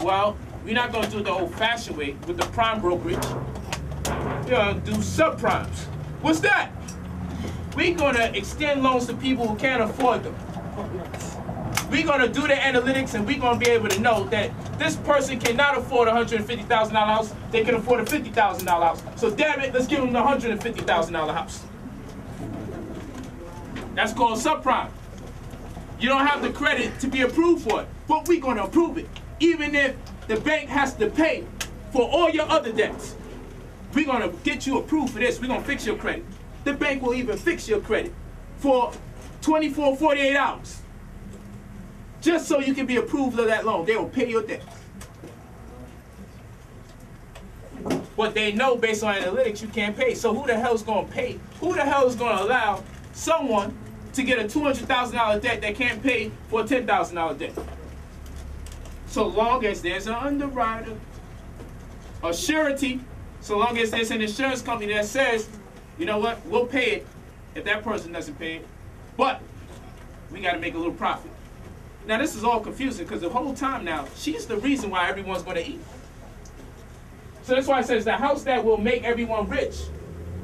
Well, we're not going to do it the old-fashioned way with the prime brokerage. We're going to do subprimes. What's that? We're going to extend loans to people who can't afford them. We're going to do the analytics and we're going to be able to know that this person cannot afford a $150,000 house. They can afford a $50,000 house. So damn it, let's give them the $150,000 house. That's called subprime. You don't have the credit to be approved for it, but we're going to approve it. Even if the bank has to pay for all your other debts, we're going to get you approved for this. We're going to fix your credit. The bank will even fix your credit for 24, 48 hours. Just so you can be approved of that loan. They will pay your debt. But they know based on analytics you can't pay. So who the hell is going to pay? Who the hell is going to allow someone to get a $200,000 debt that can't pay for a $10,000 debt? So long as there's an underwriter, a surety, so long as there's an insurance company that says, you know what, we'll pay it if that person doesn't pay it, but we got to make a little profit. Now this is all confusing because the whole time now, she's the reason why everyone's going to eat. So that's why it says the house that will make everyone rich,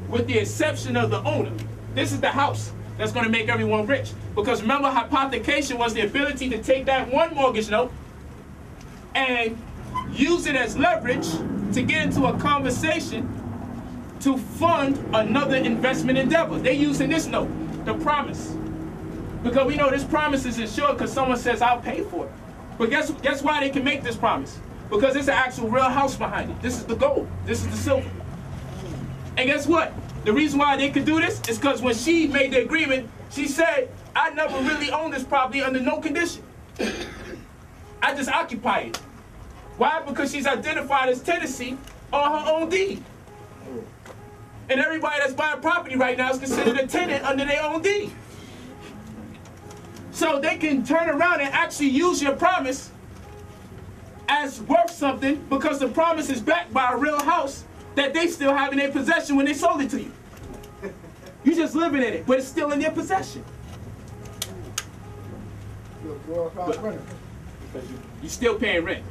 with the exception of the owner. This is the house that's going to make everyone rich. Because remember, hypothecation was the ability to take that one mortgage note and use it as leverage to get into a conversation to fund another investment endeavor. They're using this note, the promise. Because we know this promise is insured because someone says, I'll pay for it. But guess why they can make this promise? Because it's an actual real house behind it. This is the gold. This is the silver. And guess what? The reason why they could do this is because when she made the agreement, she said, I never really owned this property under no condition. I just occupy it. Why? Because she's identified as tenancy on her own deed. And everybody that's buying property right now is considered a tenant under their own deed. So they can turn around and actually use your promise as worth something because the promise is backed by a real house that they still have in their possession when they sold it to you. You just living in it, but it's still in their possession. You're a glorified renter. You're still paying rent.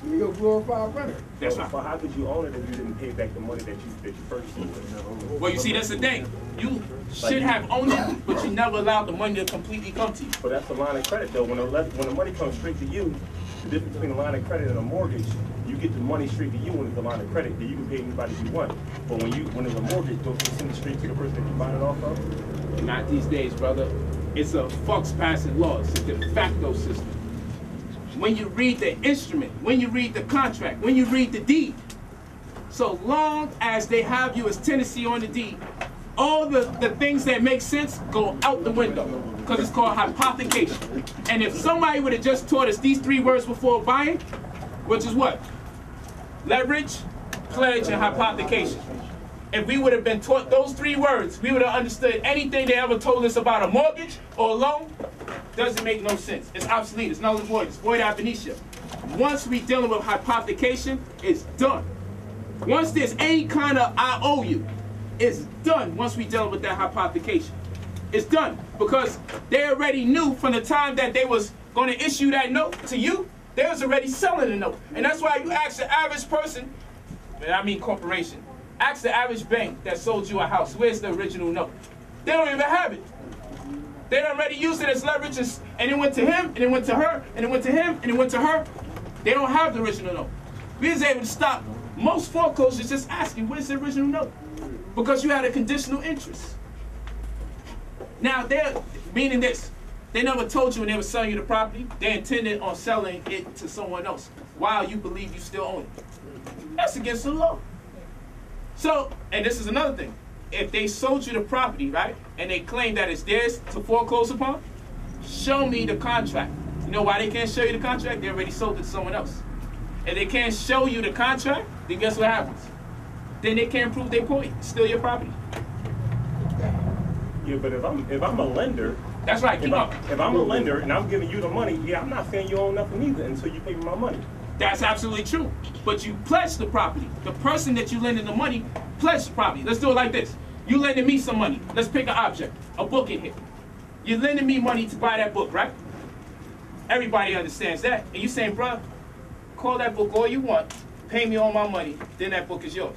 You're a glorified renter. That's right. But how could you own it if you didn't pay back the money that you purchased it with? Well, you see, that's the thing. You should have owned it, but you never allowed the money to completely come to you. But that's the line of credit, though. When the money comes straight to you, the difference between a line of credit and a mortgage, you get the money straight to you when it's a line of credit. Then you can pay anybody you want. But when it's a mortgage, don't you send it straight to the person that you're buying it off of? Not these days, brother. It's a fucks passing law. It's a de facto system. When you read the instrument, when you read the contract, when you read the deed, so long as they have you as tenancy on the deed, all the things that make sense go out the window because it's called hypothecation. And if somebody would have just taught us these 3 words before buying, which is what? Leverage, pledge, and hypothecation. If we would have been taught those 3 words, we would have understood anything they ever told us about a mortgage or a loan. Doesn't make no sense. It's obsolete. It's null and void. It's void ab initio. Once we dealing with hypothecation, it's done. Once there's any kind of I owe you, it's done once we dealing with that hypothecation. It's done because they already knew from the time that they was going to issue that note to you, they was already selling the note. And that's why you ask the average person, I mean corporation, ask the average bank that sold you a house, where's the original note? They don't even have it. They already used it as leverage, and it went to him, and it went to her, and it went to him, and it went to her. They don't have the original note. We was able to stop most foreclosures just asking, where's the original note? Because you had a conditional interest. Now, they're meaning this. They never told you when they were selling you the property, they intended on selling it to someone else while you believe you still own it. That's against the law. So, and this is another thing. If they sold you the property, right, and they claim that it's theirs to foreclose upon, show me the contract. You know why they can't show you the contract? They already sold it to someone else. If they can't show you the contract, then guess what happens? Then they can't prove their point. It's still your property. Yeah, but if I'm a lender, that's right. If I'm a lender and I'm giving you the money, yeah, I'm not saying you own nothing either until you pay me my money. That's absolutely true. But you pledged the property. The person that you lending the money pledged the property. Let's do it like this. You lending me some money. Let's pick an object, a book in here. You're lending me money to buy that book, right? Everybody understands that. And you saying, bro, call that book all you want, pay me all my money, then that book is yours.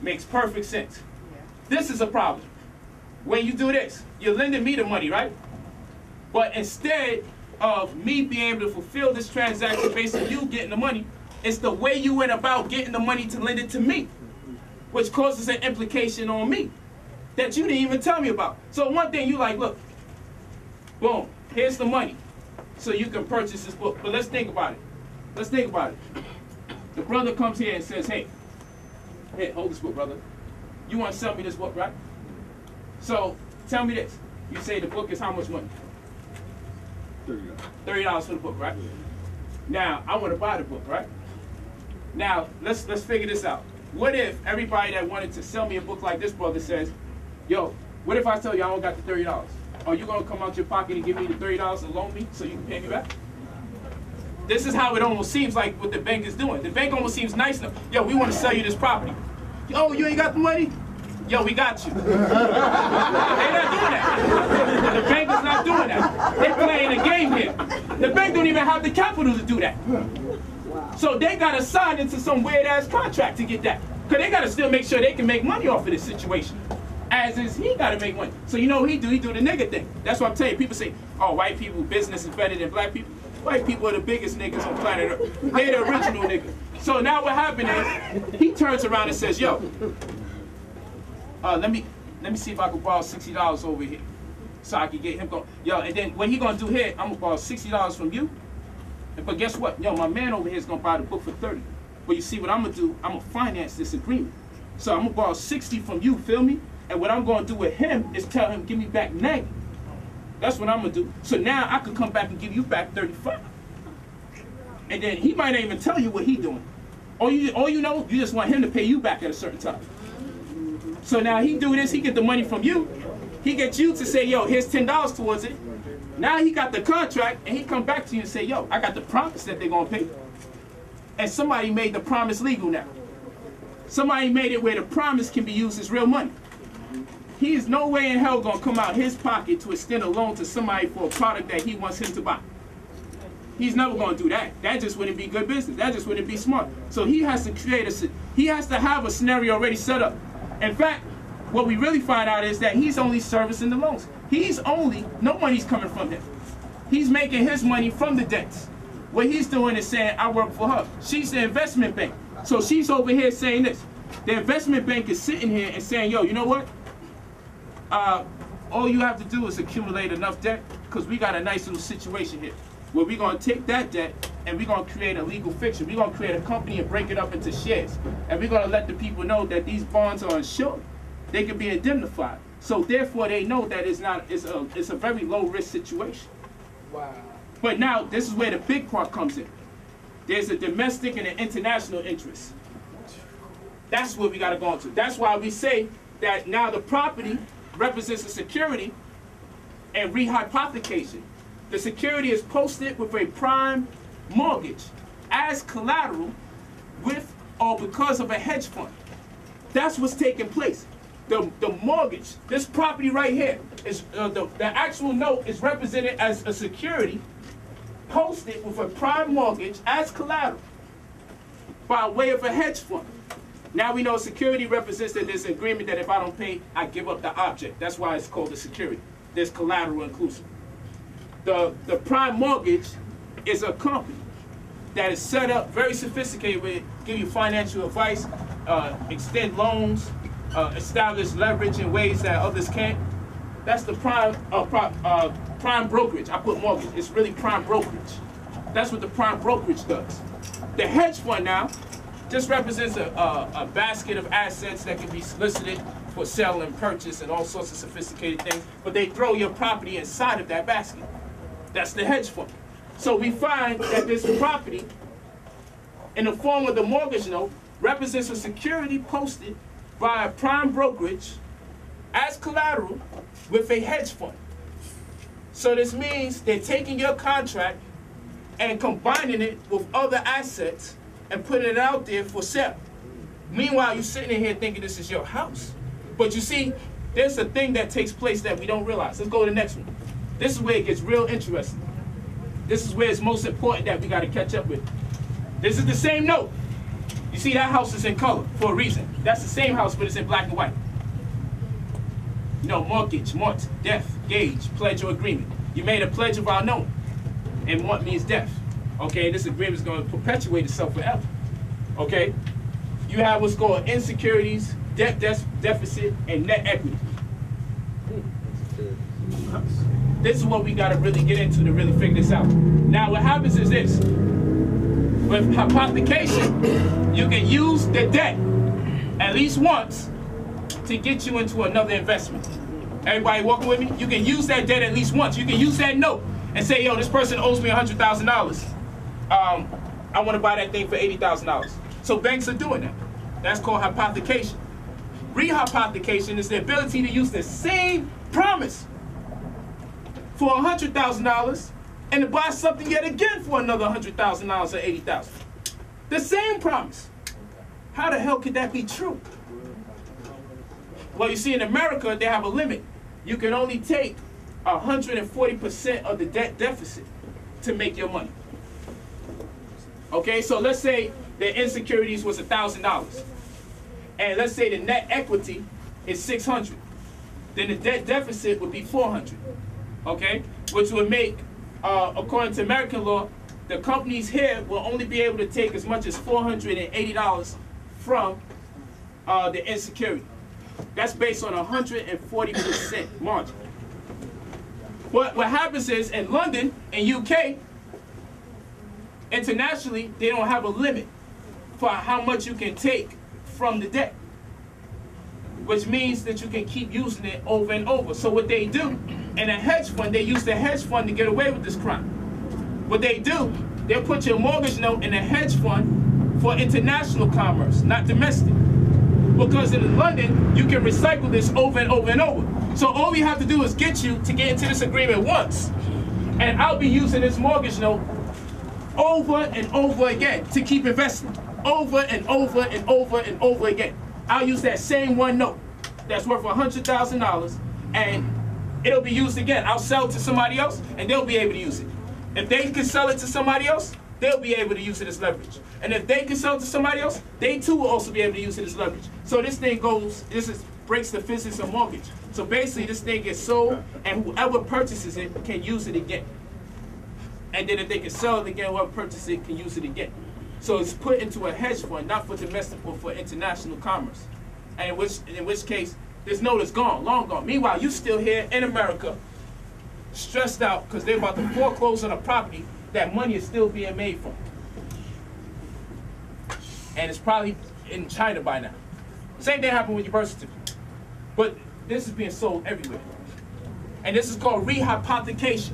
Makes perfect sense. This is a problem. When you do this, you're lending me the money, right? But instead of me being able to fulfill this transaction based on you getting the money, it's the way you went about getting the money to lend it to me, which causes an implication on me that you didn't even tell me about. So one thing you like, look, boom, here's the money so you can purchase this book. But let's think about it. Let's think about it. The brother comes here and says, hey, hold this book, brother. You want to sell me this book, right? So tell me this. You say the book is how much money? $30. $30 for the book, right? Now, I want to buy the book, right? Now, let's figure this out. What if everybody that wanted to sell me a book like this brother says, yo, what if I tell you I don't got the $30? Are you going to come out your pocket and give me the $30 and loan me so you can pay me back? This is how it almost seems like what the bank is doing. The bank almost seems nice enough. Yo, we want to sell you this property. Oh, you ain't got the money? Yo, we got you. They're not doing that. The bank is not doing that. They're playing a game here. The bank don't even have the capital to do that. So they got to sign into some weird-ass contract to get that. Because they got to still make sure they can make money off of this situation. As is, he got to make money. So you know what he do? He do the nigga thing. That's what I'm telling you. People say, oh, white people, business is better than black people. White people are the biggest niggas on planet Earth. They're the original niggas. So now what happened is, he turns around and says, yo, let me see if I can borrow $60 over here, so I can get him going. Yo, and then what he gonna do here? I'm gonna borrow $60 from you. But guess what? Yo, my man over here is gonna buy the book for $30. But you see what I'm gonna do? I'm gonna finance this agreement. So I'm gonna borrow $60 from you. Feel me? And what I'm gonna do with him is tell him give me back $90. That's what I'm gonna do. So now I can come back and give you back $35. And then he might not even tell you what he doing. All you know, you just want him to pay you back at a certain time. So now he do this, he get the money from you. He gets you to say, yo, here's $10 towards it. Now he got the contract, and he come back to you and say, yo, I got the promise that they're gonna pay. And somebody made the promise legal now. Somebody made it where the promise can be used as real money. He is no way in hell gonna come out his pocket to extend a loan to somebody for a product that he wants him to buy. He's never gonna do that. That just wouldn't be good business. That just wouldn't be smart. So he has to he has to have a scenario already set up. In fact, what we really find out is that he's only servicing the loans. No money's coming from him. He's making his money from the debts. What he's doing is saying, I work for her. She's the investment bank. So she's over here saying this. The investment bank is sitting here and saying, yo, you know what? All you have to do is accumulate enough debt, because we got a nice little situation here where we're going to take that debt and we're going to create a legal fiction. We're going to create a company and break it up into shares. And we're going to let the people know that these bonds are insured. They can be indemnified. So therefore they know that it's a very low risk situation. Wow. But now this is where the big part comes in. There's a domestic and an international interest. That's what we got to go into. That's why we say that now the property represents a security and rehypothecation. The security is posted with a prime mortgage as collateral with or because of a hedge fund. That's what's taking place. The mortgage, this property right here, is the actual note is represented as a security posted with a prime mortgage as collateral by way of a hedge fund. Now we know security represents that there's an agreement that if I don't pay, I give up the object. That's why it's called a security. There's collateral inclusive. The prime mortgage is a company that is set up, very sophisticated, with give you financial advice, extend loans, establish leverage in ways that others can't. That's the prime brokerage. I put mortgage. It's really prime brokerage. That's what the prime brokerage does. The hedge fund now just represents a basket of assets that can be solicited for sale and purchase and all sorts of sophisticated things, but they throw your property inside of that basket. That's the hedge fund. So we find that this property, in the form of the mortgage note, represents a security posted by a prime brokerage as collateral with a hedge fund. So this means they're taking your contract and combining it with other assets and putting it out there for sale. Meanwhile, you're sitting in here thinking this is your house. But you see, there's a thing that takes place that we don't realize. Let's go to the next one. This is where it gets real interesting. This is where it's most important that we got to catch up with. This is the same note. You see, that house is in color for a reason. That's the same house, but it's in black and white. You know, mortgage, mort, death, gage, pledge or agreement. You made a pledge of our note, and mort means death. Okay, this agreement is going to perpetuate itself forever. Okay, you have what's called insecurities, debt deficit, and net equity. This is what we got to really get into to really figure this out. Now, what happens is this. With hypothecation, you can use the debt at least once to get you into another investment. Everybody walking with me? You can use that debt at least once. You can use that note and say, yo, this person owes me $100,000. I want to buy that thing for $80,000. So banks are doing that. That's called hypothecation. Rehypothecation is the ability to use the same promise for $100,000 and to buy something yet again for another $100,000 or $80,000. The same promise. How the hell could that be true? Well, you see, in America, they have a limit. You can only take 140% of the debt deficit to make your money. Okay, so let's say the insecurities was $1,000. And let's say the net equity is $600. Then the debt deficit would be $400. Okay, which would make, according to American law, the companies here will only be able to take as much as $480 from the insecurity. That's based on 140% margin. What happens is in London and UK, internationally, they don't have a limit for how much you can take from the debt, which means that you can keep using it over and over. So what they do, in a hedge fund, they use the hedge fund to get away with this crime. What they do, they'll put your mortgage note in a hedge fund for international commerce, not domestic. Because in London, you can recycle this over and over and over. So all we have to do is get you to get into this agreement once. And I'll be using this mortgage note over and over again to keep investing. Over and over and over and over again. I'll use that same one note that's worth $100,000 and it'll be used again. I'll sell it to somebody else and they'll be able to use it. If they can sell it to somebody else, they'll be able to use it as leverage. And if they can sell it to somebody else, they too will also be able to use it as leverage. So this thing breaks the physics of mortgage. So basically this thing gets sold and whoever purchases it can use it again. And then if they can sell it again, whoever purchases it can use it again. So it's put into a hedge fund, not for domestic, but for international commerce. And in which case, this note is gone, long gone. Meanwhile, you still here in America, stressed out because they're about to foreclose on a property that money is still being made from. And it's probably in China by now. Same thing happened with your birth certificate. But this is being sold everywhere. And this is called rehypothecation.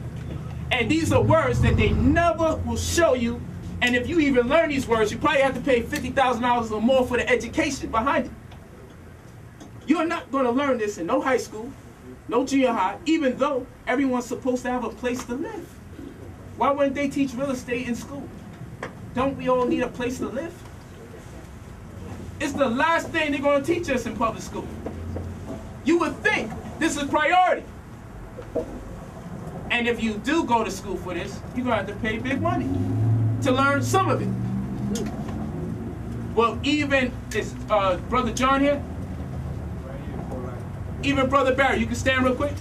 And these are words that they never will show you. And if you even learn these words, you probably have to pay $50,000 or more for the education behind it. You're not going to learn this in no high school, no junior high, even though everyone's supposed to have a place to live. Why wouldn't they teach real estate in school? Don't we all need a place to live? It's the last thing they're going to teach us in public school. You would think this is priority. And if you do go to school for this, you're going to have to pay big money to learn some of it. Well, even, is Brother John here? Even Brother Barry, you can stand real quick?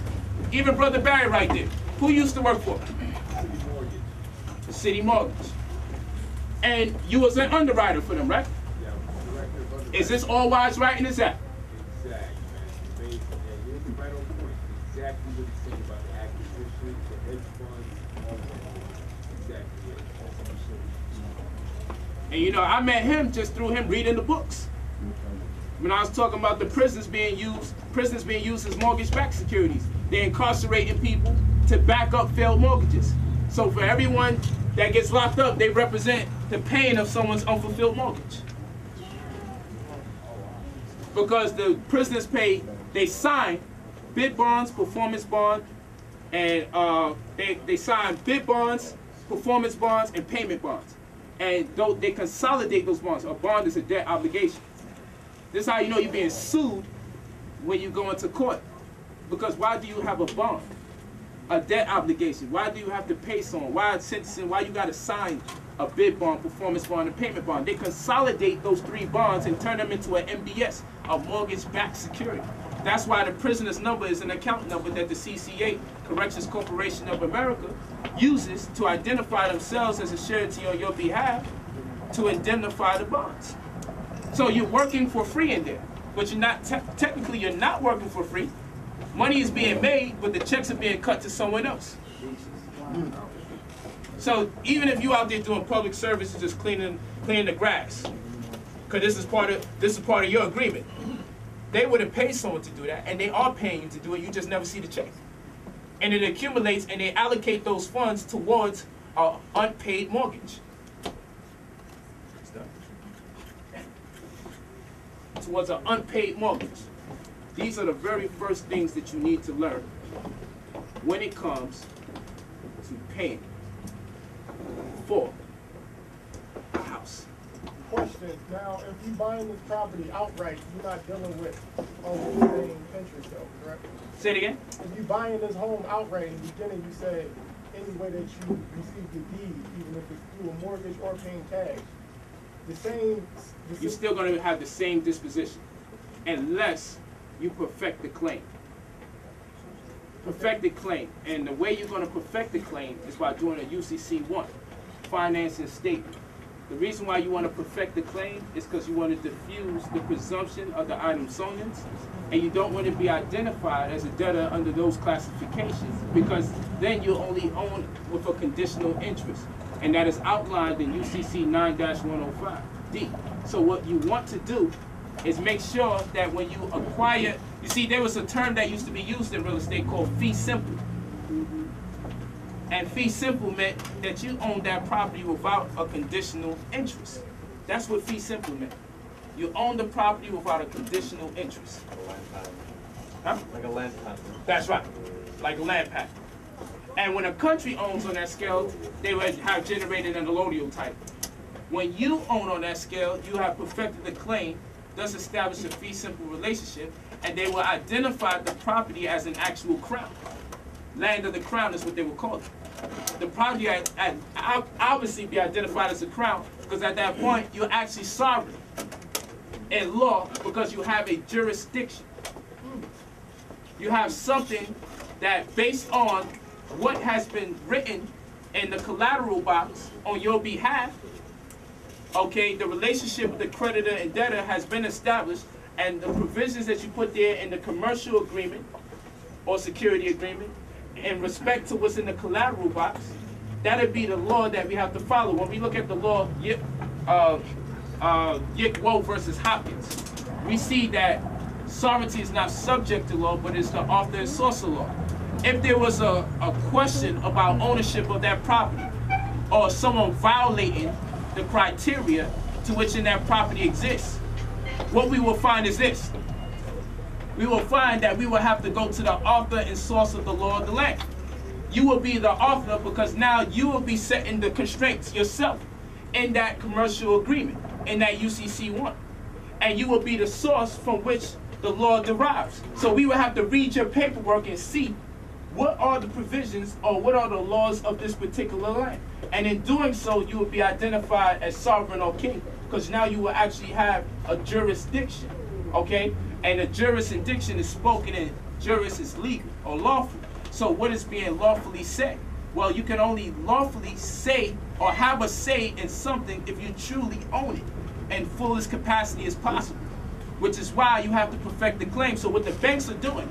Even Brother Barry right there. Who used to work for? City Mortgage. The City Mortgage. And you was an underwriter for them, right? Yeah, director of underwriting. Is this all wise writing this out? Exactly, man. Amazing. Yeah, you're right on point. Exactly what he's saying about the acquisition, the hedge funds, all that. Exactly it. And you know, I met him just through him reading the books. When I was talking about the prisons being used as mortgage-backed securities. They're incarcerating people to back up failed mortgages. So for everyone that gets locked up, they represent the pain of someone's unfulfilled mortgage. Because the prisoners they sign bid bonds, performance bond, and they sign bid bonds, performance bonds, and payment bonds. And they consolidate those bonds. A bond is a debt obligation. This is how you know you're being sued when you go into court. Because why do you have a bond? A debt obligation. Why do you have to pay someone? Why sentencing? Why you got to sign a bid bond, performance bond, and payment bond? They consolidate those three bonds and turn them into an MBS, a mortgage-backed security. That's why the prisoner's number is an account number that the CCA, Corrections Corporation of America, uses to identify themselves as a surety on your behalf to indemnify the bonds. So you're working for free in there, but you're not technically you're not working for free. Money is being made, but the checks are being cut to someone else. So even if you out there doing public services, just cleaning the grass, because this is part of your agreement, they wouldn't pay someone to do that, and they are paying you to do it. You just never see the check, and it accumulates, and they allocate those funds towards an unpaid mortgage. Towards an unpaid mortgage. These are the very first things that you need to learn when it comes to paying for a house. Question, now if you're buying this property outright, you're not dealing with paying interest though, correct? Say it again? If you're buying this home outright, in the beginning you said any way that you receive the deed, even if it's through a mortgage or paying cash, you're still going to have the same disposition unless you perfect the claim. Perfect the claim. And the way you're going to perfect the claim is by doing a UCC-1, financing statement. The reason why you want to perfect the claim is because you want to diffuse the presumption of the item sonans, and you don't want to be identified as a debtor under those classifications, because then you only own with a conditional interest. And that is outlined in UCC 9-105D. So what you want to do is make sure that when you acquire, you see there was a term that used to be used in real estate called fee simple. And fee simple meant that you own that property without a conditional interest. That's what fee simple meant. You own the property without a conditional interest. Like a land patent. Huh? Like a land patent. That's right, like a land patent. And when a country owns on that scale, they would have generated an allodial title. When you own on that scale, you have perfected the claim, thus establish a fee simple relationship, and they will identify the property as an actual crown. Land of the crown is what they would call it. The property obviously be identified as a crown, because at that point, you're actually sovereign in law because you have a jurisdiction. You have something that, based on what has been written in the collateral box on your behalf, okay, the relationship with the creditor and debtor has been established, and the provisions that you put there in the commercial agreement or security agreement in respect to what's in the collateral box, that'd be the law that we have to follow. When we look at the law, Yick-Woe versus Hopkins, we see that sovereignty is not subject to law, but it's the author and source of law. If there was a question about ownership of that property, or someone violating the criteria to which in that property exists, what we will find is this. We will find that we will have to go to the author and source of the law of the land. You will be the author because now you will be setting the constraints yourself in that commercial agreement, in that UCC1. And you will be the source from which the law derives. So we will have to read your paperwork and see what are the provisions or what are the laws of this particular land. And in doing so, you will be identified as sovereign or king, because now you will actually have a jurisdiction, okay? And a jurisdiction is spoken in, juris is legal or lawful. So what is being lawfully said? Well, you can only lawfully say or have a say in something if you truly own it in fullest capacity as possible, which is why you have to perfect the claim. So what the banks are doing,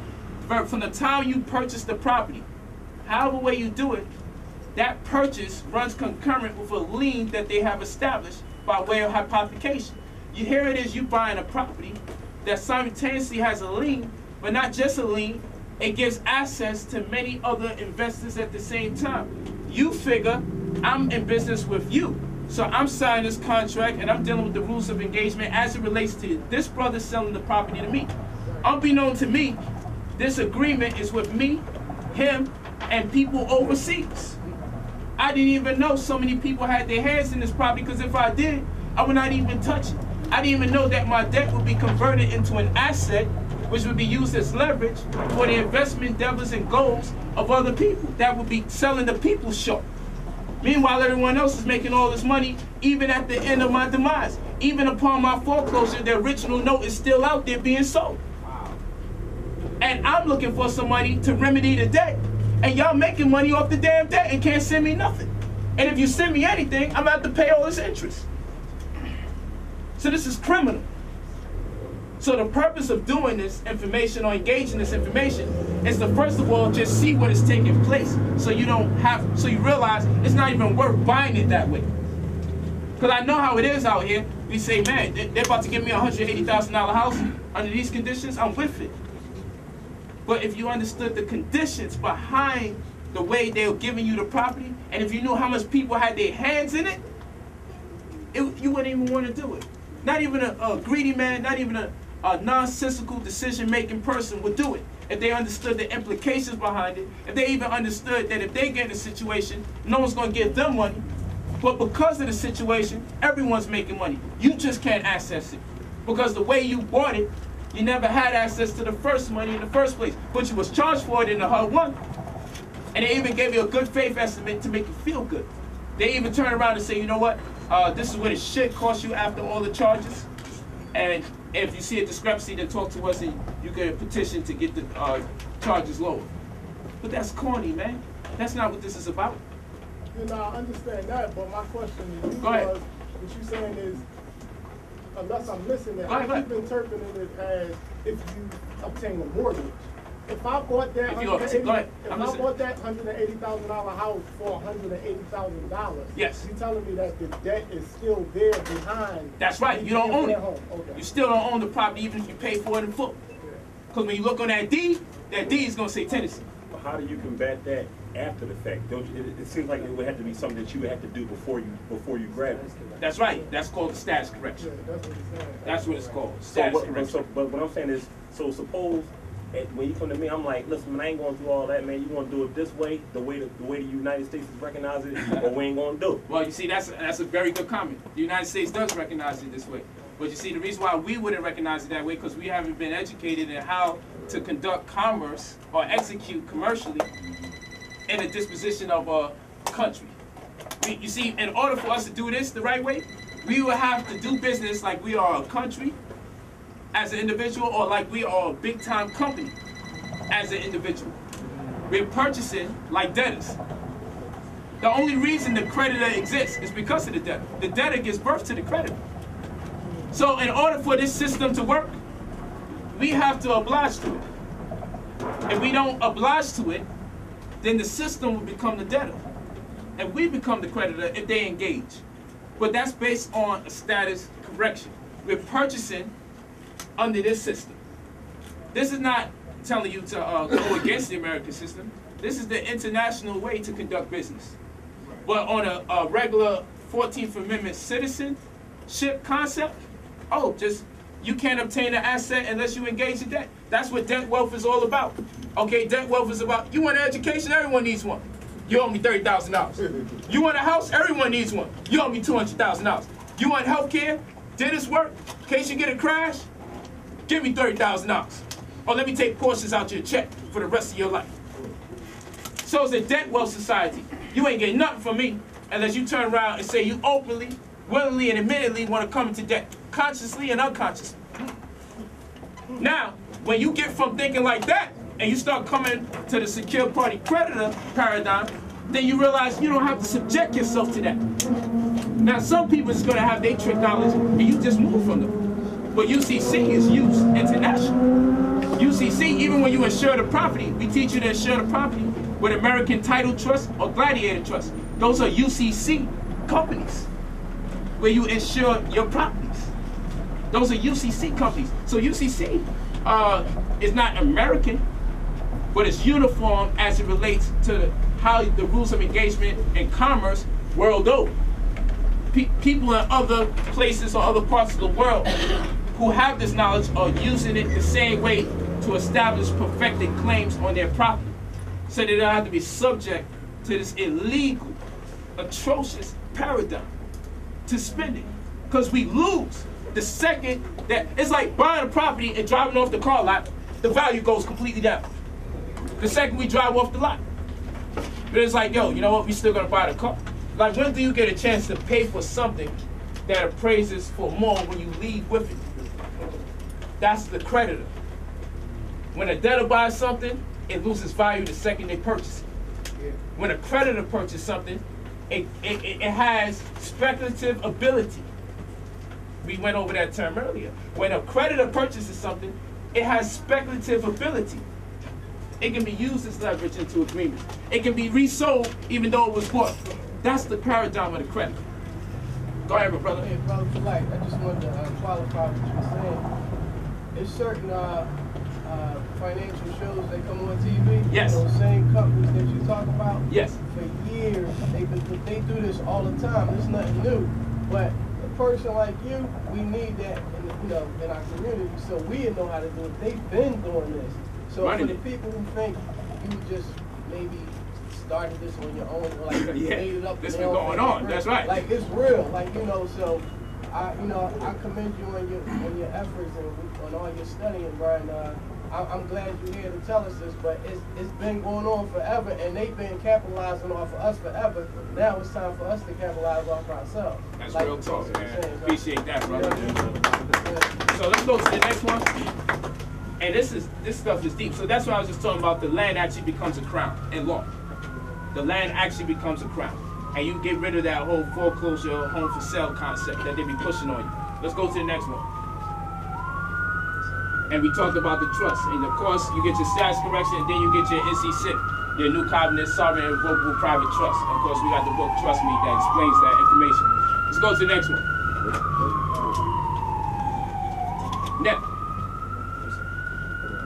from the time you purchase the property, however way you do it, that purchase runs concurrent with a lien that they have established by way of hypothecation. Here it is, you buying a property that simultaneously has a lien, but not just a lien, it gives access to many other investors at the same time. You figure, I'm in business with you, so I'm signing this contract and I'm dealing with the rules of engagement as it relates to this brother selling the property to me. Unbeknown to me, this agreement is with me, him, and people overseas. I didn't even know so many people had their hands in this property, because if I did, I would not even touch it. I didn't even know that my debt would be converted into an asset which would be used as leverage for the investment endeavors and goals of other people that would be selling the people short. Meanwhile, everyone else is making all this money, even at the end of my demise. Even upon my foreclosure, the original note is still out there being sold. And I'm looking for some money to remedy the debt, and y'all making money off the damn debt and can't send me nothing. And if you send me anything, I'm gonna have to pay all this interest. So this is criminal. So the purpose of doing this information or engaging this information is to, first of all, just see what is taking place, so you realize it's not even worth buying it that way. Because I know how it is out here. We say, man, they're about to give me a $180,000 house under these conditions. I'm with it. But if you understood the conditions behind the way they were giving you the property, and if you knew how much people had their hands in it, you wouldn't even want to do it. Not even a greedy man, not even a nonsensical decision-making person would do it if they understood the implications behind it, if they even understood that if they get in a situation, no one's going to give them money. But because of the situation, everyone's making money. You just can't access it. Because the way you bought it, you never had access to the first money in the first place, but you was charged for it in the HUD 1. And they even gave you a good faith estimate to make you feel good. They even turn around and say, you know what, this is what it should cost you after all the charges. And if you see a discrepancy, then talk to us and you can petition to get the charges lower. But that's corny, man. That's not what this is about. You know, I understand that, but my question to you Go ahead. was, what you're saying is, unless I'm missing it, I keep interpreting it as if you obtain a mortgage. If I bought that $180,000 house for $180,000, yes, you're telling me that the debt is still there behind. That's right. You don't own it. Okay. You still don't own the property even if you pay for it in full. Because when you look on that deed is going to say tenancy. how do you combat that after the fact? Don't you, it seems like it would have to be something that you would have to do before you grab it. That's right. That's called the status correction. That's what it's called. Status correction. But what I'm saying is, so suppose when you come to me, I'm like, listen, man, I ain't going to do all that, man. You want to do it this way, the way the United States is recognizing it, or we ain't going to do it. Well, you see, that's a very good comment. The United States does recognize it this way. But you see, the reason why we wouldn't recognize it that way, because we haven't been educated in how to conduct commerce or execute commercially in a disposition of a country. You see, in order for us to do this the right way, we will have to do business like we are a country as an individual, or like we are a big-time company as an individual. We're purchasing like debtors. The only reason the creditor exists is because of the debtor. The debtor gives birth to the creditor. So in order for this system to work, we have to oblige to it. If we don't oblige to it, then the system will become the debtor. And we become the creditor if they engage. But that's based on a status correction. We're purchasing under this system. This is not telling you to go against the American system. This is the international way to conduct business. But on a regular 14th Amendment citizenship concept, you can't obtain an asset unless you engage in debt. That's what debt wealth is all about. Okay, debt wealth is about, you want an education, everyone needs one. You owe me $30,000. You want a house, everyone needs one. You owe me $200,000. You want health care, dentist work, in case you get a crash, give me $30,000. Or let me take portions out your check for the rest of your life. So it's a debt wealth society. You ain't getting nothing from me unless you turn around and say you openly, willingly, and admittedly want to come into debt, consciously and unconsciously. Now, when you get from thinking like that, and you start coming to the secure party creditor paradigm, then you realize you don't have to subject yourself to that. Now, some people is going to have their trick knowledge, and you just move from them. But UCC is used international. UCC, even when you insure the property, we teach you to insure the property with American Title Trust or Gladiator Trust. Those are UCC companies where you insure your properties. Those are UCC companies. So UCC is not American, but it's uniform as it relates to how the rules of engagement in commerce world over. People in other places or other parts of the world who have this knowledge are using it the same way to establish perfected claims on their property, so they don't have to be subject to this illegal, atrocious paradigm to spending. Because we lose the second that, it's like buying a property and driving off the car lot, the value goes completely down. The second we drive off the lot. But it's like, yo, you know what, we still gonna buy the car. Like, when do you get a chance to pay for something that appraises for more when you leave with it? That's the creditor. When a debtor buys something, it loses value the second they purchase it. When a creditor purchases something, it has speculative ability. We went over that term earlier. When a creditor purchases something, it has speculative ability. It can be used as leverage into agreements. It can be resold even though it was bought. That's the paradigm of the creditor. Go ahead, my brother. Hey, brother, Polight, I just wanted to qualify what you were saying. There's certain financial shows that come on TV. Yes. Those same companies that you talk about. Yes. For years, they do this all the time. It's nothing new. But a person like you, we need that in our community, so we know how to do it. They've been doing this. So for the people who think you just maybe started this on your own, or like you made it up. This been going on. That's right. Like, it's real. Like, so I commend you on your efforts and on all your studying, Brian. I'm glad you're here to tell us this, but it's been going on forever, and they've been capitalizing off of us forever. Now it's time for us to capitalize off ourselves. That's like real talk, man. Saying, appreciate that, brother. Yeah. So let's go to the next one. And this stuff is deep. So that's why I was just talking about the land actually becomes a crown in law. The land actually becomes a crown. And you get rid of that whole foreclosure, home for sale concept that they be pushing on you. Let's go to the next one. And we talked about the trust. And of course, you get your status correction, and then you get your NC-SIP, your new covenant, sovereign, irrevocable private trust. Of course, we got the book Trust Me that explains that information. Let's go to the next one. Now,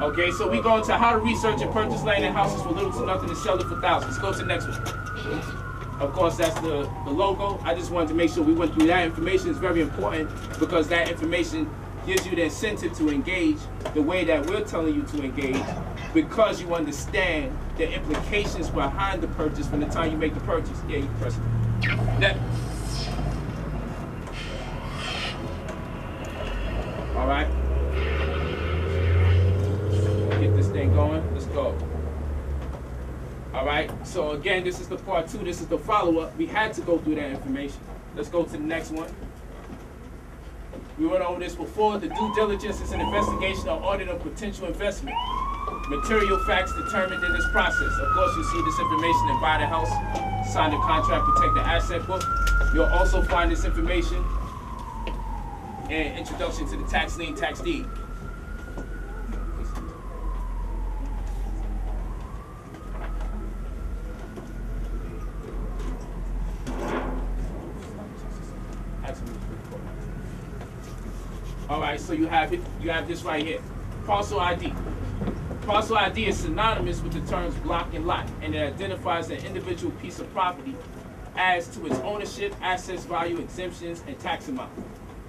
Okay, so we go into how to research and purchase land and houses for little to nothing and sell it for thousands. Let's go to the next one. Of course, that's the logo. I just wanted to make sure we went through that information. It's very important because that information gives you the incentive to engage the way that we're telling you to engage, because you understand the implications behind the purchase from the time you make the purchase. Yeah, you can press it. That. All right. Get this thing going. Let's go. All right. So again, this is the part 2. This is the follow-up. We had to go through that information. Let's go to the next one. We went over this before. The due diligence is an investigation or audit of potential investment. Material facts determined in this process. Of course, you see this information in buy the house, sign the contract, protect the asset book. You'll also find this information in introduction to the tax lien, tax deed. All right, so you have it. You have this right here, parcel ID. Parcel ID is synonymous with the terms block and lot, and it identifies an individual piece of property as to its ownership, assets, value, exemptions, and tax amount.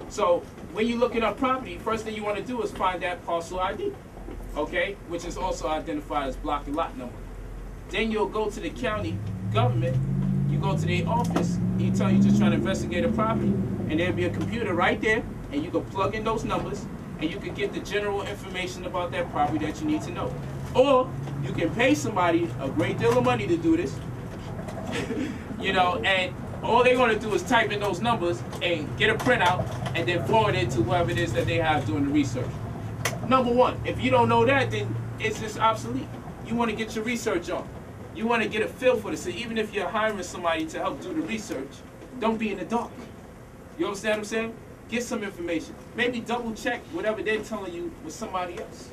So when you're looking up property, first thing you want to do is find that parcel ID, okay, which is also identified as block and lot number. Then you'll go to the county government, you go to their office, and you tell you just trying to investigate a property, and there'll be a computer right there, and you can plug in those numbers, and you can get the general information about that property that you need to know. Or you can pay somebody a great deal of money to do this, you know, and all they're going to do is type in those numbers and get a printout and then forward it to whoever it is that they have doing the research. Number one, if you don't know that, then it's just obsolete. You want to get your research on. You want to get a feel for this. So even if you're hiring somebody to help do the research, don't be in the dark. You understand what I'm saying? Get some information. Maybe double check whatever they're telling you with somebody else.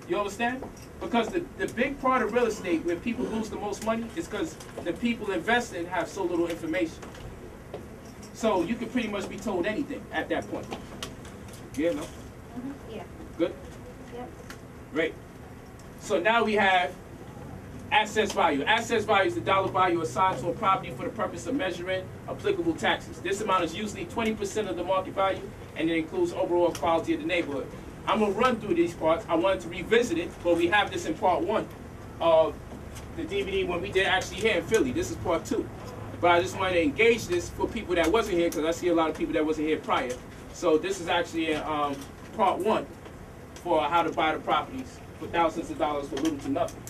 You understand? Because the big part of real estate where people lose the most money is because the people investing have so little information. So you can pretty much be told anything at that point. Yeah, no? Yeah. Good? Yep. Great. So now we have assess value. Assess value is the dollar value assigned to a property for the purpose of measuring applicable taxes. This amount is usually 20% of the market value, and it includes overall quality of the neighborhood. I'm going to run through these parts. I wanted to revisit it, but we have this in part 1 of the DVD when we did actually here in Philly. This is part 2. But I just wanted to engage this for people that wasn't here, because I see a lot of people that wasn't here prior. So this is actually part 1 for how to buy the properties for thousands of dollars for little to nothing.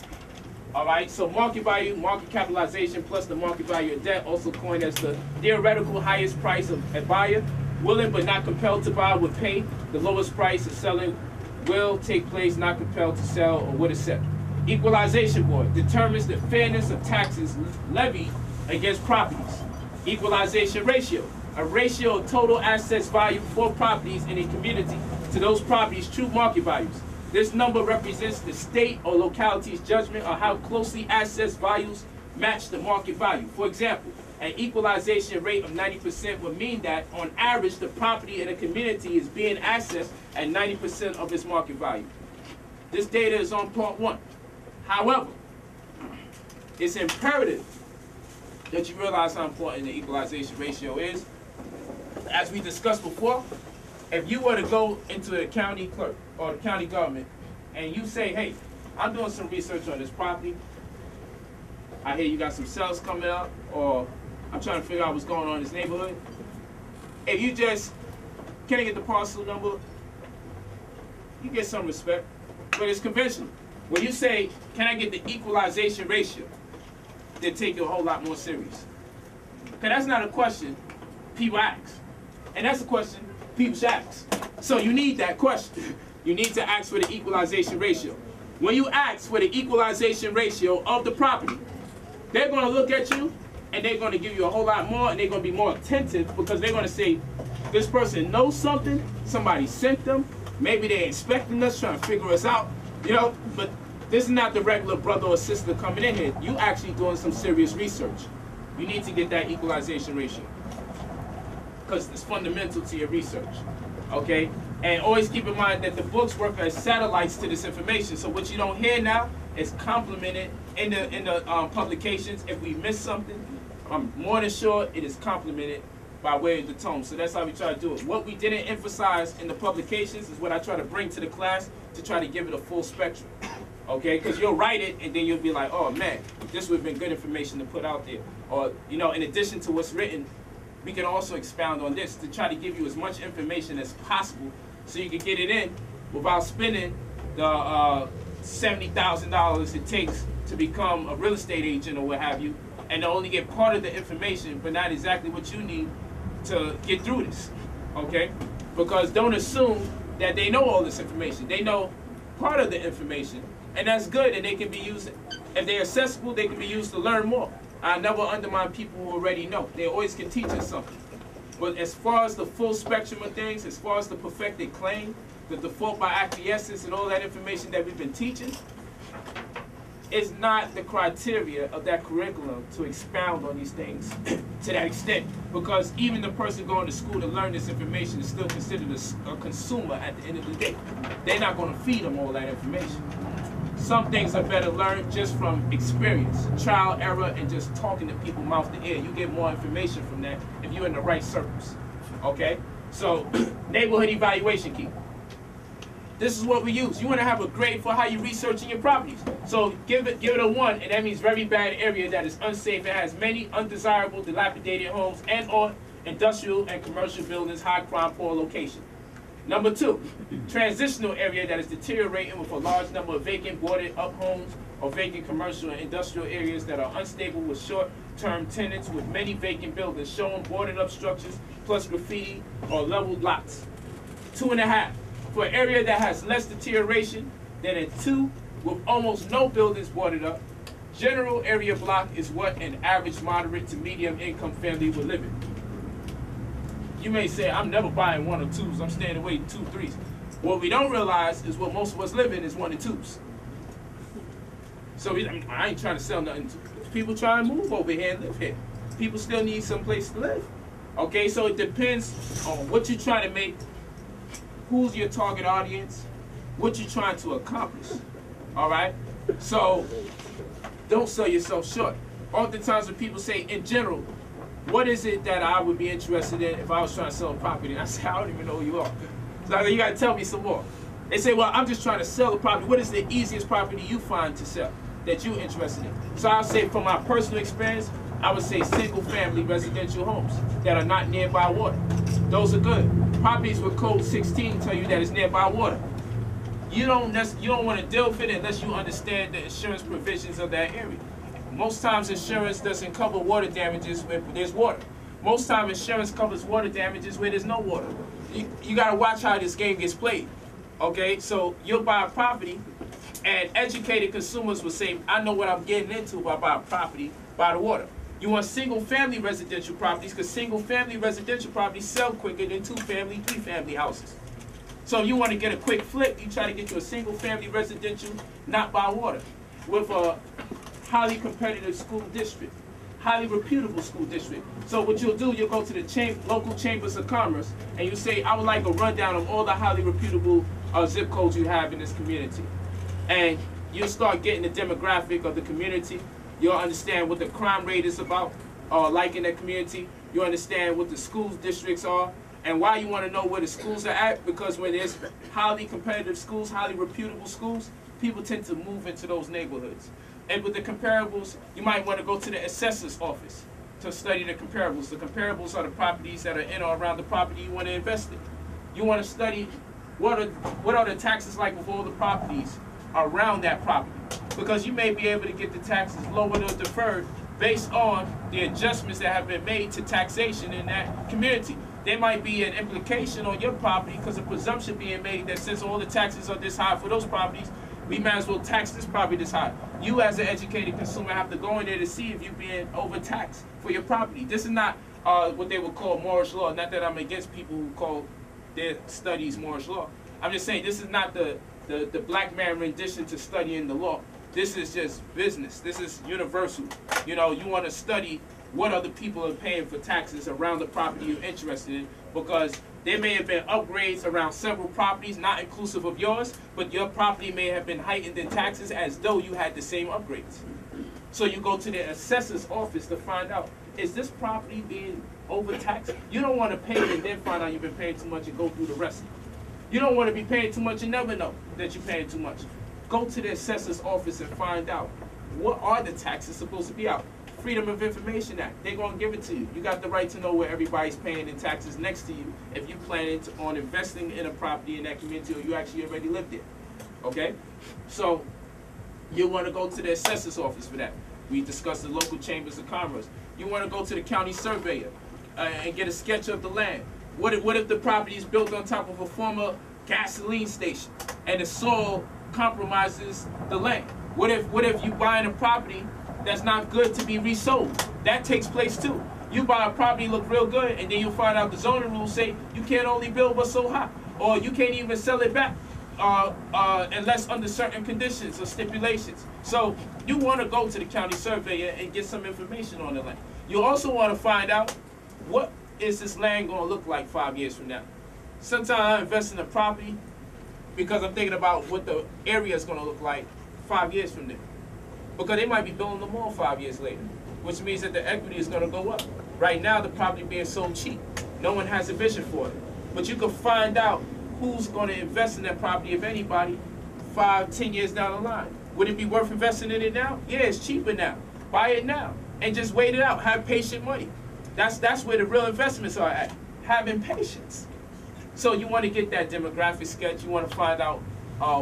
All right, so market value, market capitalization, plus the market value of debt, also coined as the theoretical highest price of a buyer, willing but not compelled to buy, would pay. The lowest price of selling will take place, not compelled to sell or would accept. Equalization board determines the fairness of taxes levied against properties. Equalization ratio, a ratio of total assets value for properties in a community to those properties' true market values. This number represents the state or locality's judgment on how closely assets values match the market value. For example, an equalization rate of 90% would mean that, on average, the property in a community is being assessed at 90% of its market value. This data is on part 1. However, it's imperative that you realize how important the equalization ratio is. As we discussed before, if you were to go into the county clerk or the county government and you say, hey, I'm doing some research on this property, I hear you got some sales coming up, or I'm trying to figure out what's going on in this neighborhood. If you just, can I get the parcel number? You get some respect, but it's conventional. When you say, can I get the equalization ratio, they take you a whole lot more serious. Okay, that's not a question people ask. And that's a question people should ask. So you need that question. You need to ask for the equalization ratio. When you ask for the equalization ratio of the property, they're going to look at you and they're going to give you a whole lot more, and they're going to be more attentive because they're going to say, this person knows something, somebody sent them, maybe they're inspecting us, trying to figure us out, you know, but this is not the regular brother or sister coming in here. You actually doing some serious research. You need to get that equalization ratio. because it's fundamental to your research. Okay? And always keep in mind that the books work as satellites to this information. So what you don't hear now is complemented in the publications. If we miss something, I'm more than sure it is complemented by way of the tome. So that's how we try to do it. What we didn't emphasize in the publications is what I try to bring to the class to try to give it a full spectrum. Okay? Because you'll write it and then you'll be like, oh man, this would have been good information to put out there. Or, you know, in addition to what's written, we can also expound on this to try to give you as much information as possible so you can get it in without spending the $70,000 it takes to become a real estate agent or what have you, and to only get part of the information but not exactly what you need to get through this, okay? Because don't assume that they know all this information. They know part of the information, and that's good, and they can be used, if they're accessible, they can be used to learn more. I never undermine people who already know. They always can teach us something. But as far as the full spectrum of things, as far as the perfected claim, the default by acquiescence and all that information that we've been teaching, it's not the criteria of that curriculum to expound on these things to that extent. Because even the person going to school to learn this information is still considered a consumer at the end of the day. They're not going to feed them all that information. Some things are better learned just from experience, trial, error, and just talking to people mouth to ear. You get more information from that if you're in the right circles, okay? So, neighborhood evaluation key. This is what we use. You want to have a grade for how you're researching your properties. So give it a 1, and that means very bad area that is unsafe. It has many undesirable, dilapidated homes and or industrial and commercial buildings, high crime, poor location. Number 2, transitional area that is deteriorating with a large number of vacant boarded up homes or vacant commercial and industrial areas that are unstable with short-term tenants with many vacant buildings showing boarded up structures plus graffiti or leveled lots. 2.5, for an area that has less deterioration than a 2 with almost no buildings boarded up. General area block is what an average moderate to medium income family would live in. You may say, I'm never buying 1 or 2s, I'm staying away 2, 3s. What we don't realize is what most of us live in is 1 and 2s. So I ain't trying to sell nothing. People try and move over here and live here. People still need some place to live. Okay, so it depends on what you're trying to make, who's your target audience, what you're trying to accomplish. All right? So don't sell yourself short. Oftentimes when people say, in general, what is it that I would be interested in if I was trying to sell a property? And I say, I don't even know who you are. So you got to tell me some more. They say, well, I'm just trying to sell a property. What is the easiest property you find to sell that you're interested in? So I'll say, from my personal experience, I would say single-family residential homes that are not nearby water. Those are good. Properties with code 16 tell you that it's nearby water. You don't want to deal with it unless you understand the insurance provisions of that area. Most times insurance doesn't cover water damages where there's water. Most times insurance covers water damages where there's no water. You got to watch how this game gets played. Okay, so you'll buy a property, and educated consumers will say, I know what I'm getting into if I buy a property by the water. You want single-family residential properties because single-family residential properties sell quicker than 2-family, 3-family houses. So if you want to get a quick flip, you try to get to a single-family residential, not by water, with a highly competitive school district, highly reputable school district. So what you'll do, you'll go to the local chambers of commerce, and you say, I would like a rundown of all the highly reputable zip codes you have in this community. And you'll start getting the demographic of the community. You'll understand what the crime rate is about, like in that community. You'll understand what the school districts are, and why you want to know where the schools are at, because when there's highly competitive schools, highly reputable schools, people tend to move into those neighborhoods. And with the comparables, you might want to go to the assessor's office to study the comparables. The comparables are the properties that are in or around the property you want to invest in. You want to study what are the taxes like with all the properties around that property, because you may be able to get the taxes lowered or deferred based on the adjustments that have been made to taxation in that community. There might be an implication on your property because a presumption being made that since all the taxes are this high for those properties, we might as well tax this property this high. You as an educated consumer have to go in there to see if you're being overtaxed for your property. This is not what they would call Moorish law. Not that I'm against people who call their studies Moorish law. I'm just saying this is not the black man rendition to studying the law. This is just business. This is universal. You know, you want to study what other people are paying for taxes around the property you're interested in, because there may have been upgrades around several properties, not inclusive of yours, but your property may have been heightened in taxes as though you had the same upgrades. So you go to the assessor's office to find out, is this property being overtaxed? You don't want to pay it and then find out you've been paying too much and go through the rest. You don't want to be paying too much and never know that you're paying too much. Go to the assessor's office and find out, what are the taxes supposed to be out? Freedom of Information Act, they're going to give it to you. You got the right to know where everybody's paying in taxes next to you if you plan on investing in a property in that community or you actually already live there. Okay? So you want to go to the assessor's office for that. We discussed the local chambers of commerce. You want to go to the county surveyor and get a sketch of the land. What if the property is built on top of a former gasoline station and the soil compromises the land? What if you buying a property that's not good to be resold? That takes place too. You buy a property, look real good, and then you find out the zoning rules say you can't only build what's so hot, or you can't even sell it back unless under certain conditions or stipulations. So you want to go to the county surveyor and get some information on the land. You also want to find out, what is this land going to look like 5 years from now? Sometimes I invest in a property because I'm thinking about what the area is going to look like 5 years from now. Because they might be building the mall 5 years later, which means that the equity is going to go up. Right now, the property being sold cheap. No one has a vision for it. But you can find out who's going to invest in that property, if anybody, 5, 10 years down the line. Would it be worth investing in it now? Yeah, it's cheaper now. Buy it now and just wait it out. Have patient money. That's where the real investments are at. Having patience. So you want to get that demographic sketch. You want to find out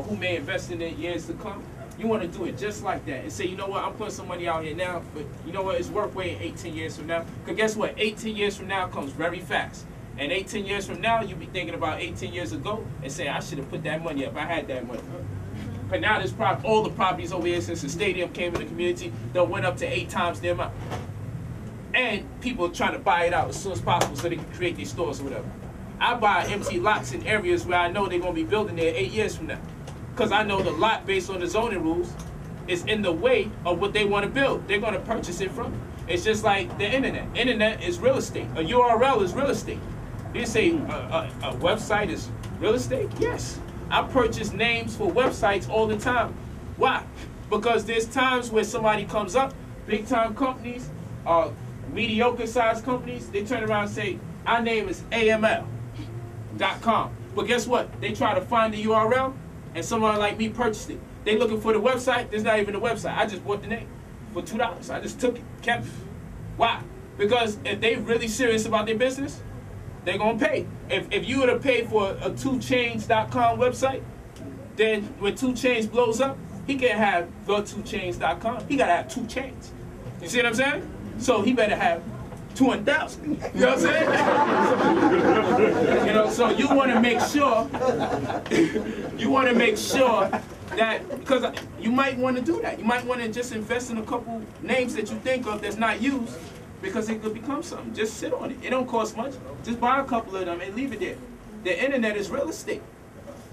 who may invest in it years to come. You want to do it just like that and say, you know what, I'm putting some money out here now, but you know what, it's worth waiting 18 years from now. Because guess what, 18 years from now comes very fast. And 18 years from now, you'll be thinking about 18 years ago and saying, I should have put that money up. I had that money. But now there's all the properties over here since the stadium came in the community, that went up to 8 times the amount. And people are trying to buy it out as soon as possible so they can create these stores or whatever. I buy empty lots in areas where I know they're going to be building there 8 years from now. Because I know the lot, based on the zoning rules, is in the way of what they want to build. They're going to purchase it from. It's just like the internet. Internet is real estate. A URL is real estate. You say a website is real estate? Yes. I purchase names for websites all the time. Why? Because there's times where somebody comes up, big-time companies, mediocre-sized companies, they turn around and say, our name is AML.com. But guess what? They try to find the URL, and someone like me purchased it. They looking for the website. There's not even a website. I just bought the name for $2. I just took it, kept it. Why? Because if they really serious about their business, they're going to pay. If you were to pay for a 2chains.com website, then when 2 Chains blows up, he can't have the 2chains.com. He got to have 2 chains. You see what I'm saying? So he better have 200,000. You know what I'm saying? You know, so you want to make sure, that, because you might want to do that. You might want to just invest in a couple names that you think of that's not used, because it could become something. Just sit on it. It don't cost much. Just buy a couple of them and leave it there. The internet is real estate.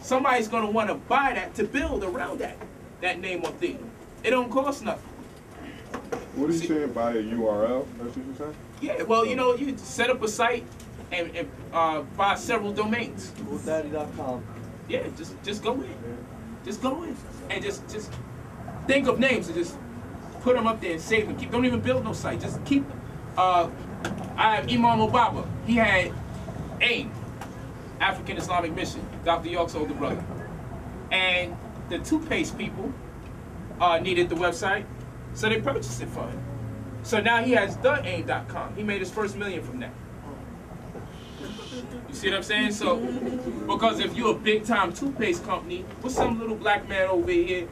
Somebody's going to want to buy that to build around that name or thing. It don't cost nothing. What are you saying, buy a URL? That's what you're saying? Yeah, well, you know, you set up a site and buy several domains. GoDaddy.com. Yeah, just go in. Just go in. And just think of names and just put them up there and save them. Don't even build no site. Just keep them. I have Imam Obaba. He had AIM, African Islamic Mission, Dr. York's older brother. And the toothpaste people needed the website, so they purchased it for him. So now he has theAIM.com. He made his first $1 million from that. You see what I'm saying? So, because if you're a big-time toothpaste company, what's some little black man over here,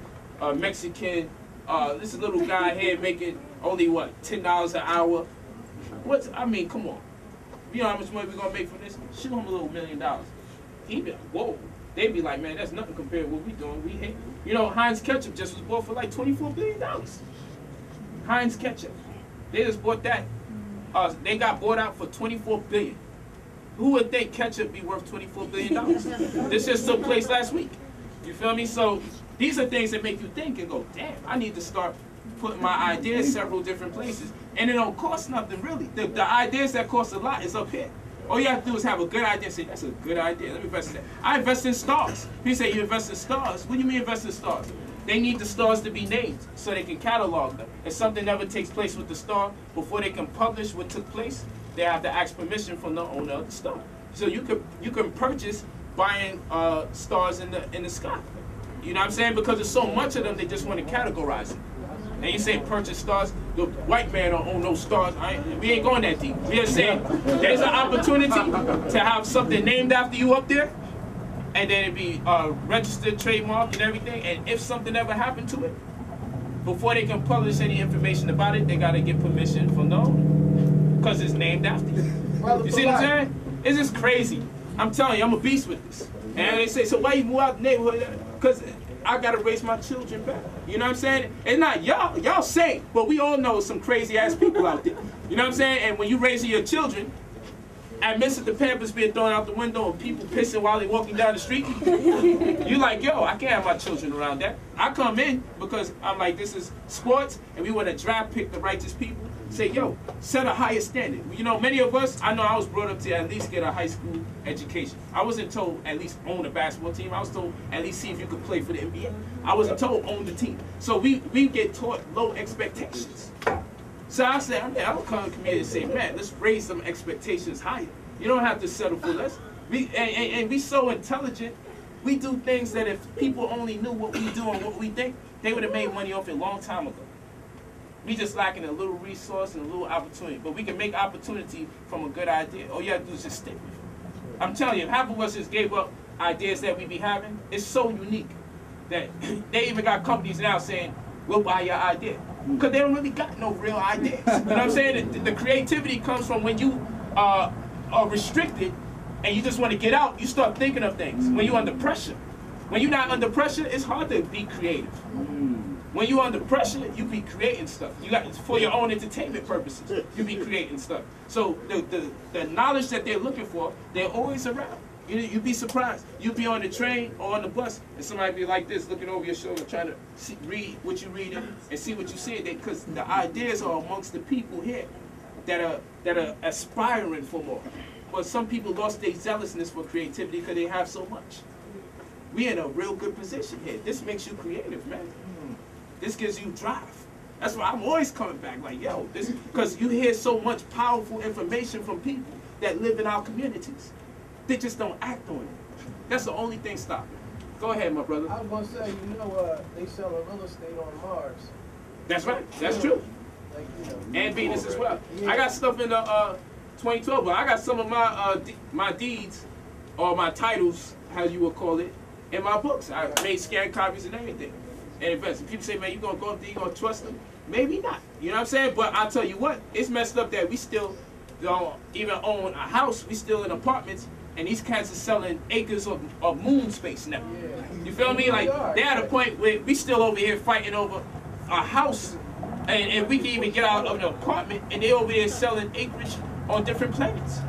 Mexican, this little guy here making only, what, $10 an hour? I mean, come on. You know how much money we're going to make from this? Shoot him a little $1 million. He'd be like, whoa. They'd be like, man, that's nothing compared to what we doing. We hit. You know, Heinz Ketchup just was bought for like $24 billion. Heinz Ketchup. They just bought that. They got bought out for $24 billion. Who would think ketchup be worth $24 billion? This just took place last week. You feel me? So these are things that make you think and go, damn, I need to start putting my ideas several different places, and it don't cost nothing really. The ideas that cost a lot is up here. All you have to do is have a good idea and say, that's a good idea, let me invest in that. I invest in stars. People say, you invest in stars? What do you mean invest in stars? They need the stars to be named so they can catalog them. If something never takes place with the star, before they can publish what took place, they have to ask permission from the owner of the star. So you can purchase buying stars in the sky. You know what I'm saying? Because there's so much of them, they just want to categorize it. And you say purchase stars, the white man don't own no stars. We ain't going that deep. We just saying there's an opportunity to have something named after you up there, and then it be registered, trademark, and everything. And if something ever happened to it, before they can publish any information about it, they gotta get permission from the owner, because it's named after you. You see what I'm saying? It's just crazy. I'm telling you, I'm a beast with this. And they say, so why you move out the neighborhood? Because I gotta raise my children better. You know what I'm saying? It's not y'all say, but we all know some crazy ass people out there. You know what I'm saying? And when you raising your children, and missing the Pampers being thrown out the window and people pissing while they walking down the street, you like, yo, I can't have my children around that. I come in because I'm like, this is sports, and we want to draft pick the righteous people. Say, yo, set a higher standard. You know, many of us, I know I was brought up to at least get a high school education. I wasn't told at least own a basketball team. I was told at least see if you could play for the NBA. I wasn't told own the team. So we get taught low expectations. So I said, I would come to the community and say, man, let's raise some expectations higher. You don't have to settle for less. And we so intelligent, we do things that if people only knew what we do and what we think, they would have made money off it a long time ago. We just lacking a little resource and a little opportunity. But we can make opportunity from a good idea. All you have to do is just stick with it. I'm telling you, if half of us just gave up ideas that we be having, it's so unique that they even got companies now saying, we'll buy your idea. Because they don't really got no real ideas. You know what I'm saying? The creativity comes from when you are restricted and you just want to get out, you start thinking of things. When you're under pressure. When you're not under pressure, it's hard to be creative. When you're under pressure, you be creating stuff. You got for your own entertainment purposes. You be creating stuff. So the knowledge that they're looking for, they're always around. You'd be surprised. You'd be on the train or on the bus, and somebody be like this, looking over your shoulder, trying to read what you're reading and see what you see. Because the ideas are amongst the people here that are aspiring for more. But some people lost their zealousness for creativity because they have so much. We're in a real good position here. This makes you creative, man. This gives you drive. That's why I'm always coming back like, yo, this, because you hear so much powerful information from people that live in our communities. They just don't act on it. That's the only thing stopping. Go ahead, my brother. I was going to say, you know, they sell real estate on Mars. That's right. That's true. Like, you know, and Venus as well. Yeah. I got stuff in the 2012, but I got some of my my deeds, or my titles, how you would call it, in my books. I made scanned copies and everything. And invest. And people say, man, you going to go up there, you going to trust them? Maybe not. You know what I'm saying? But I'll tell you what, it's messed up that we still don't even own a house. We still in apartments. And these cats are selling acres of moon space now. Yeah. You feel me? Like, they're at a point where we still over here fighting over a house. And we can even get out of the apartment, and they over there selling acreage on different planets.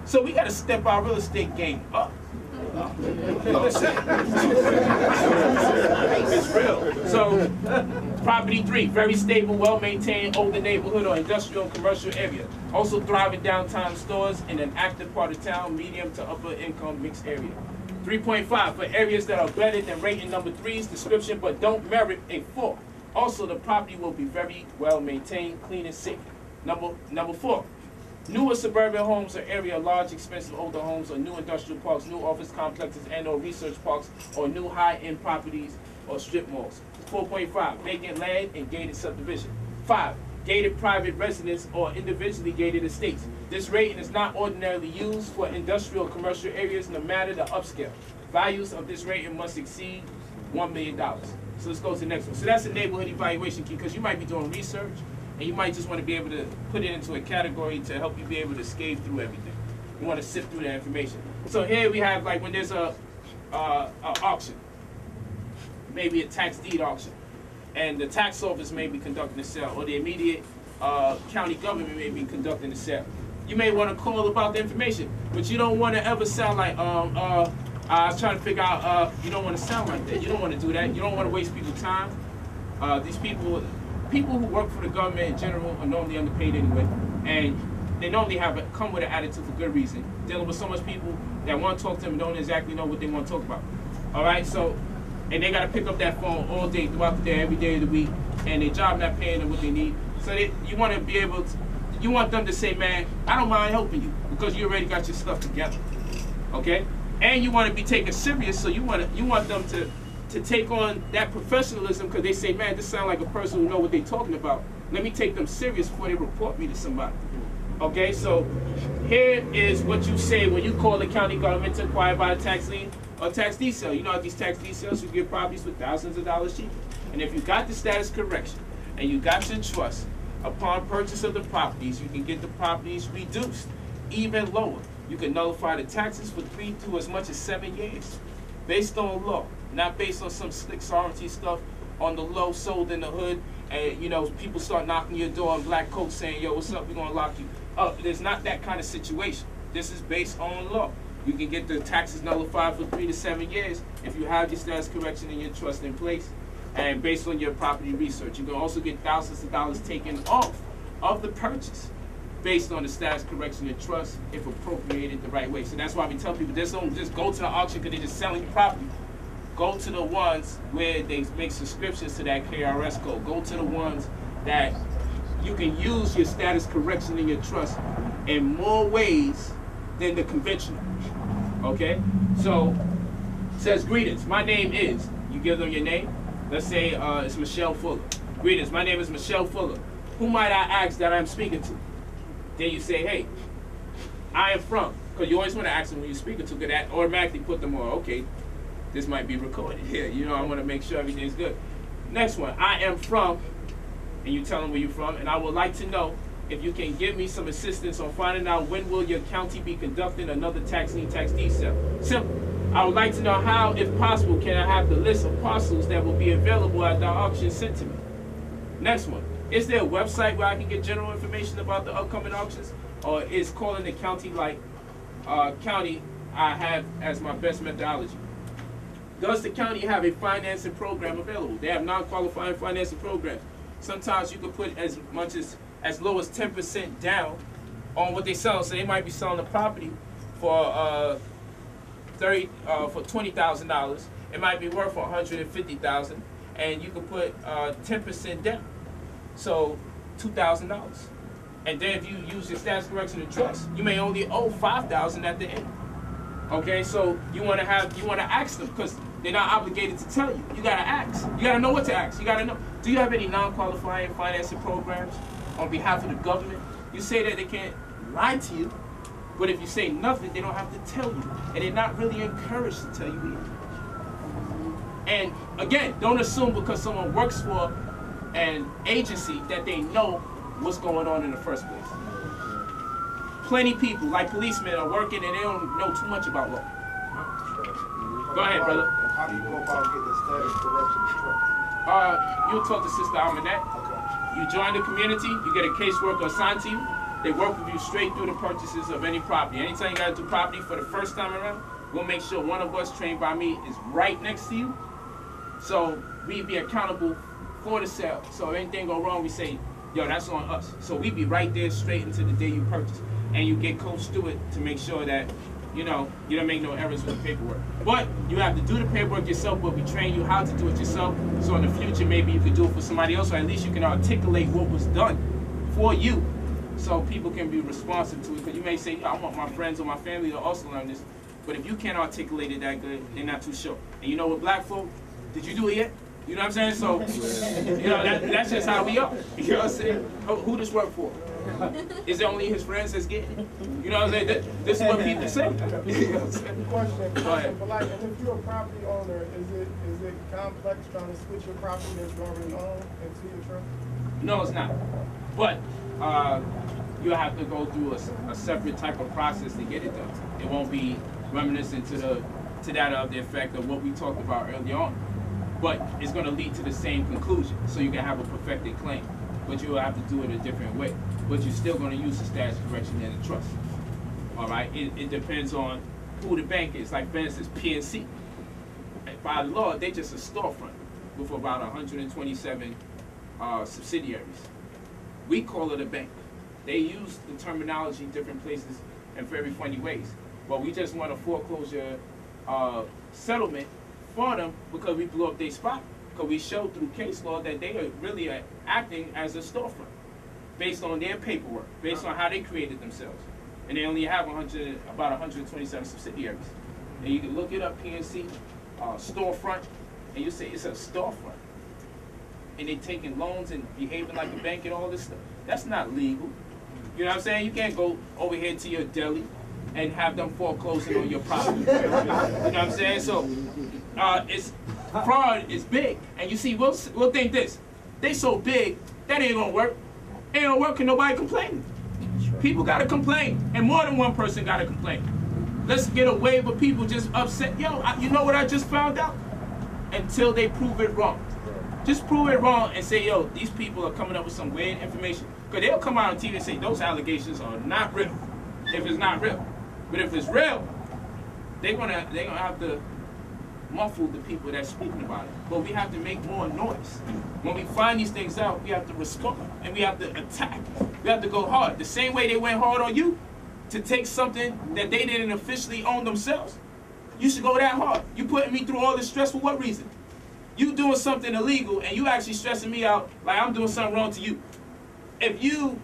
So we got to step our real estate game up. It's real. So, property 3, very stable, well-maintained, older neighborhood or industrial and commercial area. Also thriving downtown stores in an active part of town, medium to upper income mixed area. 3.5, for areas that are better than rating number 3's description but don't merit a 4. Also, the property will be very well-maintained, clean and safe. Number 4. Newer suburban homes or area large, expensive older homes or new industrial parks, new office complexes and or research parks or new high-end properties or strip malls. 4.5, vacant land and gated subdivision. 5, gated private residence or individually gated estates. This rating is not ordinarily used for industrial or commercial areas no matter the upscale. Values of this rating must exceed $1 million. So let's go to the next one. So that's a neighborhood evaluation key, because you might be doing research and you might just want to be able to put it into a category to help you be able to scale through everything. You want to sift through that information. So here we have, like, when there's a auction, maybe a tax deed auction, and the tax office may be conducting a sale, or the immediate county government may be conducting a sale. You may want to call about the information, but you don't want to ever sound like, I was trying to figure out, you don't want to sound like that. You don't want to do that. You don't want to waste people's time. These people, people who work for the government in general are normally underpaid anyway, and they normally come with an attitude for good reason. Dealing with so much people that want to talk to them and don't exactly know what they want to talk about. All right, so, and they got to pick up that phone all day, throughout the day, every day of the week, and their job not paying them what they need. So you want to be able to, you want them to say, man, I don't mind helping you because you already got your stuff together, okay? And you want to be taken serious, so you want them to take on that professionalism because they say, man, this sounds like a person who know what they're talking about. Let me take them serious before they report me to somebody. Okay, so here is what you say when you call the county government to inquire about a tax lien or tax decel. You know, at these tax decels, you get properties for thousands of dollars cheaper. And if you got the status correction and you got your trust, upon purchase of the properties, you can get the properties reduced even lower. You can nullify the taxes for 3 to as much as 7 years, based on law, not based on some slick sovereignty stuff on the low, sold in the hood, and you know people start knocking your door in black coats saying, "Yo, what's up? We're gonna lock you up." There's not that kind of situation. This is based on law. You can get the taxes nullified for 3 to 7 years if you have your status correction and your trust in place, and based on your property research. You can also get thousands of dollars taken off of the purchase based on the status correction and trust if appropriated the right way. So that's why we tell people, don't just go to the auction because they're just selling you property. Go to the ones where they make subscriptions to that KRS code. Go to the ones that you can use your status correction and your trust in more ways than the conventional. Okay? So, it says, greetings, my name is, you give them your name. Let's say it's Michelle Fuller. Greetings, my name is Michelle Fuller. Who might I ask that I'm speaking to? Then you say, hey, I am from, because you always want to ask them when you're speaking to, because that automatically put them on, okay, this might be recorded here. You know, I want to make sure everything's good. Next one, I am from, and you tell them where you're from, and I would like to know if you can give me some assistance on finding out when will your county be conducting another tax lien tax decel. Simple. I would like to know how, if possible, can I have the list of parcels that will be available at the auction sent to me. Next one, is there a website where I can get general information about the upcoming auctions, or is calling the county like county I have as my best methodology? Does the county have a financing program available? They have non-qualifying financing programs. Sometimes you can put as much as low as 10% down on what they sell. So they might be selling the property for for $20,000. It might be worth $150,000, and you can put 10% down, so $2,000. And then if you use your status correction and trust, you may only owe $5,000 at the end. Okay, so you want to ask them because they're not obligated to tell you. You gotta ask. You gotta know what to ask. You gotta know. Do you have any non-qualifying financing programs on behalf of the government? You say that they can't lie to you, but if you say nothing, they don't have to tell you, and they're not really encouraged to tell you either. And again, don't assume because someone works for an agency that they know what's going on in the first place. Plenty of people, like policemen, are working and they don't know too much about law. Go ahead, brother. How do you go about getting the status correction trust? You'll talk to Sister Almanette. Okay. You join the community, you get a caseworker assigned to you. They work with you straight through the purchases of any property. Anytime you got to do property for the first time around, we'll make sure one of us trained by me is right next to you. So we be accountable for the sale. So if anything go wrong, we say, yo, that's on us. So we be right there straight into the day you purchase. And you get coached through it to make sure that, you know, you don't make no errors with the paperwork. But you have to do the paperwork yourself, but we train you how to do it yourself. So in the future, maybe you could do it for somebody else, or at least you can articulate what was done for you so people can be responsive to it. Because you may say, I want my friends or my family to also learn this. But if you can't articulate it that good, they're not too sure. And you know what, black folk, did you do it yet? You know what I'm saying? So, you know, that's just how we are. You know what I'm saying? Who this work for? Is it only his friends that's getting it? You know what I'm saying? This is what people say. You know what I'm saying? Question, but like, if you're a property owner, is it complex trying to switch your property that's already owned into your trust? No, it's not. But you'll have to go through a separate type of process to get it done. It won't be reminiscent to that of the effect of what we talked about earlier on. But it's going to lead to the same conclusion, so you can have a perfected claim. But you'll have to do it a different way. But you're still going to use the status correction and the trust. All right? It depends on who the bank is. Like, for instance, PNC. By law, they just a storefront with about 127 subsidiaries. We call it a bank. They use the terminology in different places in very funny ways. But we just want a foreclosure settlement for them because we blew up their spot. Because we showed through case law that they are really acting as a storefront based on their paperwork, based on how they created themselves. And they only have about 127 subsidiaries. And you can look it up, PNC, storefront, and you say it's a storefront. And they taking loans and behaving like a bank and all this stuff. That's not legal. You know what I'm saying? You can't go over here to your deli and have them foreclosing on your property. You know what I'm saying? So it's fraud is big. And you see, we'll think this. They so big, that ain't gonna work. Ain't gonna work and nobody complaining. People gotta complain. And more than one person gotta complain. Let's get a wave of people just upset. Yo, you know what I just found out? Until they prove it wrong. Just prove it wrong and say, yo, these people are coming up with some weird information. Because they'll come out on TV and say those allegations are not real. If it's not real. But if it's real, they're gonna have to muffle the people that's speaking about it. But we have to make more noise. When we find these things out, we have to respond and we have to attack. We have to go hard. The same way they went hard on you to take something that they didn't officially own themselves. You should go that hard. You putting me through all this stress for what reason? You doing something illegal and you actually stressing me out like I'm doing something wrong to you. If you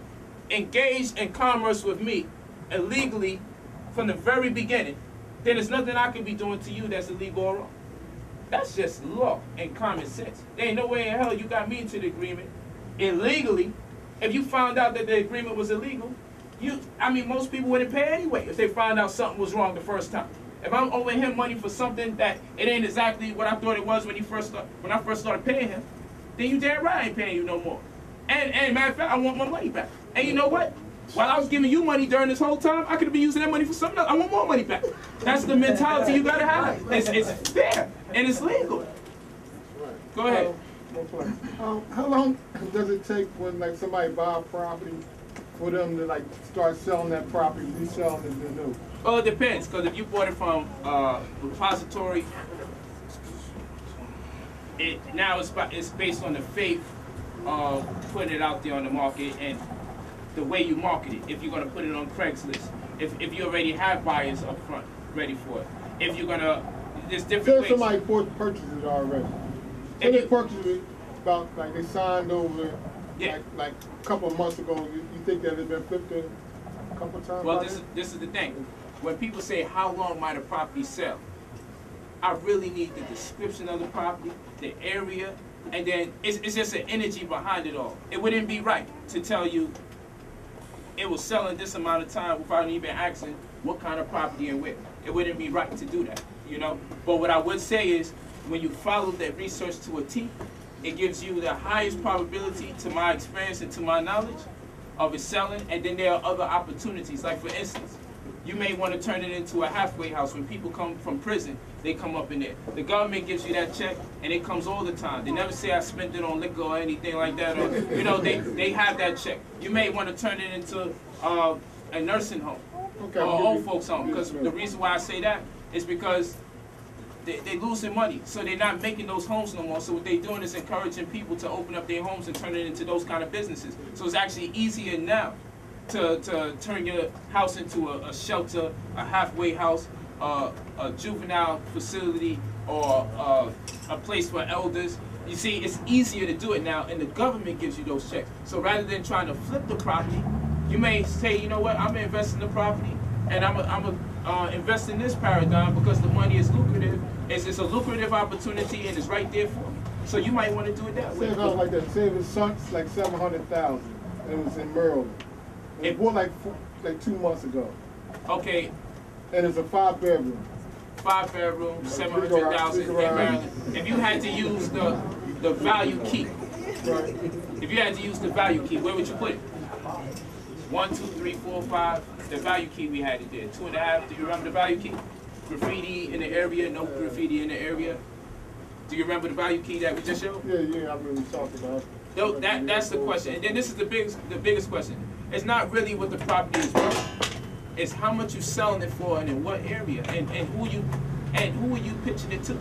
engage in commerce with me illegally from the very beginning, then there's nothing I can be doing to you that's illegal or wrong. That's just law and common sense. There ain't no way in hell you got me into the agreement illegally. If you found out that the agreement was illegal, most people wouldn't pay anyway if they found out something was wrong the first time. If I'm owing him money for something that it ain't exactly what I thought it was when I first started paying him, then you damn right I ain't paying you no more. And matter of fact, I want my money back. And you know what? While I was giving you money during this whole time, I could have been using that money for something else. I want more money back. That's the mentality you gotta have. It's fair and it's legal. Go ahead. How long does it take when like somebody buy a property for them to like start selling that property, reselling it to new? Well, it depends, because if you bought it from repository, now it's based on the faith of putting it out there on the market and the way you market it. If you're going to put it on Craigslist, if you already have buyers up front ready for it, if you're going to, there's different ways. Somebody purchased it already. So they purchased it about, like they signed over like a couple of months ago. You think that it's been flipped a couple of times? Well, this is the thing. When people say, how long might a property sell? I really need the description of the property, the area, and then it's just an energy behind it all. It wouldn't be right to tell you it was selling this amount of time without even asking what kind of property and where. It wouldn't be right to do that, you know? But what I would say is, when you follow that research to a T, it gives you the highest probability, to my experience and to my knowledge, of it selling, and then there are other opportunities. Like for instance, you may want to turn it into a halfway house. When people come from prison, they come up in there. The government gives you that check, and it comes all the time. They never say I spent it on liquor or anything like that. Or, you know, they have that check. You may want to turn it into a nursing home or old folks home. Because the reason why I say that is because they're losing money. So they're not making those homes no more. So what they're doing is encouraging people to open up their homes and turn it into those kind of businesses. So it's actually easier now to turn your house into a shelter, a halfway house, a juvenile facility, or a place for elders. You see, it's easier to do it now, and the government gives you those checks. So rather than trying to flip the property, you may say, you know what, I'm gonna invest in the property, and I'm gonna invest in this paradigm because the money is lucrative. It's a lucrative opportunity, and it's right there for me. So you might want to do it that way. Say if I was like that, say it was like 700,000, and it was in Maryland. It bought like 2 months ago. Okay. And it's a 5-bedroom. 5-bedroom, 700,000 in Maryland. If you had to use the value key, if you had to use the value key, where would you put it? 1, 2, 3, 4, 5. The value key we had it there. 2.5. Do you remember the value key? Graffiti in the area, no graffiti in the area. Do you remember the value key that we just showed? Yeah, I remember we talked about it. That's the question. And then this is the biggest question. It's not really what the property is worth. It's how much you're selling it for and in what area and who are you pitching it to.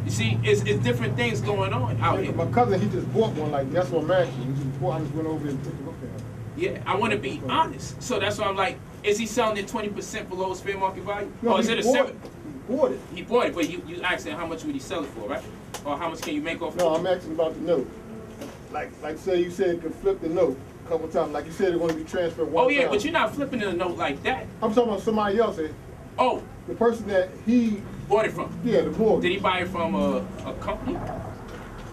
You see, it's different things going on out here. My cousin, he just bought one like that's what I'm asking. He just bought. I just went over and took a look at it. Yeah, I want to be honest. So that's why I'm like, is he selling it 20% below his fair market value? No, or is it a 7? He bought it. He bought it, but you asked him how much would he sell it for, right? Or how much can you make off? No, I'm asking about the note. Like say you said you could flip the note a couple times. Like you said, it want to be transferred one time. Oh yeah, but you're not flipping the note like that. I'm talking about somebody else. Oh, the person that he bought it from. Yeah, the mortgage. Did he buy it from a company?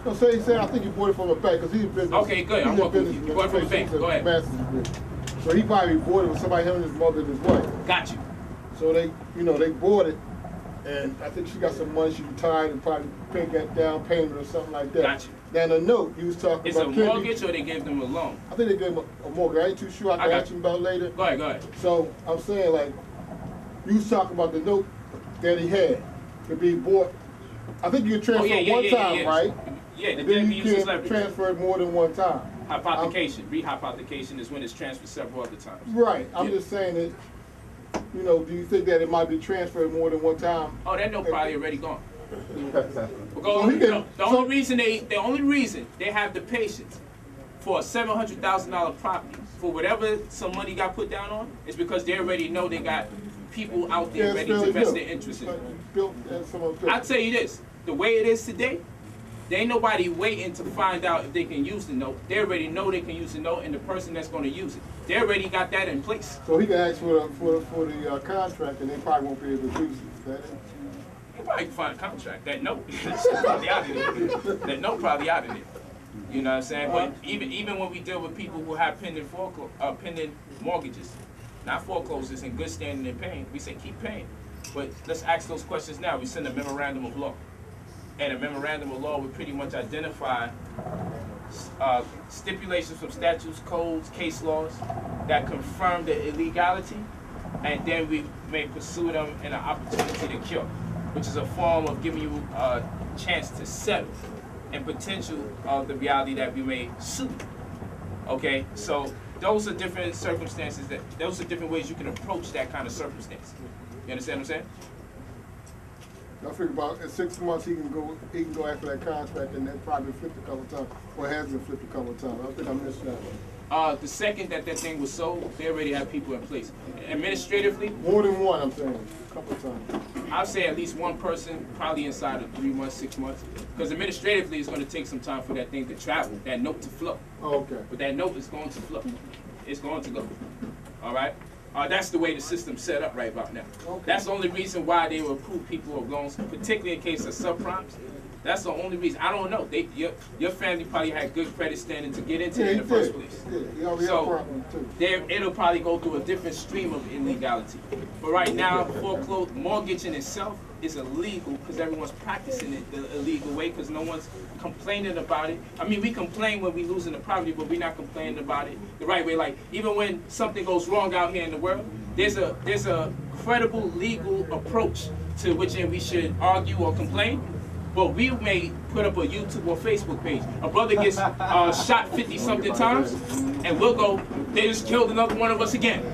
No, say I think he bought it from a bank because he's a business. Okay, good. I'm working with you. He bought it from a bank. Go ahead. So he probably bought it with somebody, him and his mother and his wife. Got you. So they bought it, and I think she got some money. She retired and probably paid that down payment or something like that. Got you. Then the note he was talking about. It's a mortgage or they gave them a loan? I think they gave him a mortgage. I ain't too sure. I can ask you about later. Go ahead. So I'm saying like, you was talking about the note that he had to be bought. I think you can transfer one time, right? Yeah, and then you can transfer it more than one time. Hypothecation. Rehypothecation is when it's transferred several other times. Right. I'm just saying that, do you think that it might be transferred more than one time? Oh, that note probably already gone. The only reason they have the patience for a $700,000 property for whatever some money got put down on is because they already know they got people out there ready to invest their interest in it. I'll tell you this, the way it is today, there ain't nobody waiting to find out if they can use the note. They already know they can use the note and the person that's going to use it. They already got that in place. So he can ask for the contract and they probably won't be able to use it. Is that it? He probably can find a contract. That note probably out of there. That note probably out of there. You know what I'm saying? But even when we deal with people who have pending mortgages, not foreclosures, in good standing and paying, we say keep paying. But let's ask those questions now. We send a memorandum of law. And a memorandum of law would pretty much identify stipulations from statutes, codes, case laws that confirm the illegality, and then we may pursue them in an opportunity to cure, which is a form of giving you a chance to settle and potential of the reality that we may sue. Okay, so those are different circumstances, those are different ways you can approach that kind of circumstance. You understand what I'm saying? I figure about in 6 months he can go after that contract and then probably flipped a couple of times, or has been flipped a couple of times. I think I missed that one. The second that thing was sold, they already have people in place. Administratively, more than one, I'm saying, a couple of times. I'd say at least one person, probably inside of 3 months, 6 months, because administratively it's going to take some time for that thing to travel, that note to flow. Oh, okay. But that note is going to flow. It's going to go. All right. That's the way the system's set up right about now. Okay. That's the only reason why they will approve people of loans, particularly in case of subprimes. That's the only reason. I don't know. Your family probably had good credit standing to get into it in the first place. So it'll probably go through a different stream of illegality. But right now, foreclosed mortgage in itself is illegal because everyone's practicing it the illegal way because no one's complaining about it. I mean, we complain when we losing the property, but we're not complaining about it the right way. Like, even when something goes wrong out here in the world, there's a credible legal approach to which we should argue or complain. But we may put up a YouTube or Facebook page. A brother gets shot 50-something times, and we'll go, they just killed another one of us again.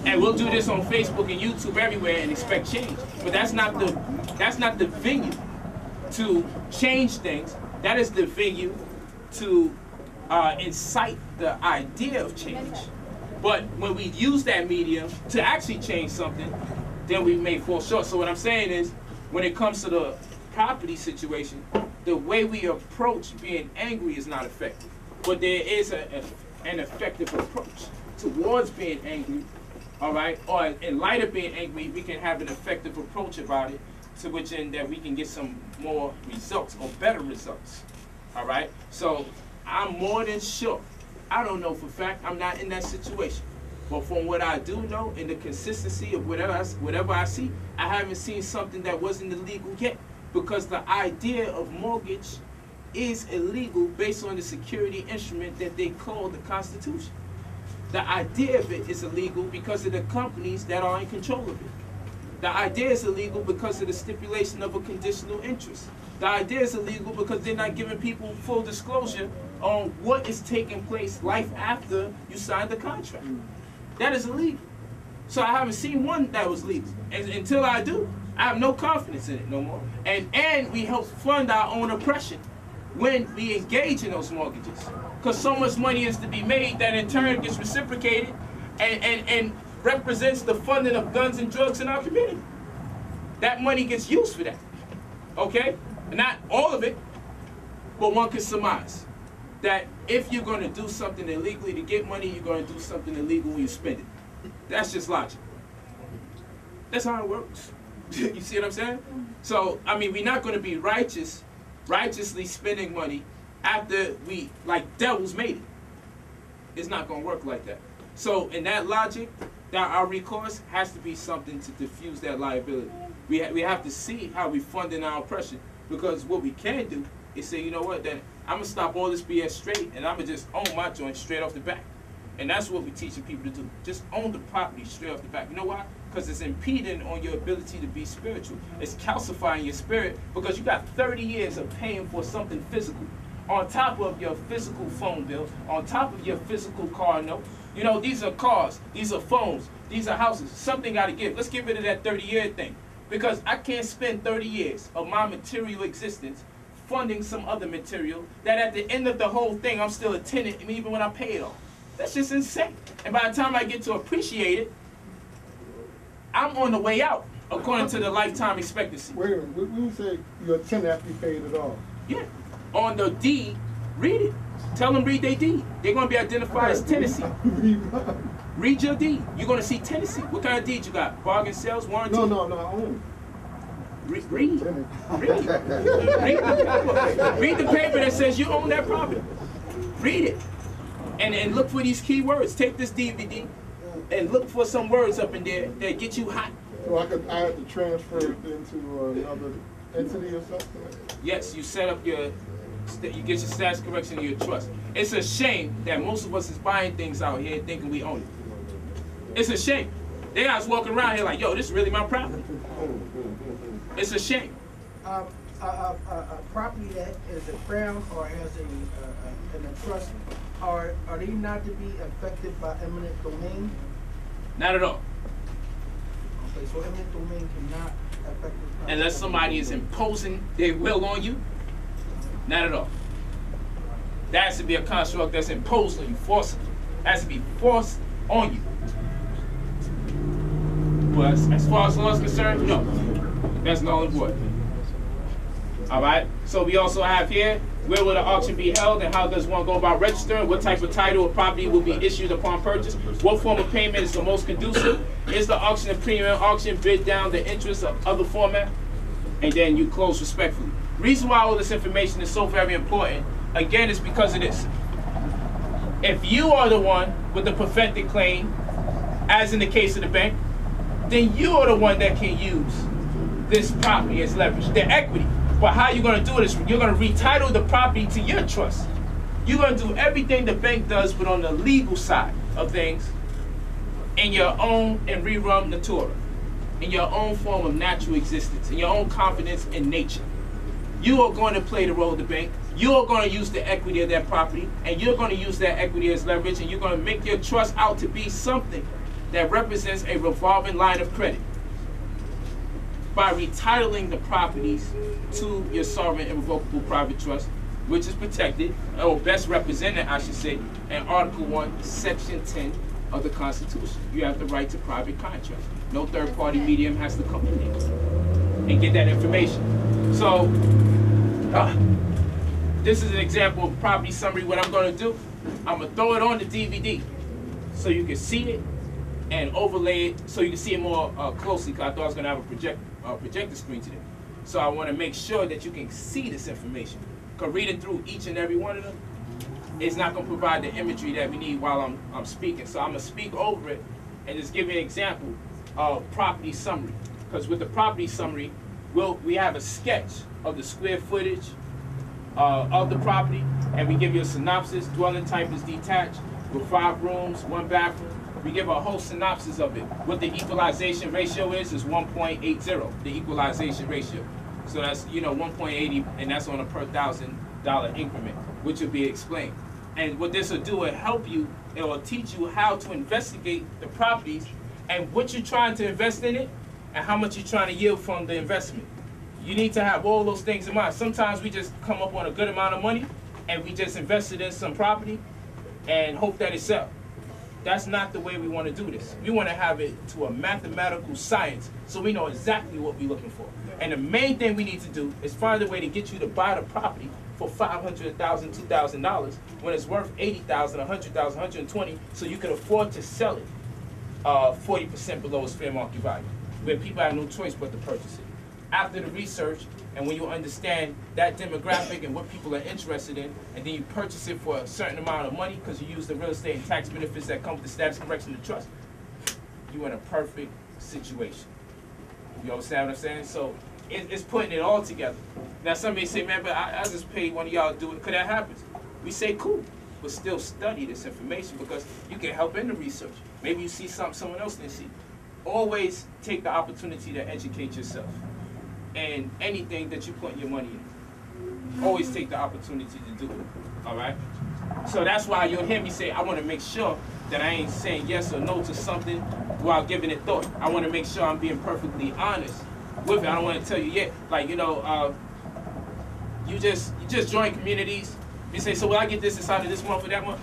And we'll do this on Facebook and YouTube everywhere and expect change. But that's not the venue to change things. That is the venue to incite the idea of change. But when we use that medium to actually change something, then we may fall short. So what I'm saying is, when it comes to the property situation, the way we approach being angry is not effective. But there is an effective approach towards being angry, all right? Or in light of being angry, we can have an effective approach about it, to which end that we can get some more results or better results, all right? So I'm more than sure. I don't know for a fact. I'm not in that situation. But from what I do know, in the consistency of whatever I see, I haven't seen something that wasn't illegal yet. Because the idea of mortgage is illegal based on the security instrument that they call the Constitution. The idea of it is illegal because of the companies that are in control of it. The idea is illegal because of the stipulation of a conditional interest. The idea is illegal because they're not giving people full disclosure on what is taking place life after you sign the contract. That is illegal. So I haven't seen one that was legal. And until I do, I have no confidence in it no more. And we help fund our own oppression when we engage in those mortgages. Because so much money is to be made that in turn gets reciprocated and represents the funding of guns and drugs in our community. That money gets used for that. Okay? Not all of it, but one can surmise that if you're going to do something illegally to get money, you're going to do something illegal when you spend it. That's just logic. That's how it works. You see what I'm saying? So, I mean, we're not going to be righteously spending money after we, like devils made it. It's not going to work like that. So, in that logic, that our recourse has to be something to diffuse that liability. We have to see how we funding our oppression, because what we can do is say, you know what, then I'm going to stop all this BS straight, and I'm going to just own my joint straight off the back. And that's what we're teaching people to do. Just own the property straight off the back. You know why? Because it's impeding on your ability to be spiritual. It's calcifying your spirit because you got 30 years of paying for something physical on top of your physical phone bill, on top of your physical car note. You know, these are cars, these are phones, these are houses. Something got to give. Let's get rid of that 30-year thing, because I can't spend 30 years of my material existence funding some other material that at the end of the whole thing, I'm still a tenant, and even when I pay it off. That's just insane. And by the time I get to appreciate it, I'm on the way out, according to the lifetime expectancy. Wait a minute, when you say you're a tenant after you paid it off? Yeah. On the deed, read it. Tell them read their deed. They're going to be identified as tenancy. Read your deed. You're going to see tenancy. What kind of deed you got? Bargain sales, warranty? No, I own. Read the paper that says you own that property. Read it. And look for these key words. Take this DVD and look for some words up in there that get you hot. So I have to transfer it into another entity or something? Yes, you set up you get your status correction in your trust. It's a shame that most of us is buying things out here thinking we own it. It's a shame. They guys walking around here like, yo, this is really my property. It's a shame. A property that is a crown or has in a trust, are they not to be affected by eminent domain? Not at all. Okay, so eminent domain cannot affect it. Unless somebody is imposing their will on you, not at all. That has to be a construct that's imposed on you, forcibly. It has to be forced on you. But as far as law is concerned, no. That's null and void. All right. So we also have here, where will the auction be held and how does one go about registering? What type of title or property will be issued upon purchase? What form of payment is the most conducive? Is the auction a premium auction? Bid down the interest of other format? And then you close respectfully. Reason why all this information is so very important, again, is because of this. If you are the one with the perfected claim, as in the case of the bank, then you are the one that can use this property as leverage, the equity. But how you're going to do it is you're going to retitle the property to your trust. You're going to do everything the bank does, but on the legal side of things, in your own and rerum natura, in your own form of natural existence, in your own confidence in nature. You are going to play the role of the bank. You are going to use the equity of that property, and you're going to use that equity as leverage, and you're going to make your trust out to be something that represents a revolving line of credit by retitling the properties to your sovereign irrevocable private trust, which is protected, or best represented, I should say, in Article 1, Section 10 of the Constitution. You have the right to private contract. No third-party medium has to come in and get that information. So, this is an example of property summary. What I'm going to do, I'm going to throw it on the DVD so you can see it and overlay it so you can see it more closely, because I thought I was going to have a projector screen today. So I want to make sure that you can see this information. Because reading through each and every one of them is not going to provide the imagery that we need while I'm speaking. So I'm going to speak over it and just give you an example of property summary. Because with the property summary, we have a sketch of the square footage of the property, and we give you a synopsis. Dwelling type is detached with 5 rooms, 1 bathroom. We give a whole synopsis of it. What the equalization ratio is 1.80, the equalization ratio. So that's, 1.80, and that's on a per $1,000 increment, which will be explained. And what this will do, will help you, it will teach you how to investigate the properties and what you're trying to invest in it, and how much you're trying to yield from the investment. You need to have all those things in mind. Sometimes we just come up on a good amount of money and we just invest it in some property and hope that it sells. That's not the way we want to do this. We want to have it to a mathematical science so we know exactly what we're looking for. And the main thing we need to do is find a way to get you to buy the property for $500,000, $2,000 when it's worth $80,000, $100,000, $120,000, so you can afford to sell it 40% below its fair market value, where people have no choice but to purchase it. After the research, and when you understand that demographic and what people are interested in, and then you purchase it for a certain amount of money because you use the real estate and tax benefits that come with the status correction of trust, you're in a perfect situation. You understand what I'm saying? So it's putting it all together. Now somebody say, man, but I just paid one of y'all to do it. Could that happen? We say, cool, but still study this information because you can help in the research. Maybe you see something someone else didn't see. Always take the opportunity to educate yourself. And anything that you put your money in, always take the opportunity to do it, all right? So that's why you'll hear me say, I want to make sure that I ain't saying yes or no to something while giving it thought. I want to make sure I'm being perfectly honest with it. I don't want to tell you yet, like, you know, you just join communities. You say, so will I get this inside of this month or that month?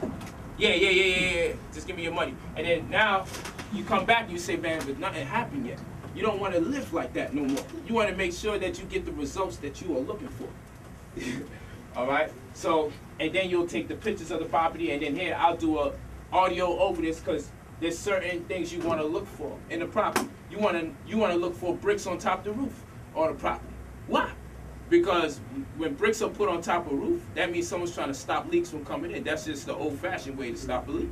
Yeah. Just give me your money. And then now you come back and you say, man, but nothing happened yet. You don't want to live like that no more. You want to make sure that you get the results that you are looking for. All right? So, and then you'll take the pictures of the property, and then here I'll do a audio over this because there's certain things you want to look for in the property. You want to look for bricks on top of the roof on the property. Why? Because when bricks are put on top of a roof, that means someone's trying to stop leaks from coming in. That's just the old-fashioned way to stop a leak.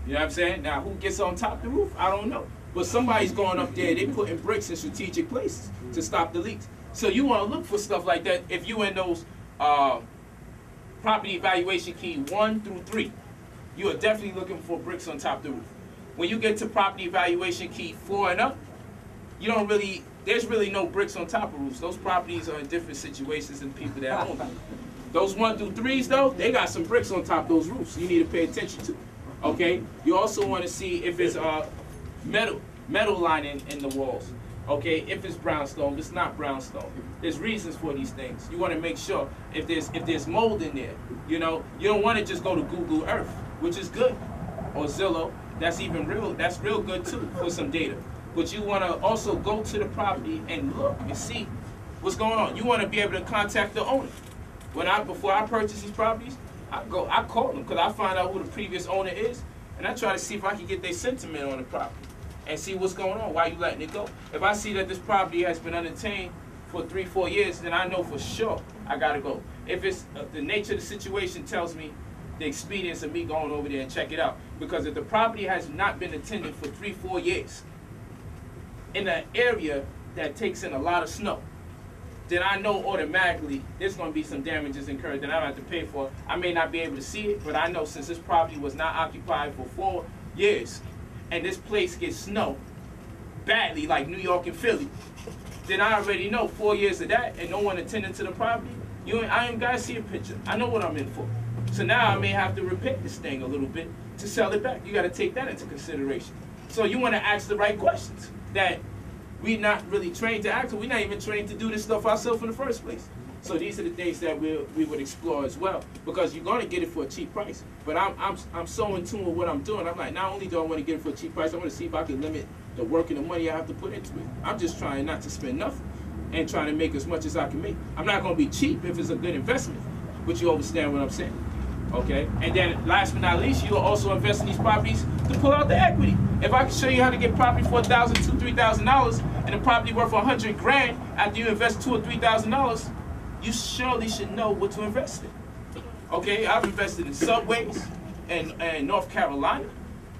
You know what I'm saying? Now, who gets on top of the roof? I don't know. But somebody's going up there, they're putting bricks in strategic places to stop the leaks. So you want to look for stuff like that if you in those property evaluation key 1 through 3. You are definitely looking for bricks on top of the roof. When you get to property evaluation key 4 and up, you don't really, there's really no bricks on top of roofs. Those properties are in different situations than people that own them. Those 1 through 3s though, they got some bricks on top of those roofs you need to pay attention to. Okay? You also want to see if it's metal lining in the walls. Okay, if it's brownstone, if it's not brownstone. There's reasons for these things. You want to make sure if there's mold in there, you know, you don't want to just go to Google Earth, which is good, or Zillow. That's real good too for some data. But you want to also go to the property and look and see what's going on. You want to be able to contact the owner. Before I purchase these properties, I call them because I find out who the previous owner is, and I try to see if I can get their sentiment on the property and see what's going on, why you letting it go. If I see that this property has been unattained for 3-4 years, then I know for sure I gotta go. If it's the nature of the situation tells me the expedience of me going over there and check it out. Because if the property has not been attended for 3-4 years in an area that takes in a lot of snow, then I know automatically there's gonna be some damages incurred that I don't have to pay for. I may not be able to see it, but I know since this property was not occupied for 4 years, and this place gets snow badly, like New York and Philly, then I already know 4 years of that and no one attending to the property, I ain't gotta see a picture. I know what I'm in for. So now I may have to repair this thing a little bit to sell it back. You gotta take that into consideration. So you wanna ask the right questions that we're not really trained to ask, we're not even trained to do this stuff ourselves in the first place. So these are the things that we would explore as well, because you're gonna get it for a cheap price. But I'm so in tune with what I'm doing. I'm like, not only do I want to get it for a cheap price, I want to see if I can limit the work and the money I have to put into it. I'm just trying not to spend nothing and trying to make as much as I can make. I'm not gonna be cheap if it's a good investment, but you understand what I'm saying, okay? And then last but not least, you'll also invest in these properties to pull out the equity. If I can show you how to get property for $1,000, $2,000, $3,000, and the property worth $100 grand after you invest $2,000 or $3,000, you surely should know what to invest in. Okay, I've invested in subways and North Carolina,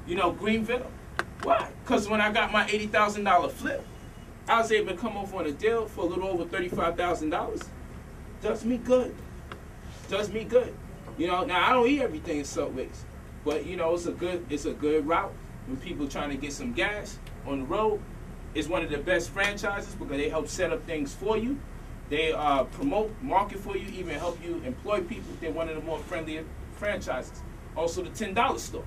you know, Greenville. Why? Because when I got my $80,000 flip, I was able to come over on a deal for a little over $35,000. Does me good. Does me good. You know, now I don't eat everything in subways, but you know, it's a good route when people trying to get some gas on the road. It's one of the best franchises because they help set up things for you. They promote, market for you, even help you employ people. They're one of the more friendlier franchises. Also, the $10 store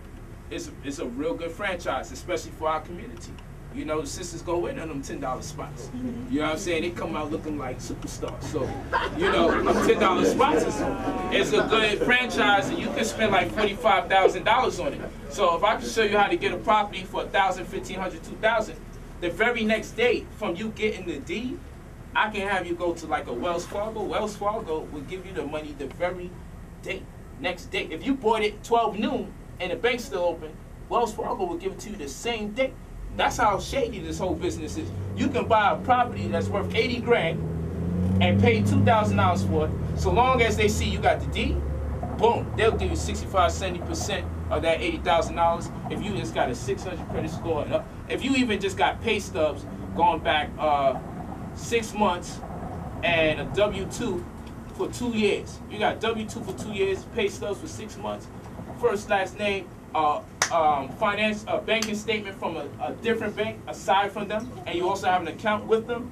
is a real good franchise, especially for our community. You know, the sisters go in on them $10 spots. You know what I'm saying? They come out looking like superstars. So, you know, $10 spots is a good franchise, and you can spend like $45,000 on it. So if I can show you how to get a property for $1,000, $1,500, $2,000, the very next day from you getting the deed, I can have you go to like a Wells Fargo. Wells Fargo will give you the money the very day, next day. If you bought it 12 noon and the bank's still open, Wells Fargo will give it to you the same day. That's how shady this whole business is. You can buy a property that's worth 80 grand and pay $2,000 for it. So long as they see you got the deed, boom, they'll give you 65, 70% of that $80,000. If you just got a 600 credit score, if you even just got pay stubs going back 6 months and a W-2 for 2 years. You got W-2 for 2 years, pay stubs for 6 months, first, last name, banking statement from a different bank aside from them, and you also have an account with them.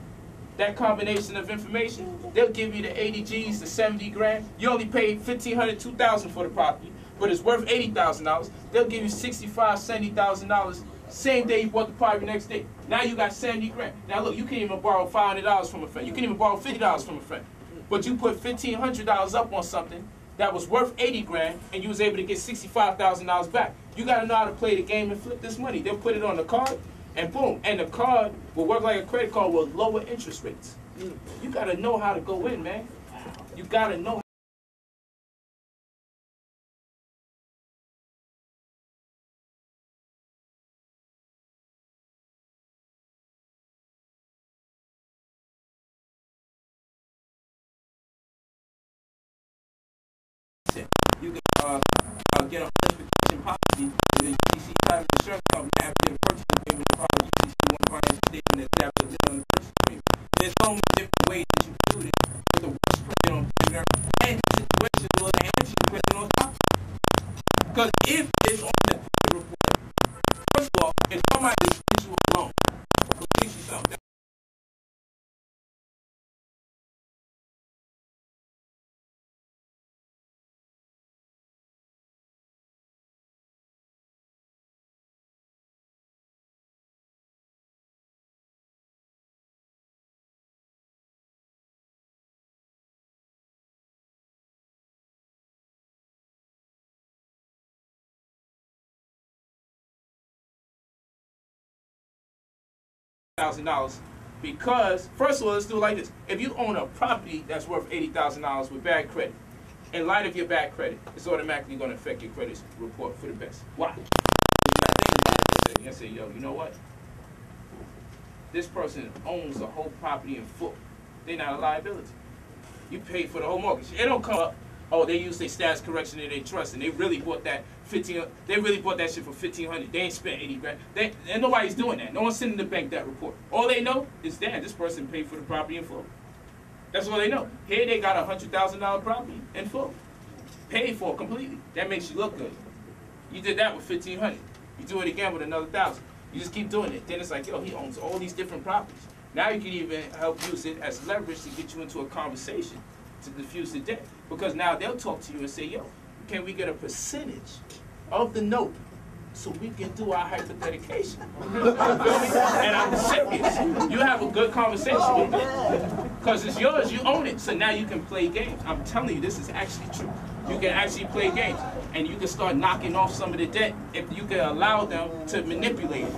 That combination of information, they'll give you the 80 G's, the 70 grand. You only paid $1,500, $2,000 for the property, but it's worth $80,000. They'll give you $65,000, $70,000 same day you bought the property next day. Now you got 70 grand. Now look, you can't even borrow $500 from a friend. You can't even borrow $50 from a friend. But you put $1,500 up on something that was worth 80 grand, and you was able to get $65,000 back. You got to know how to play the game and flip this money. They'll put it on the card, and boom. And the card will work like a credit card with lower interest rates. You got to know how to go in, man. You got to know. You can get a certification policy with a UCC type of insurance company after the purchase agreement with the proper UCC one financial statement established on the purchase agreement. There's so many different ways that you can do this with the worst credit on paper and the situation will enhance your credit on top. Because if it's on the credit report, first of all, if somebody gives you a loan, or gives you something, $1,000 because, first of all, let's do it like this. If you own a property that's worth $80,000 with bad credit, in light of your bad credit, it's automatically going to affect your credit report for the best. Why? You say, yo, you know what? This person owns the whole property in full. They're not a liability. You paid for the whole mortgage. It don't come up, oh, they use their status correction in their trust, and they really bought that they really bought that shit for $1,500. They ain't spent 80 grand. And nobody's doing that. No one's sending the bank that report. All they know is that this person paid for the property in full. That's all they know. Here they got a $100,000 property in full. Paid for completely. That makes you look good. You did that with $1,500. You do it again with another $1,000. You just keep doing it. Then it's like, yo, he owns all these different properties. Now you can even help use it as leverage to get you into a conversation to diffuse the debt. Because now they'll talk to you and say, yo, can we get a percentage of the note so we can do our hypothecation? You feel me? And I'm serious. You have a good conversation with them. Because it's yours, you own it. So now you can play games. I'm telling you, this is actually true. You can actually play games. And you can start knocking off some of the debt if you can allow them to manipulate it.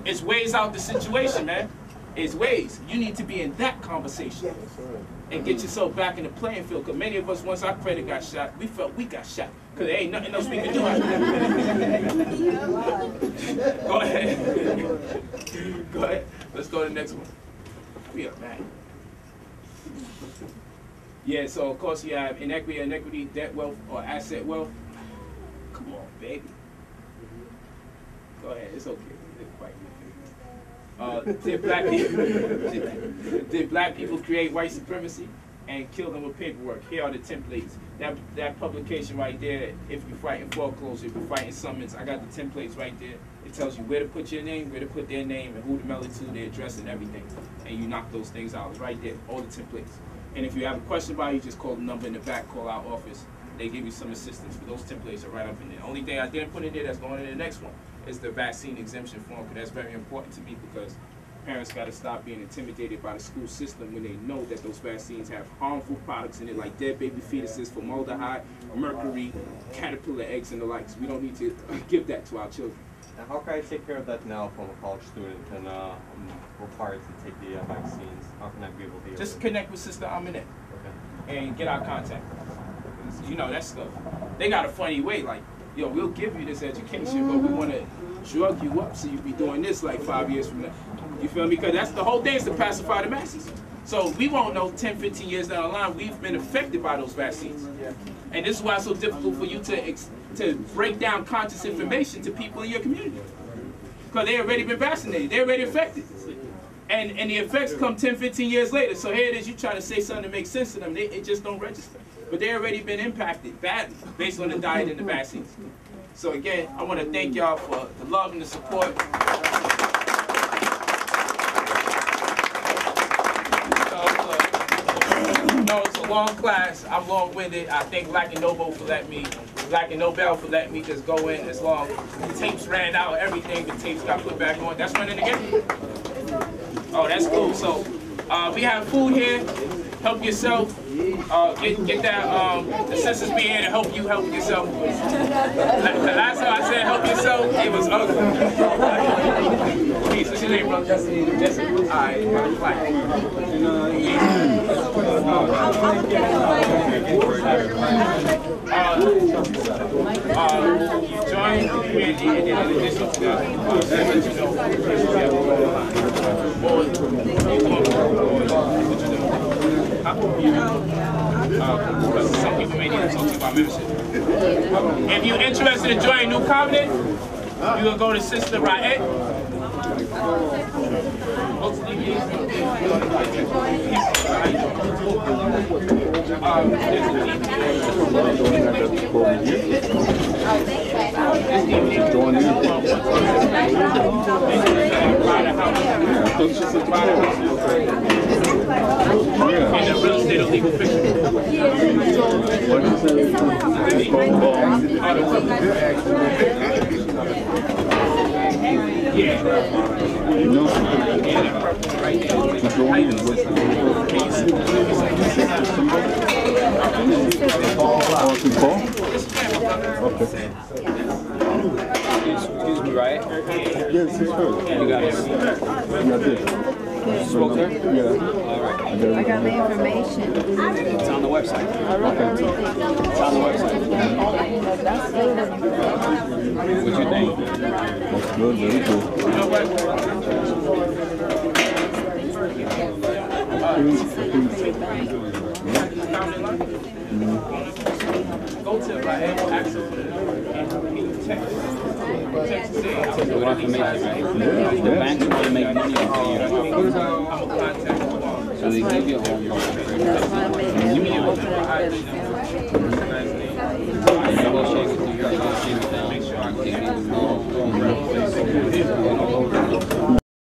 It's ways out the situation, man. It's ways. You need to be in that conversation and get yourself back in the playing field. Because many of us, once our credit got shot, we felt we got shot. Because there ain't nothing else we can do after that. Go ahead. Go ahead. Let's go to the next one. We are mad. Yeah, so of course you have inequity, debt wealth, or asset wealth. Come on, baby. Go ahead, it's okay. Did black people create white supremacy and kill them with paperwork? Here are the templates. That publication right there, if you're fighting foreclosure, if you're fighting summons, I got the templates right there. It tells you where to put your name, where to put their name, and who to mail it to, their address, and everything. And you knock those things out. It's right there, all the templates. And if you have a question about it, you just call the number in the back, call our office. They give you some assistance. But those templates are right up in there. Only thing I didn't put in there that's going in the next one is the vaccine exemption form, because that's very important to me, because parents got to stop being intimidated by the school system when they know that those vaccines have harmful products in it, like dead baby fetuses, formaldehyde, mercury, caterpillar eggs, and the likes. We don't need to give that to our children. And how can I take care of that now if I'm a college student and I'm required to take the vaccines? How can I be able to just connect with Sister Aminette and get our contact. You know, that stuff. They got a funny way, like, yo, we'll give you this education, but we want to drug you up so you be doing this like 5 years from now. You feel me? Because that's the whole thing, is to pacify the masses. So we won't know 10, 15 years down the line, we've been affected by those vaccines. And this is why it's so difficult for you to break down conscious information to people in your community. Because they already been vaccinated, they're already affected. And the effects come 10, 15 years later. So here it is, you try to say something to make sense to them, it just don't register. But they already been impacted badly based on the diet and the vaccines. So again, I want to thank y'all for the love and the support. No, it's a long class. I'm long-winded. I thank BlackandNobel for letting me just go in as long. The tapes ran out, everything. The tapes got put back on. That's running again. Oh, that's cool. So we have food here. Help yourself. Get that. The sisters be here to help you help yourself. Last time I said help yourself, it was ugly. Peace. What's your name, brother? Jesse. Jesse. All right. You join the community, and then in addition to that, because some people may need to talk to you about membership. If you're interested in joining New Covenant, you will go to Sister Raed. And the real estate of legal fiction. Yeah. No. Right there. Excuse me, right? Yes, sir. You got it. You spoke to her? Yeah. All right. I got the information. It's on the website. It's on the website. What you think? That's good, very good. You know what? Go to Raed, access and text. Good information, right? The banks want to make money off of you. So they give you a home loan. That's why I made it. Give me your home loan.